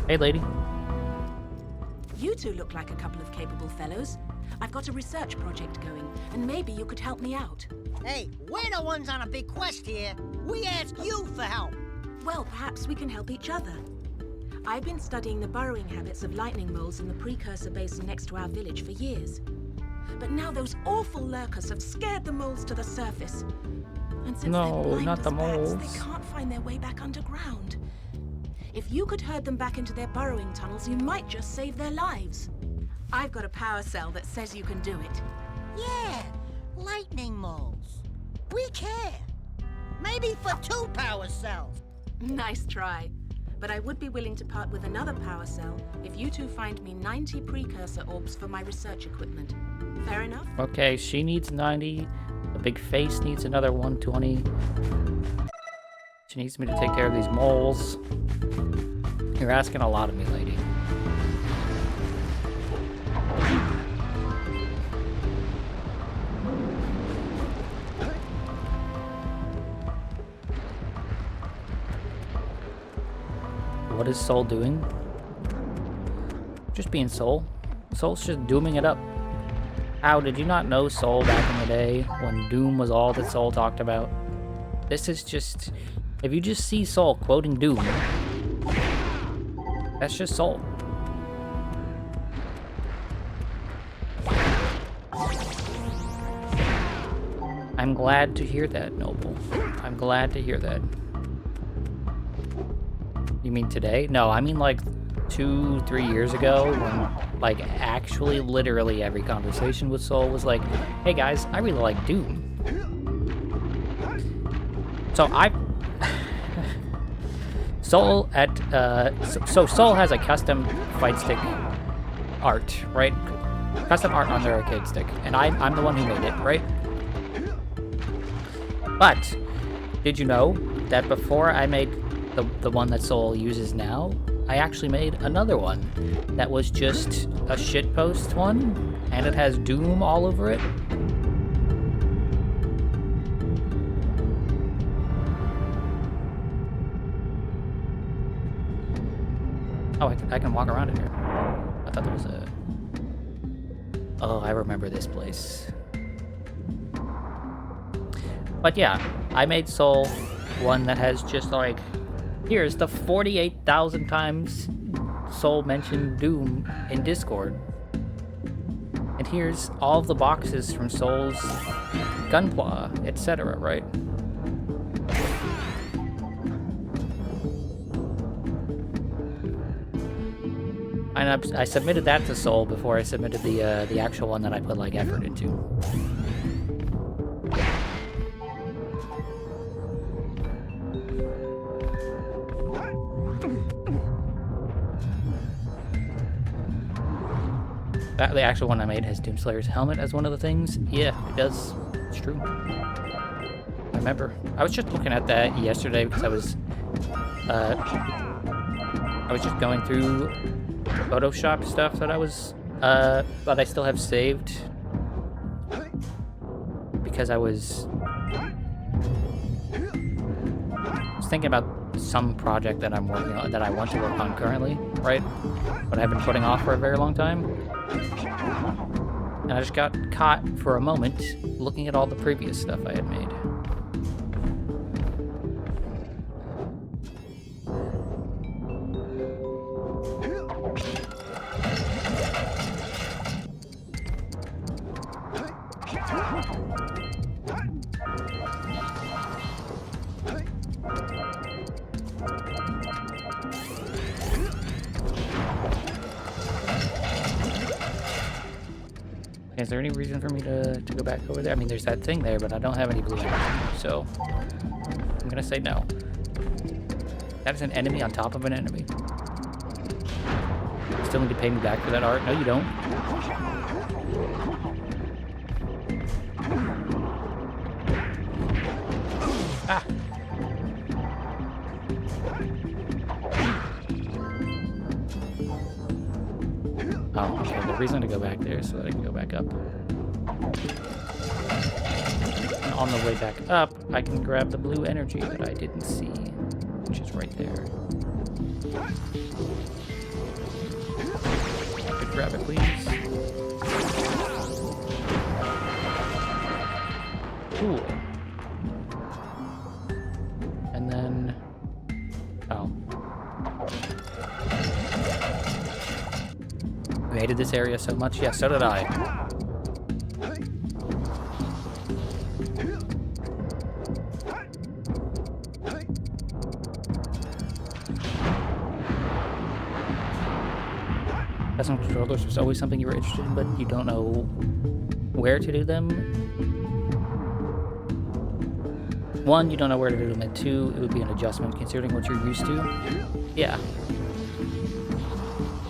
[SPEAKER 1] Hey, lady.
[SPEAKER 14] You two look like a couple of capable fellows. I've got a research project going, and maybe you could help me out.
[SPEAKER 3] Hey, we're the ones on a big quest here. We ask you for help.
[SPEAKER 14] Well, perhaps we can help each other. I've been studying the burrowing habits of lightning moles in the Precursor Basin next to our village for years. But now those awful lurkers have scared the moles to the surface. And since they're blind
[SPEAKER 1] not
[SPEAKER 14] as
[SPEAKER 1] the
[SPEAKER 14] bats,
[SPEAKER 1] moles.
[SPEAKER 14] they can't find their way back underground. If you could herd them back into their burrowing tunnels, you might just save their lives. I've got a power cell that says you can do it.
[SPEAKER 3] Yeah, lightning moles. We care. Maybe for 2 power cells.
[SPEAKER 14] Nice try. But I would be willing to part with another power cell if you two find me 90 precursor orbs for my research equipment. Fair enough?
[SPEAKER 1] Okay, she needs 90. The big face needs another 120. She needs me to take care of these moles. You're asking a lot of me, lady. What is Soul doing? Just being Soul. Soul's just dooming it up. How did you not know Soul back in the day when Doom was all that Soul talked about? This is just... If you just see Soul quoting Doom, that's just Soul. I'm glad to hear that, Noble. I'm glad to hear that. You mean today? No, I mean like 2-3 years ago when like actually literally every conversation with Soul was like, hey guys, I really like Doom. So Soul at so Soul has a custom fight stick art, right? Custom art on their arcade stick, and I'm the one who made it, right? But did you know that before I made the one that Soul uses now, I actually made another one that was just a shitpost one, and it has Doom all over it. Oh, I can walk around in here. I thought there was a... Oh, I remember this place. But yeah, I made Soul one that has just like... Here's the 48,000 times Soul mentioned Doom in Discord. And here's all of the boxes from Soul's Gunpla, etc., right? And I submitted that to Soul before I submitted the actual one that I put like effort into. the actual one I made has Doomslayer's helmet as one of the things. Yeah, it does. It's true. I remember. I was just looking at that yesterday because I was just going through Photoshop stuff that I still have saved because I was thinking about some project that I'm working on, that I want to work on currently, right? But I've been putting off for a very long time. And I just got caught for a moment looking at all the previous stuff I had made. Is there any reason for me to go back over there? I mean, there's that thing there, but I don't have any blue energy, so I'm gonna say no. That is an enemy on top of an enemy. You still need to pay me back for that art? No, you don't. Ah! Oh, okay. The reason to go back there is so that I can go back up. And on the way back up, I can grab the blue energy that I didn't see, which is right there. I could grab it, please. Cool. And then... oh. I hated this area so much. Yeah, so did I. Custom controllers was always something you were interested in, but you don't know where to do them. One, you don't know where to do them, and two, it would be an adjustment considering what you're used to. Yeah.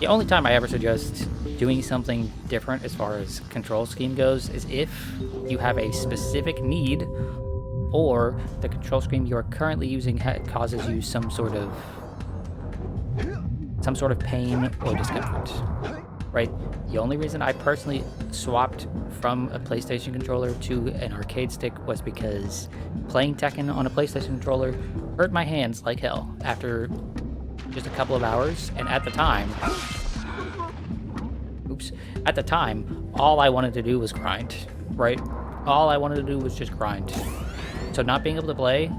[SPEAKER 1] The only time I ever suggest doing something different as far as control scheme goes is if you have a specific need or the control scheme you are currently using causes you some sort of pain or discomfort, right? The only reason I personally swapped from a PlayStation controller to an arcade stick was because playing Tekken on a PlayStation controller hurt my hands like hell after just a couple of hours, and at the time, all I wanted to do was grind, right? All I wanted to do was just grind. So not being able to play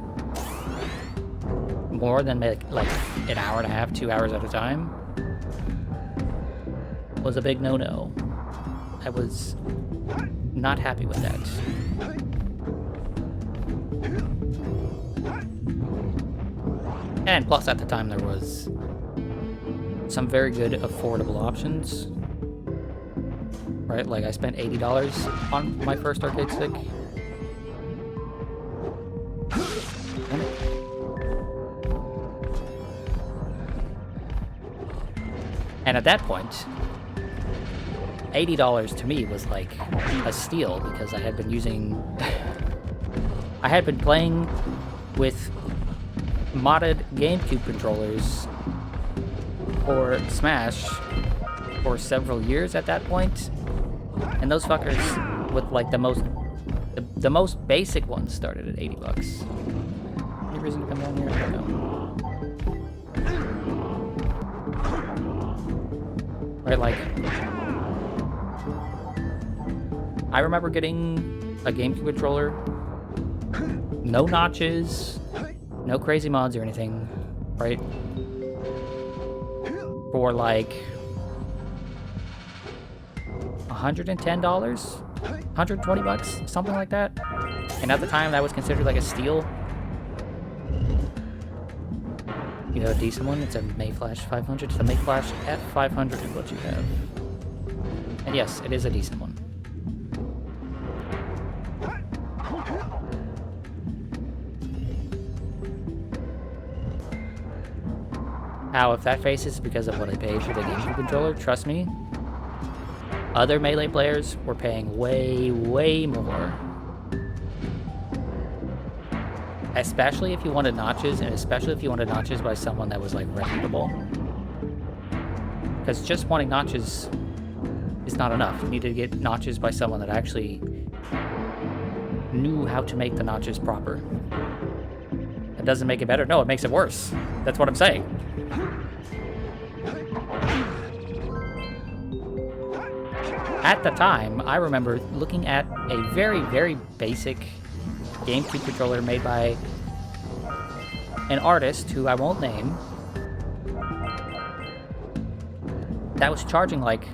[SPEAKER 1] more than like an hour and a half, 2 hours at a time was a big no-no. I was not happy with that. And plus at the time there was some very good affordable options. Right, like I spent $80 on my first arcade stick. And at that point, $80 to me was like a steal because I had been playing with modded GameCube controllers for Smash for several years at that point. And those fuckers with like the most basic ones started at $80. Any reason to come down here? No. Right, like I remember getting a GameCube controller, no notches, no crazy mods or anything, right? For like $110, $120, something like that. And at the time, that was considered like a steal. You have a decent one. It's a Mayflash 500. It's the Mayflash F500 is what you have. And yes, it is a decent one. How, if that face is because of what I paid for the GameCube controller, trust me, Other Melee players were paying way, way more. Especially if you wanted notches, and especially if you wanted notches by someone that was, like, reputable. Because just wanting notches is not enough. You need to get notches by someone that actually knew how to make the notches proper. It doesn't make it better. No, it makes it worse. That's what I'm saying. At the time, I remember looking at a very, very basic GameCube controller made by an artist who I won't name that was charging like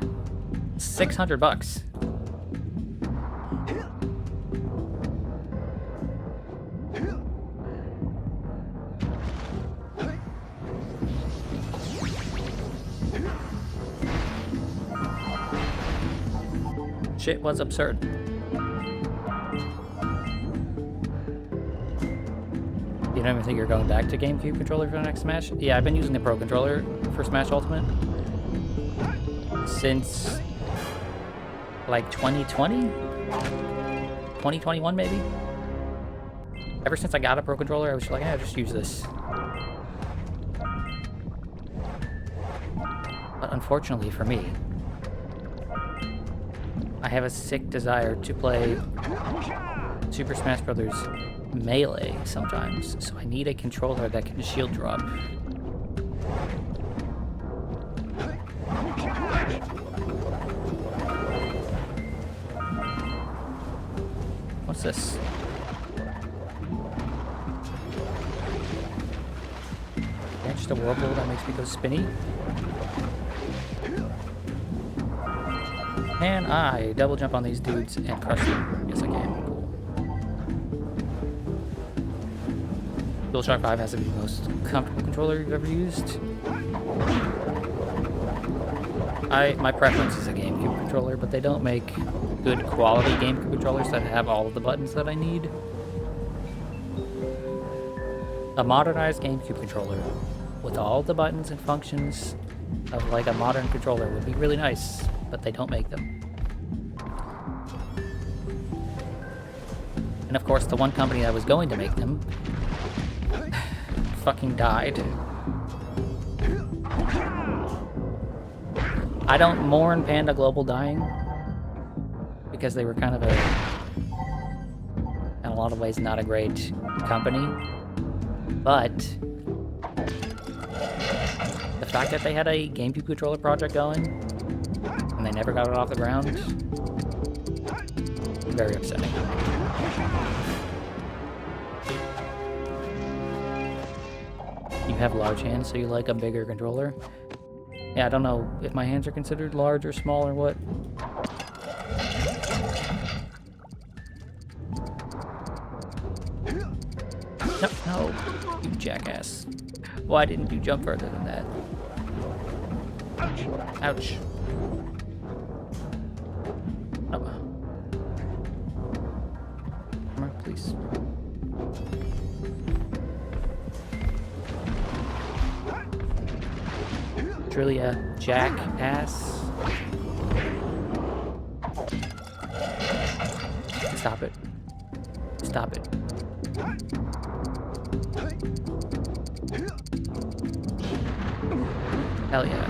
[SPEAKER 1] $600. Shit was absurd. You don't even think you're going back to GameCube controller for the next Smash? Yeah, I've been using the Pro Controller for Smash Ultimate since like 2020? 2021 maybe? Ever since I got a Pro Controller, I was like, yeah, just use this. But unfortunately for me, I have a sick desire to play Super Smash Bros. Melee sometimes, so I need a controller that can shield drop. What's this? Yeah, just a whirlpool that makes me go spinny. Can I double jump on these dudes and crush them? Yes, I can. DualShock 5 has to be the most comfortable controller you've ever used. My preference is a GameCube controller, but they don't make good quality GameCube controllers that have all of the buttons that I need. A modernized GameCube controller with all the buttons and functions of like a modern controller would be really nice, but they don't make them. And of course, the one company that was going to make them fucking died. I don't mourn Panda Global dying because they were kind of in a lot of ways not a great company, but the fact that they had a GameCube controller project going and they never got it off the ground, very upsetting. You have large hands, so you like a bigger controller. Yeah, I don't know if my hands are considered large or small or what. No, no, you jackass. Why didn't you jump further than that? Ouch. Oh. Come on, please. Truly a jackass. Stop it. Stop it. Hell yeah.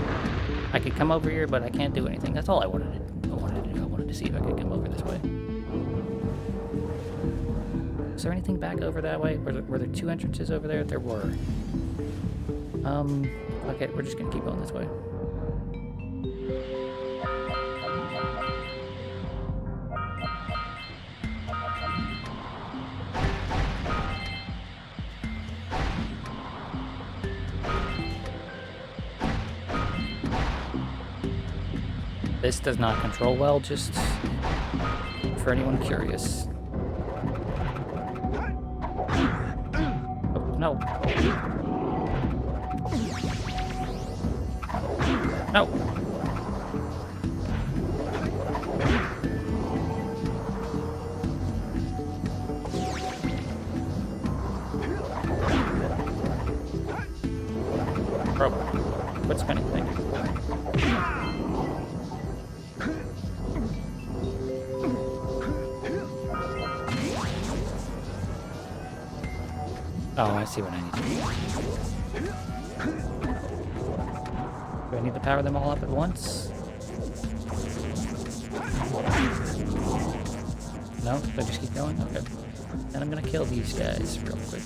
[SPEAKER 1] I could come over here, but I can't do anything. That's all I wanted to do. I wanted to see if I could come over this way. Is there anything back over that way? Were there two entrances over there? There were. Okay, we're just gonna keep going this way. This does not control well, just for anyone curious. Oh, no. No. Bro, quit spinning, thank you. Oh, I see what I need to do. Do I need to power them all up at once? No? Do I just keep going? Okay. And I'm gonna kill these guys real quick.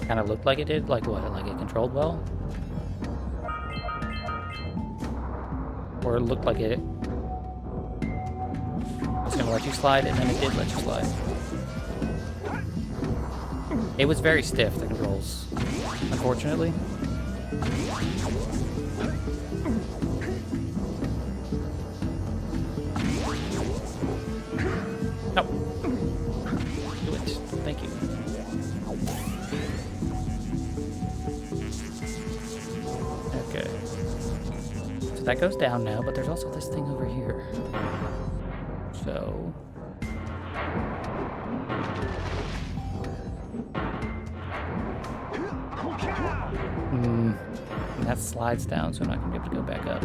[SPEAKER 1] Kind of looked like it did. Like what? Like it controlled well? Or it looked like it was gonna let you slide, and then it did let you slide. It was very stiff, the controls, unfortunately. No. Do it. Thank you. Okay. So that goes down now, but there's also this thing over here. So... that slides down, so I'm not going to be able to go back up.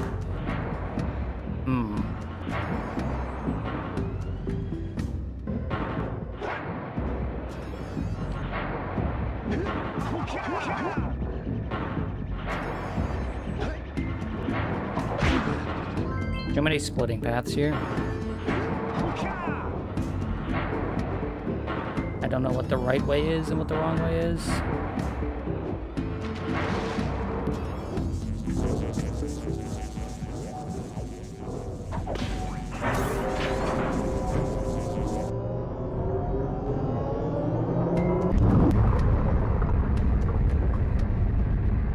[SPEAKER 1] Too many splitting paths here. I don't know what the right way is and what the wrong way is.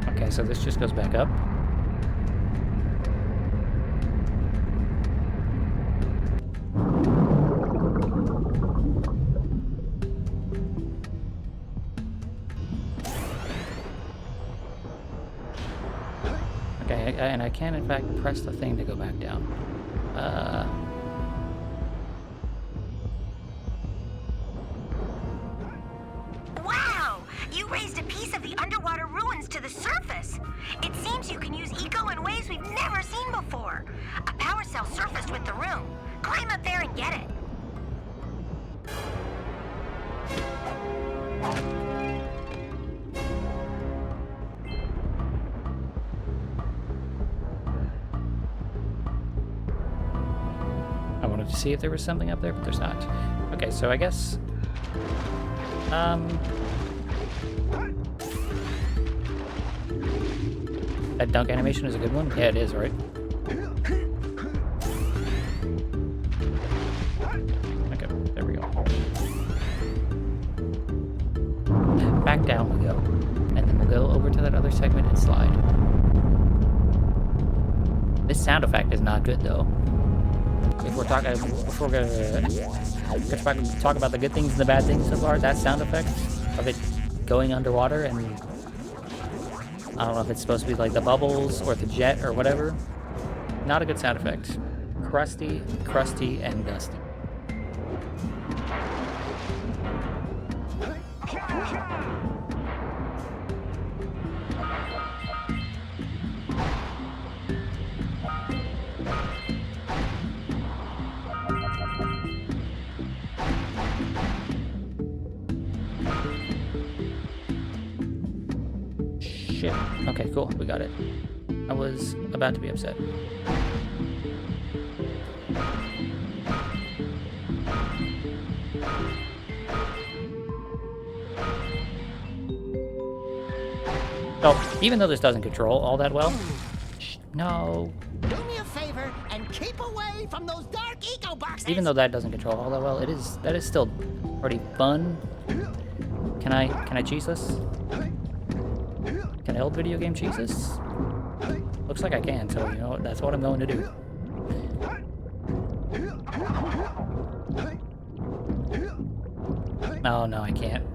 [SPEAKER 1] Okay, so this just goes back up. Okay, and I can in fact press the thing to go back down.
[SPEAKER 6] Wow! You raised a piece of the underwater ruins to the surface. It seems you can use eco in ways we've never seen before. A power cell surfaced with the room. Climb up there and get it.
[SPEAKER 1] I wanted to see if there was something up there, but there's not. Okay, so I guess... that dunk animation is a good one? Yeah, it is, right? Okay, there we go. Back down we go. And then we'll go over to that other segment and slide. This sound effect is not good, though. If we're talking, if we're gonna talk about the good things and the bad things so far, that sound effect of it going underwater, and I don't know if it's supposed to be like the bubbles or the jet or whatever. Not a good sound effect. Crusty, crusty, and dusty. Shit. Okay, cool. We got it. I was about to be upset. So, even though this doesn't control all that well... No.
[SPEAKER 3] Do me a favor and keep away from those dark eco boxes.
[SPEAKER 1] Even though that doesn't control all that well, that is still pretty fun. Can I cheese this? Can I old video game cheese this? Looks like I can, so you know what, that's what I'm going to do. Oh no, I can't.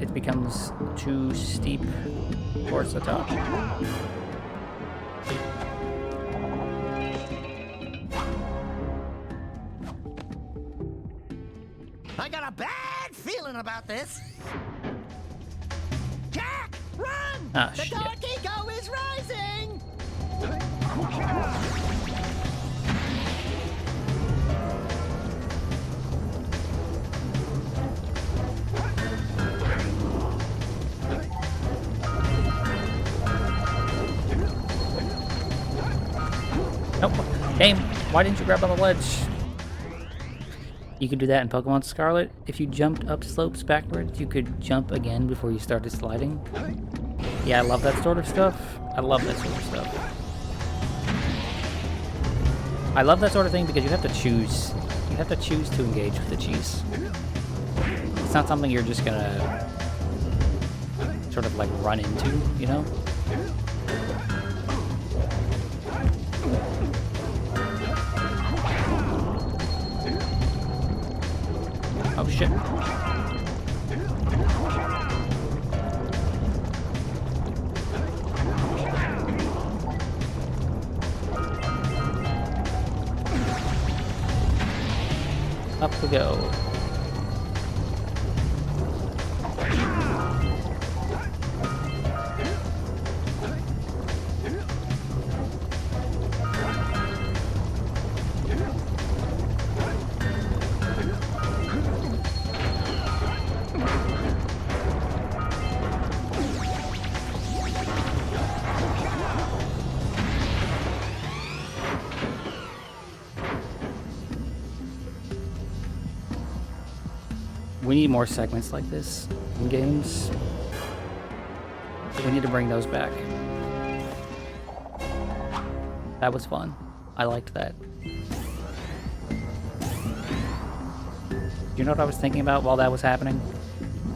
[SPEAKER 1] It becomes too steep towards the top.
[SPEAKER 3] I got a bad feeling about this. Jack, run!
[SPEAKER 1] Ah,
[SPEAKER 3] the
[SPEAKER 1] shit.
[SPEAKER 3] dark eco is rising!
[SPEAKER 1] Why didn't you grab on the ledge? You could do that in Pokemon Scarlet. If you jumped up slopes backwards, you could jump again before you started sliding. Yeah, I love that sort of stuff. I love that sort of stuff. I love that sort of thing because you have to choose. You have to choose to engage with the cheese. It's not something you're just gonna sort of like run into, you know? Oh shit. Up we go. We need more segments like this in games. We need to bring those back. That was fun. I liked that. You know what I was thinking about while that was happening?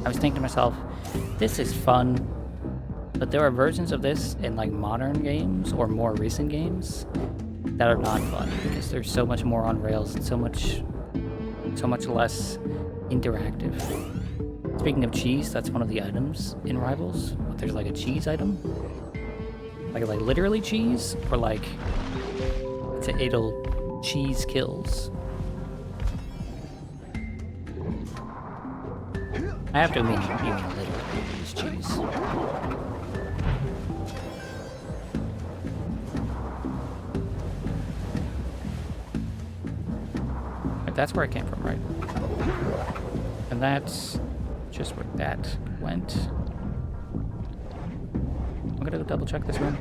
[SPEAKER 1] I was thinking to myself, this is fun, but there are versions of this in like modern games or more recent games that are not fun because there's so much more on rails and so much less interactive. Speaking of cheese, that's one of the items in Rivals. There's like a cheese item, like literally cheese, or like it'll cheese kills. I have to mean literally use cheese. But that's where I came from, right? And that's just where that went. I'm gonna go double check this room.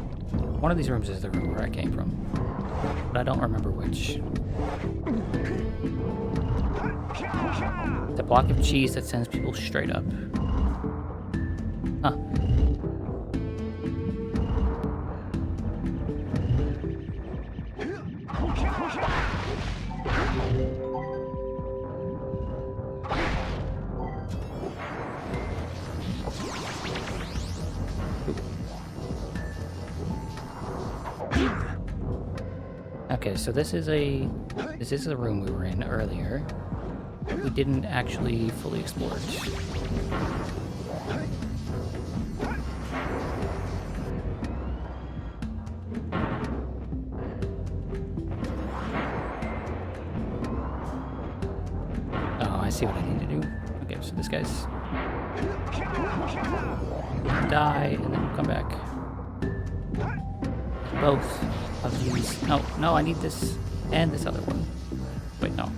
[SPEAKER 1] One of these rooms is the room where I came from, but I don't remember which. The block of cheese that sends people straight up. Huh. Okay, so this is the room we were in earlier. We didn't actually fully explore it. Oh, I see what I need to do. Okay, so this guy's die and then we'll come back. Both of these. No, I need this and this other one. Wait, no.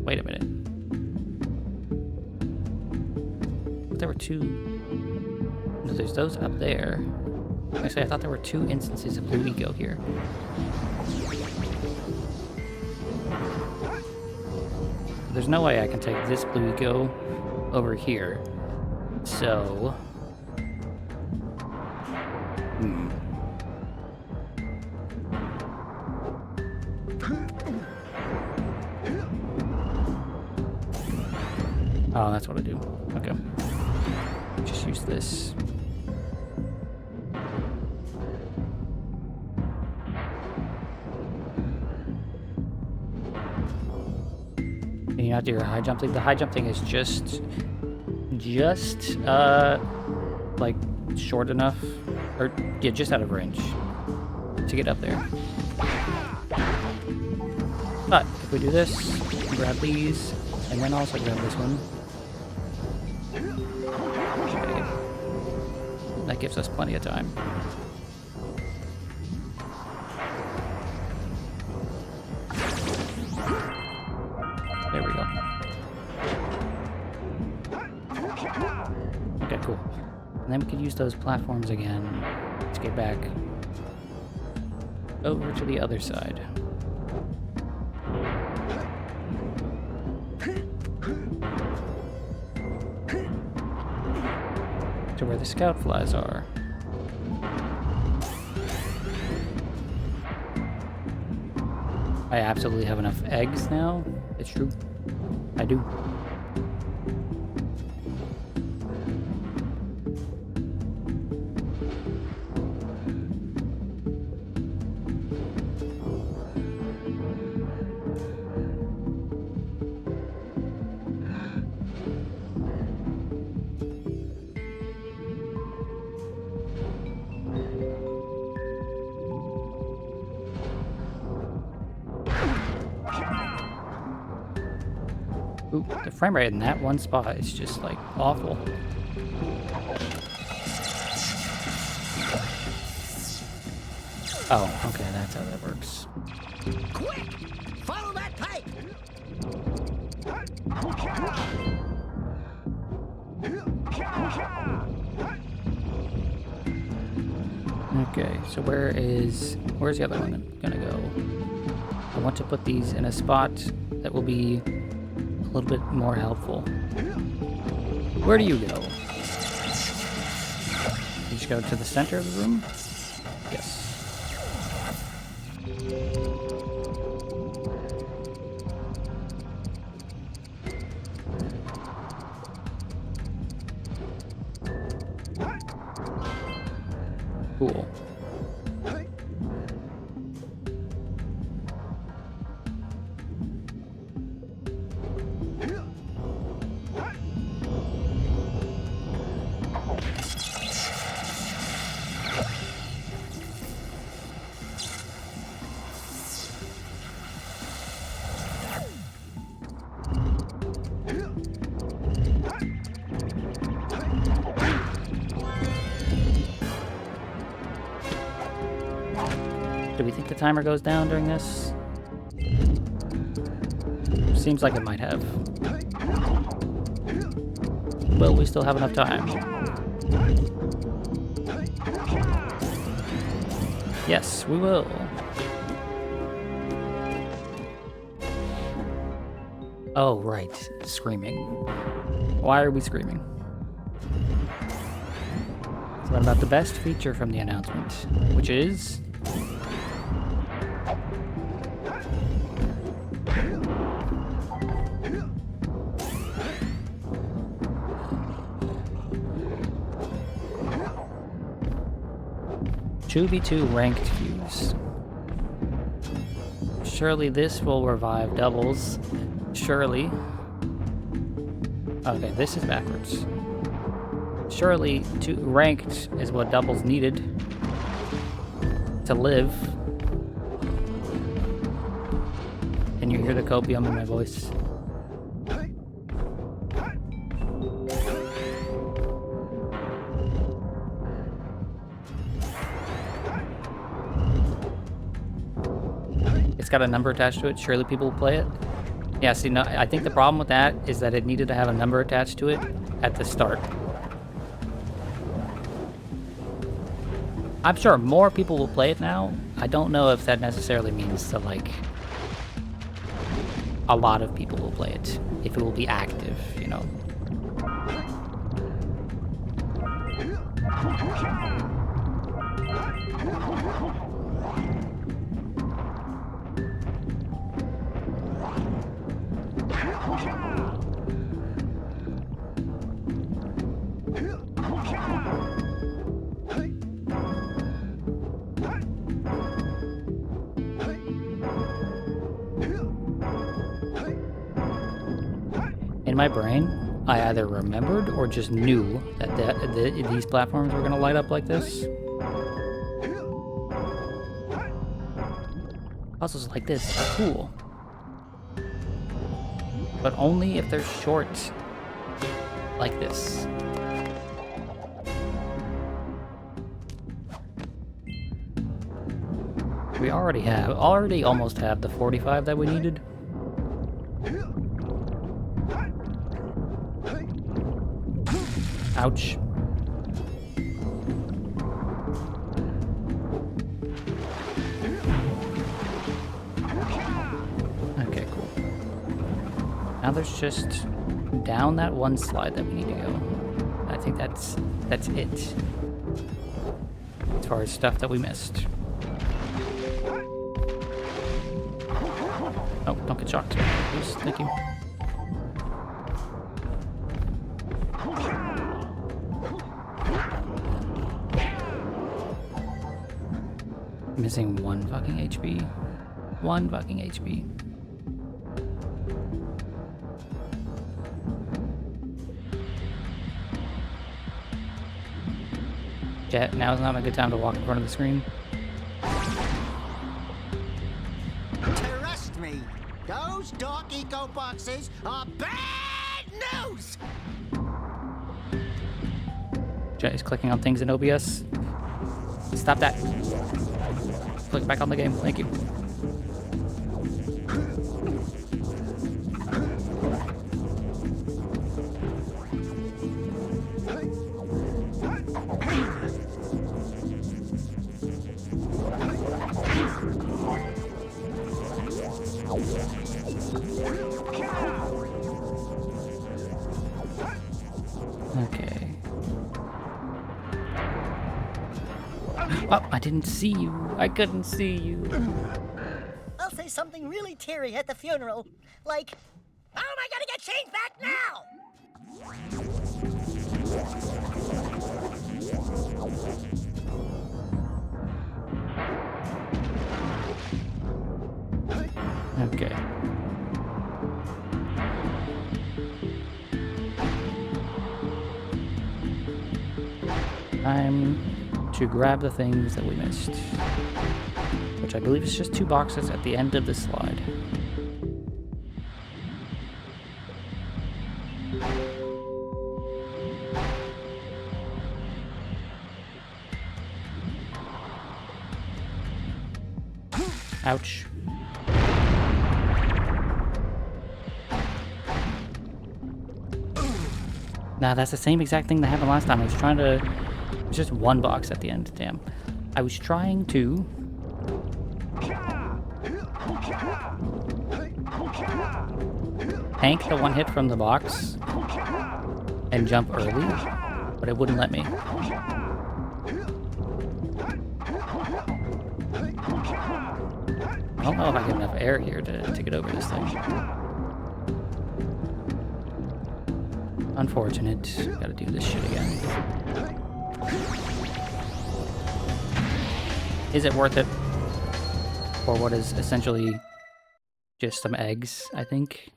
[SPEAKER 1] Wait a minute. But there were two. No, there's those up there. Actually, I thought there were two instances of Blue Ego here. There's no way I can take this Blue Ego over here. So. Oh, that's what I do. Okay. Just use this. Can you not do your high jump thing? The high jump thing is just like short enough, or yeah, just out of range to get up there. But if we do this, grab these, and then also grab this one. Okay. That gives us plenty of time. There we go. Okay, cool. And then we could use those platforms again to get back. over to the other side. To where the scout flies are. I absolutely have enough eggs now. It's true. I do. Ooh, the frame rate in that one spot is just like awful. Oh, okay, that's how that works.
[SPEAKER 3] Quick! Follow that pipe!
[SPEAKER 1] Okay, so where's the other one gonna go? I want to put these in a spot that will be a little bit more helpful. Where do you go? You just go to the center of the room? Yes. Cool. Do we think the timer goes down during this? Seems like it might have. Will we still have enough time? Yes, we will. Oh, right. Screaming. Why are we screaming? So what about the best feature from the announcement? Which is... 2v2 ranked queues. Surely this will revive doubles. Surely. Okay, this is backwards. Surely ranked is what doubles needed to live. Can you hear the copium in my voice? It's got a number attached to it. Surely people will play it. Yeah, see, no, I think the problem with that is that it needed to have a number attached to it at the start. I'm sure more people will play it now. I don't know if that necessarily means that, like, a lot of people will play it. If it will be active, you know. In my brain, I either remembered or just knew that these platforms were going to light up like this. Puzzles like this are cool. But only if they're short, like this. We already almost have the 45 that we needed. Ouch. Now there's just down that one slide that we need to go. I think that's it. As far as stuff that we missed. Oh, don't get shocked. Please, thank you. Missing one fucking HP. One fucking HP. Jet, now is not a good time to walk in front of the screen.
[SPEAKER 3] Trust me, those dark eco boxes are bad news!
[SPEAKER 1] Jet is clicking on things in OBS. Stop that. Click back on the game. Thank you. Okay. Oh, I didn't see you. I couldn't see you.
[SPEAKER 3] I'll say something really teary at the funeral. Like, how am I gonna get change back now?
[SPEAKER 1] Okay. Time to grab the things that we missed. Which I believe is just 2 boxes at the end of this slide. Ouch. Nah, that's the same exact thing that happened last time. I was trying to... It's just 1 box at the end, damn. I was trying to... tank the 1 hit from the box and jump early, but it wouldn't let me. I don't know if I get enough air here to get over this thing. Unfortunate. Gotta do this shit again. Is it worth it? For what is essentially just some eggs, I think.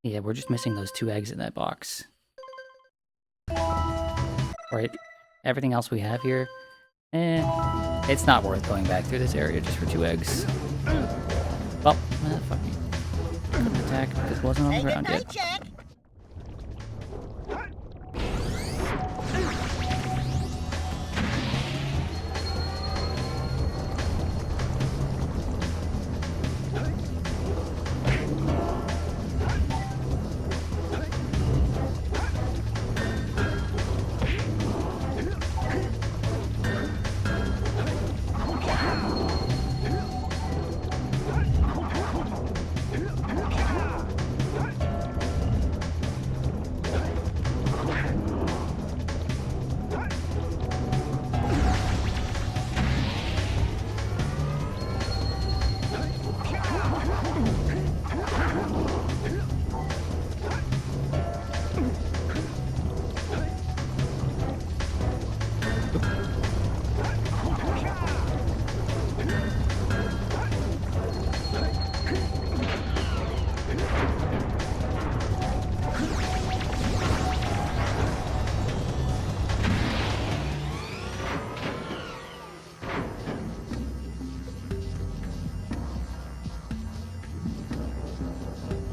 [SPEAKER 1] Yeah, we're just missing those 2 eggs in that box. Right? Everything else we have here, it's not worth going back through this area just for 2 eggs. Well, fuck me. Couldn't attack because it wasn't on the ground yet.
[SPEAKER 3] Jack.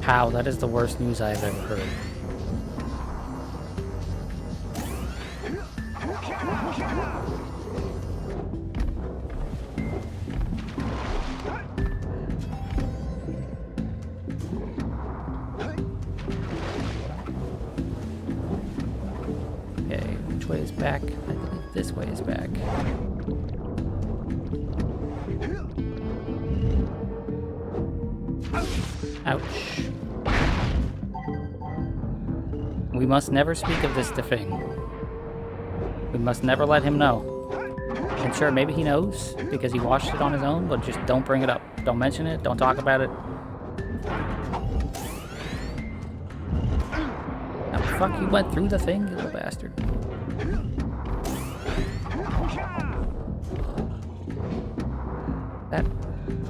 [SPEAKER 1] How? That is the worst news I have ever heard. Okay, which way is back? I believe this way is back. Ouch. We must never speak of this to Fing. We must never let him know. And sure, maybe he knows because he watched it on his own, but just don't bring it up. Don't mention it. Don't talk about it. Now, fuck, you went through the thing, you little bastard. That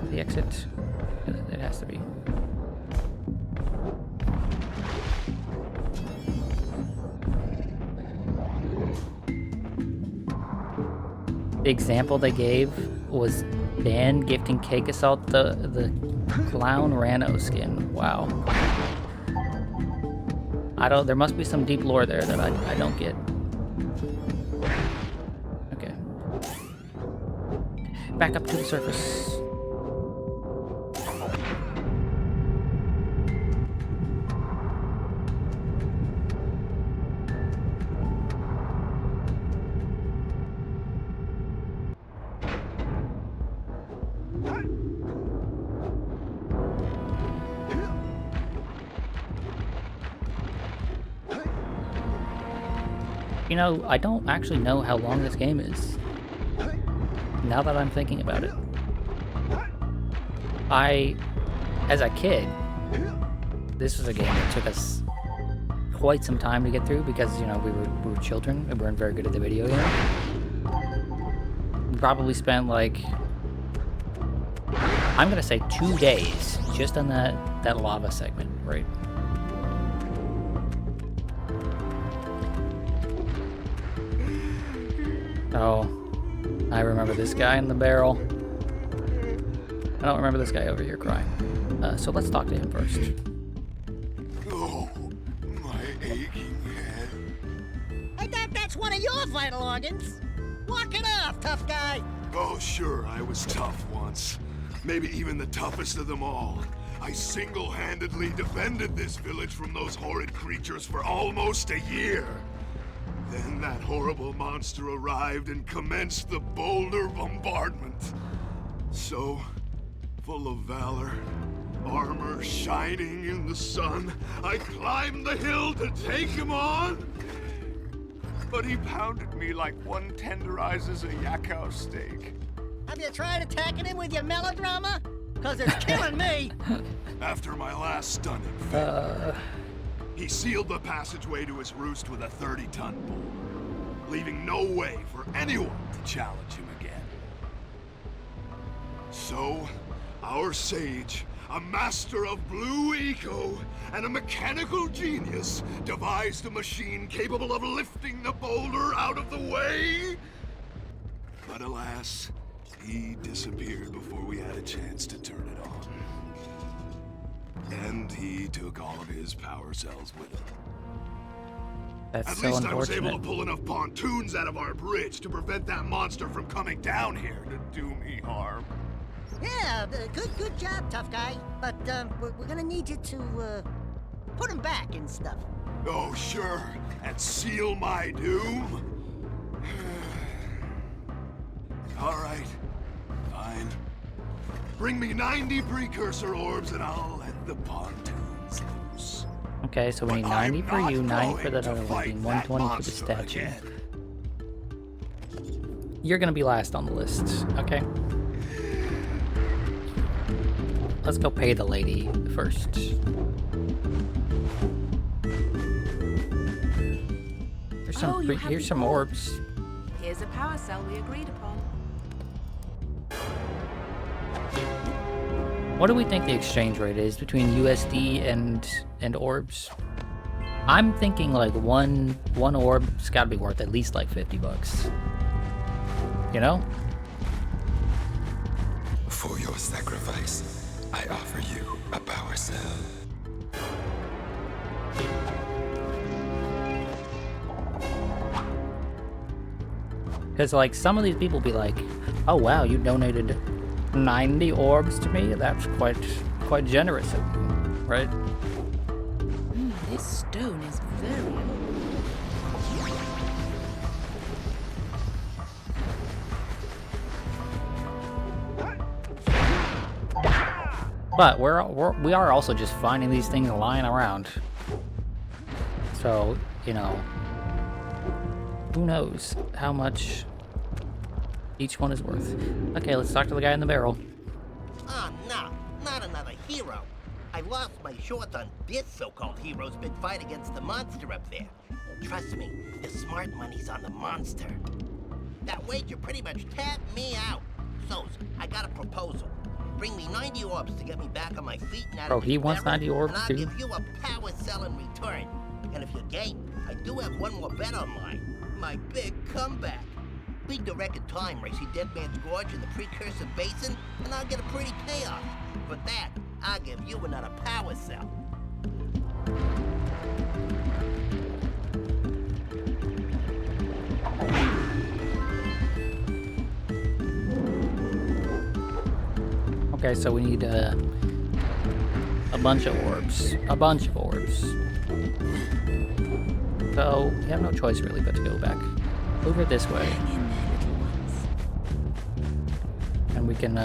[SPEAKER 1] the exit? It has to be. The example they gave was Dan gifting Cake Assault the Clown Rano skin. Wow. There must be some deep lore there that I don't get. Okay. Back up to the surface. You know, I don't actually know how long this game is. Now that I'm thinking about it. As a kid, this was a game that took us quite some time to get through because, you know, we were children and we weren't very good at the video game. We probably spent like, I'm gonna say 2 days just on that lava segment, right? Oh, I remember this guy in the barrel. I don't remember this guy over here crying. So let's talk to him first.
[SPEAKER 10] Oh, my aching head.
[SPEAKER 3] I thought that's one of your vital organs. Walk it off, tough guy.
[SPEAKER 10] Oh, sure, I was tough once. Maybe even the toughest of them all. I single-handedly defended this village from those horrid creatures for almost a year. Then that horrible monster arrived and commenced the boulder bombardment. So, full of valor, armor shining in the sun, I climbed the hill to take him on. But he pounded me like one tenderizes a yakao steak.
[SPEAKER 3] Have you tried attacking him with your melodrama? Cause it's killing me.
[SPEAKER 10] After my last stunning failure, he sealed the passageway to his roost with a 30-ton boulder, leaving no way for anyone to challenge him again. So, our sage, a master of blue eco and a mechanical genius, devised a machine capable of lifting the boulder out of the way. But alas, he disappeared before we had a chance to turn it on. And he took all of his power cells with him.
[SPEAKER 1] That's
[SPEAKER 10] At
[SPEAKER 1] so
[SPEAKER 10] least I was able
[SPEAKER 1] unfortunate.
[SPEAKER 10] to pull enough pontoons out of our bridge to prevent that monster from coming down here to do me harm.
[SPEAKER 3] Yeah, good job, tough guy. But we're gonna need you to put him back and stuff.
[SPEAKER 10] Oh, sure, and seal my doom? All right, fine. Bring me 90 precursor orbs and I'll let the pontoons loose.
[SPEAKER 1] Okay, so we need 90 for you, 90 for that other lady, and 120 for the statue. You're gonna be last on the list, okay? Let's go pay the lady first. Here's some orbs.
[SPEAKER 14] Here's a power cell we agreed upon.
[SPEAKER 1] What do we think the exchange rate is between USD and orbs? I'm thinking like one orb's gotta be worth at least like $50. You know?
[SPEAKER 12] For your sacrifice, I offer you a power cell.
[SPEAKER 1] Because like some of these people be like, oh wow, you donated 90 orbs to me? That's quite generous of you, right?
[SPEAKER 14] This stone is very old.
[SPEAKER 1] But we are also just finding these things lying around. So, you know, who knows how much each one is worth. Okay, let's talk to the guy in the barrel.
[SPEAKER 15] Oh, no, not another hero. I lost my shorts on this so-called hero's big fight against the monster up there. Trust me, the smart money's on the monster. That wager pretty much tapped me out. So, I got a proposal. Bring me 90 orbs to get me back on my feet and out
[SPEAKER 1] Bro,
[SPEAKER 15] of
[SPEAKER 1] he
[SPEAKER 15] this
[SPEAKER 1] wants
[SPEAKER 15] barrel,
[SPEAKER 1] 90 orbs
[SPEAKER 15] and I'll
[SPEAKER 1] too.
[SPEAKER 15] give you a power cell in return. And if you're game, I do have one more bet on mine. My big comeback. Beat the record time racing Dead Man's Gorge in the Precursor Basin, and I'll get a pretty payoff. For that, I'll give you another power cell.
[SPEAKER 1] Okay, so we need a bunch of orbs. A bunch of orbs. So we have no choice really but to go back over this way. And we can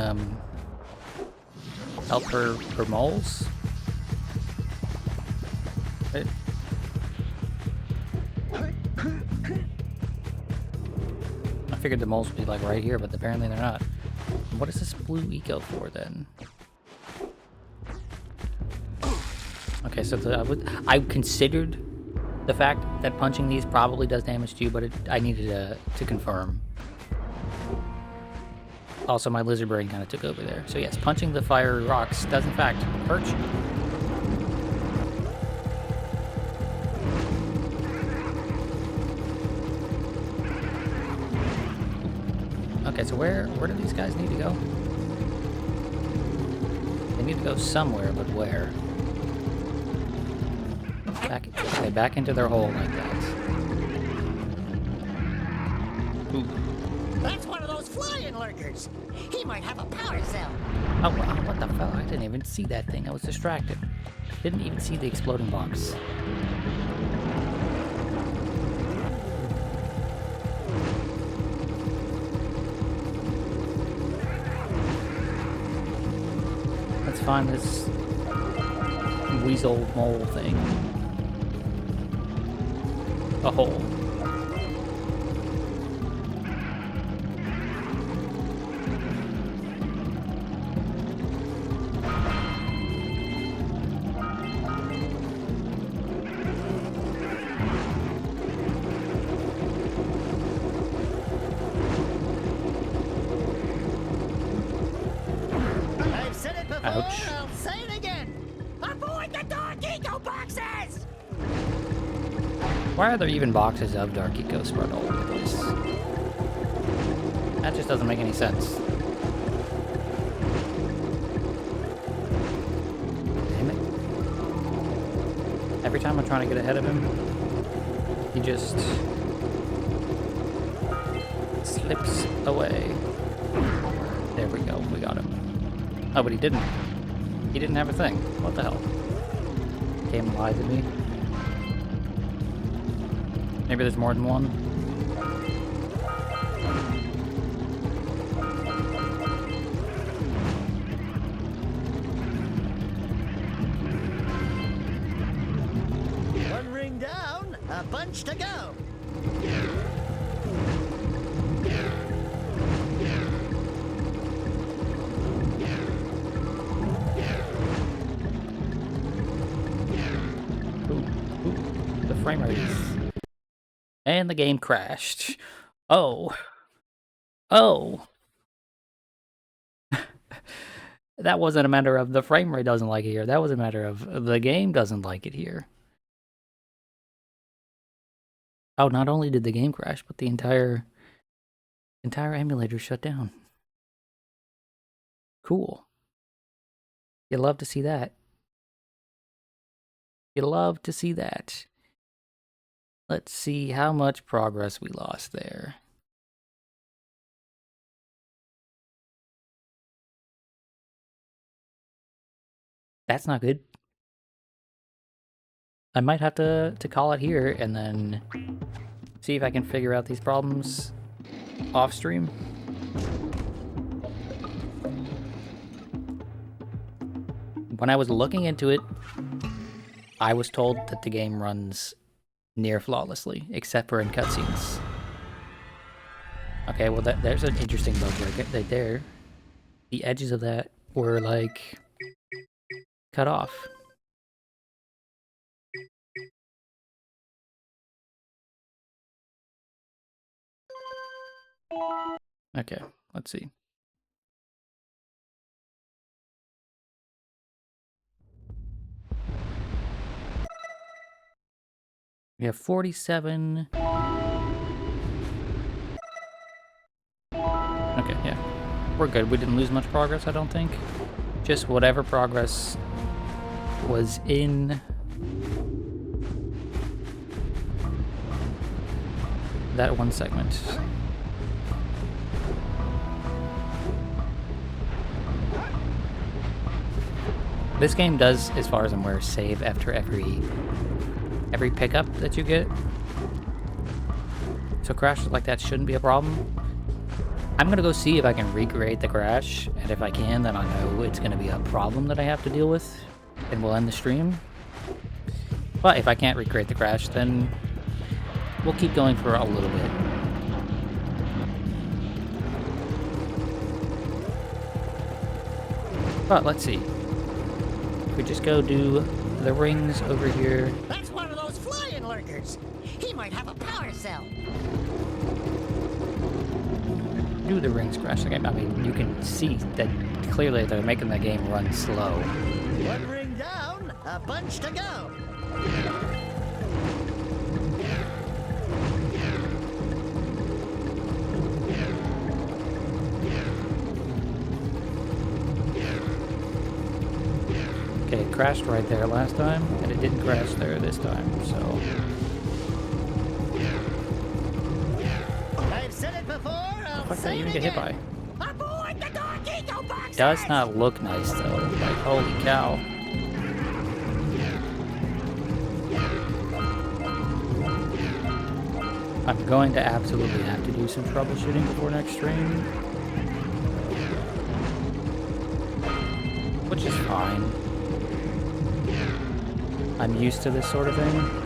[SPEAKER 1] help her moles. Right. I figured the moles would be like right here, but apparently they're not. What is this blue eco for then? Okay, so I considered the fact that punching these probably does damage to you, but I needed to confirm. Also, my lizard brain kind of took over there. So yes, punching the fire rocks does in fact hurt you. Okay, so where do these guys need to go? They need to go somewhere, but where? Back into their hole like that. Ooh.
[SPEAKER 3] That's one of those flying lurkers. He might have a power cell.
[SPEAKER 1] Oh, wow, what the fuck? I didn't even see that thing. I was distracted. Didn't even see the exploding box. Let's find this weasel mole thing. A hole.
[SPEAKER 3] I've said it before,
[SPEAKER 1] Ouch.
[SPEAKER 3] I'll say it again. Avoid the dark eco boxes!
[SPEAKER 1] Why are there even boxes of Dark Eco spread all over the place? That just doesn't make any sense. Damn it. Every time I'm trying to get ahead of him, he just slips away. There we go, we got him. Oh, but he didn't. He didn't have a thing. What the hell? Came and lied to me. Maybe there's more than one.
[SPEAKER 3] One ring down, a bunch to go.
[SPEAKER 1] The frame rate is... And the game crashed. Oh. Oh. That wasn't a matter of the frame rate doesn't like it here. That was a matter of the game doesn't like it here. Oh, not only did the game crash, but the entire emulator shut down. Cool. You love to see that. You love to see that. Let's see how much progress we lost there. That's not good. I might have to call it here and then see if I can figure out these problems off stream. when I was looking into it, I was told that the game runs near flawlessly, except for in cutscenes. Okay, well there's an interesting bug right there. The edges of that were like cut off. Okay, let's see. We have 47. Okay, yeah. We're good. We didn't lose much progress, I don't think. Just whatever progress was in that one segment. This game does, as far as I'm aware, save after every pickup that you get. So crashes like that shouldn't be a problem. I'm gonna go see if I can recreate the crash, and if I can, then I know it's gonna be a problem that I have to deal with, and we'll end the stream. But if I can't recreate the crash, then we'll keep going for a little bit. But let's see. If we just go do the rings over here.
[SPEAKER 3] That's one of those flying lurkers. He might have a power cell.
[SPEAKER 1] Do the rings crash the game. I mean, you can see that clearly they're making the game run slow.
[SPEAKER 3] One ring down, a bunch to go.
[SPEAKER 1] Okay, it crashed right there last time, and it didn't crash there this time, so...
[SPEAKER 3] I've said it before, I'll
[SPEAKER 1] What the fuck did I
[SPEAKER 3] say
[SPEAKER 1] even
[SPEAKER 3] it
[SPEAKER 1] get hit
[SPEAKER 3] again.
[SPEAKER 1] by?
[SPEAKER 3] Aboard the Torpedo Box!
[SPEAKER 1] Does not look nice though. Like, holy cow. I'm going to absolutely have to do some troubleshooting before next stream. Which is fine. I'm used to this sort of thing.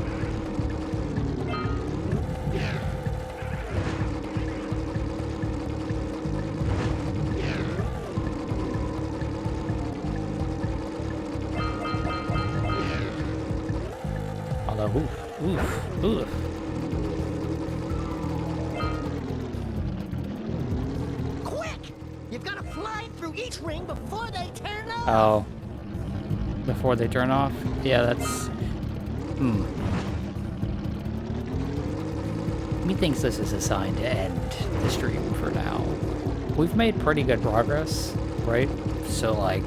[SPEAKER 1] Although, oof.
[SPEAKER 3] Quick! You've got to fly through each ring before they turn off.
[SPEAKER 1] Oh. Before they turn off? Yeah, that's... Methinks this is a sign to end the stream for now. We've made pretty good progress, right? So, like...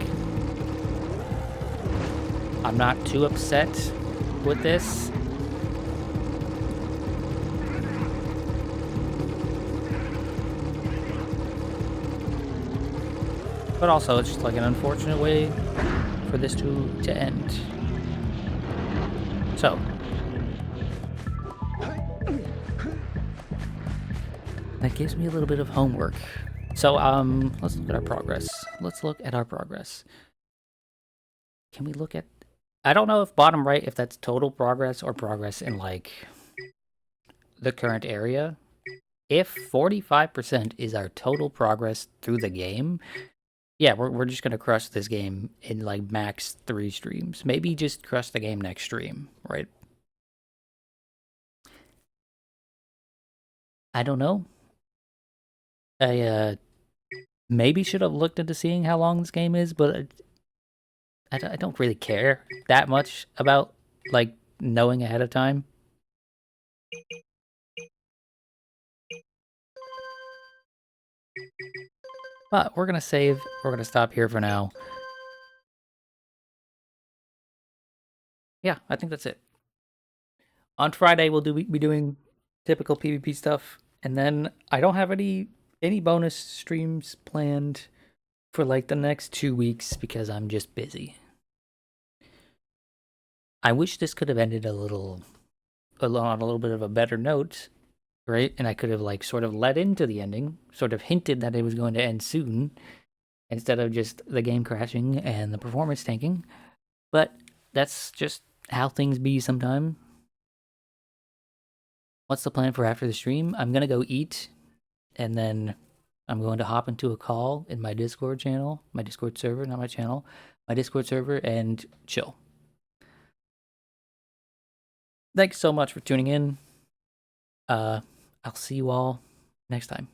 [SPEAKER 1] I'm not too upset with this. But also, it's just like an unfortunate way for this to end. So. That gives me a little bit of homework. So, let's look at our progress. Let's look at our progress. Can we look at... I don't know if bottom right, if that's total progress or progress in, like, the current area. If 45% is our total progress through the game, yeah, we're just gonna crush this game in, like, max 3 streams. Maybe just crush the game next stream, right? I don't know. I, maybe should have looked into seeing how long this game is, but... I don't really care that much about, like, knowing ahead of time. But we're gonna save. We're gonna stop here for now. Yeah, I think that's it. On Friday, we'll be doing typical PvP stuff, and then I don't have any bonus streams planned for, like, the next 2 weeks because I'm just busy. I wish this could have ended on a little bit of a better note, right? And I could have, like, sort of led into the ending, sort of hinted that it was going to end soon, instead of just the game crashing and the performance tanking. But that's just how things be sometime. What's the plan for after the stream? I'm gonna go eat, and then I'm going to hop into a call in my Discord channel, my Discord server, not my channel, my Discord server, and chill. Thanks so much for tuning in. I'll see you all next time.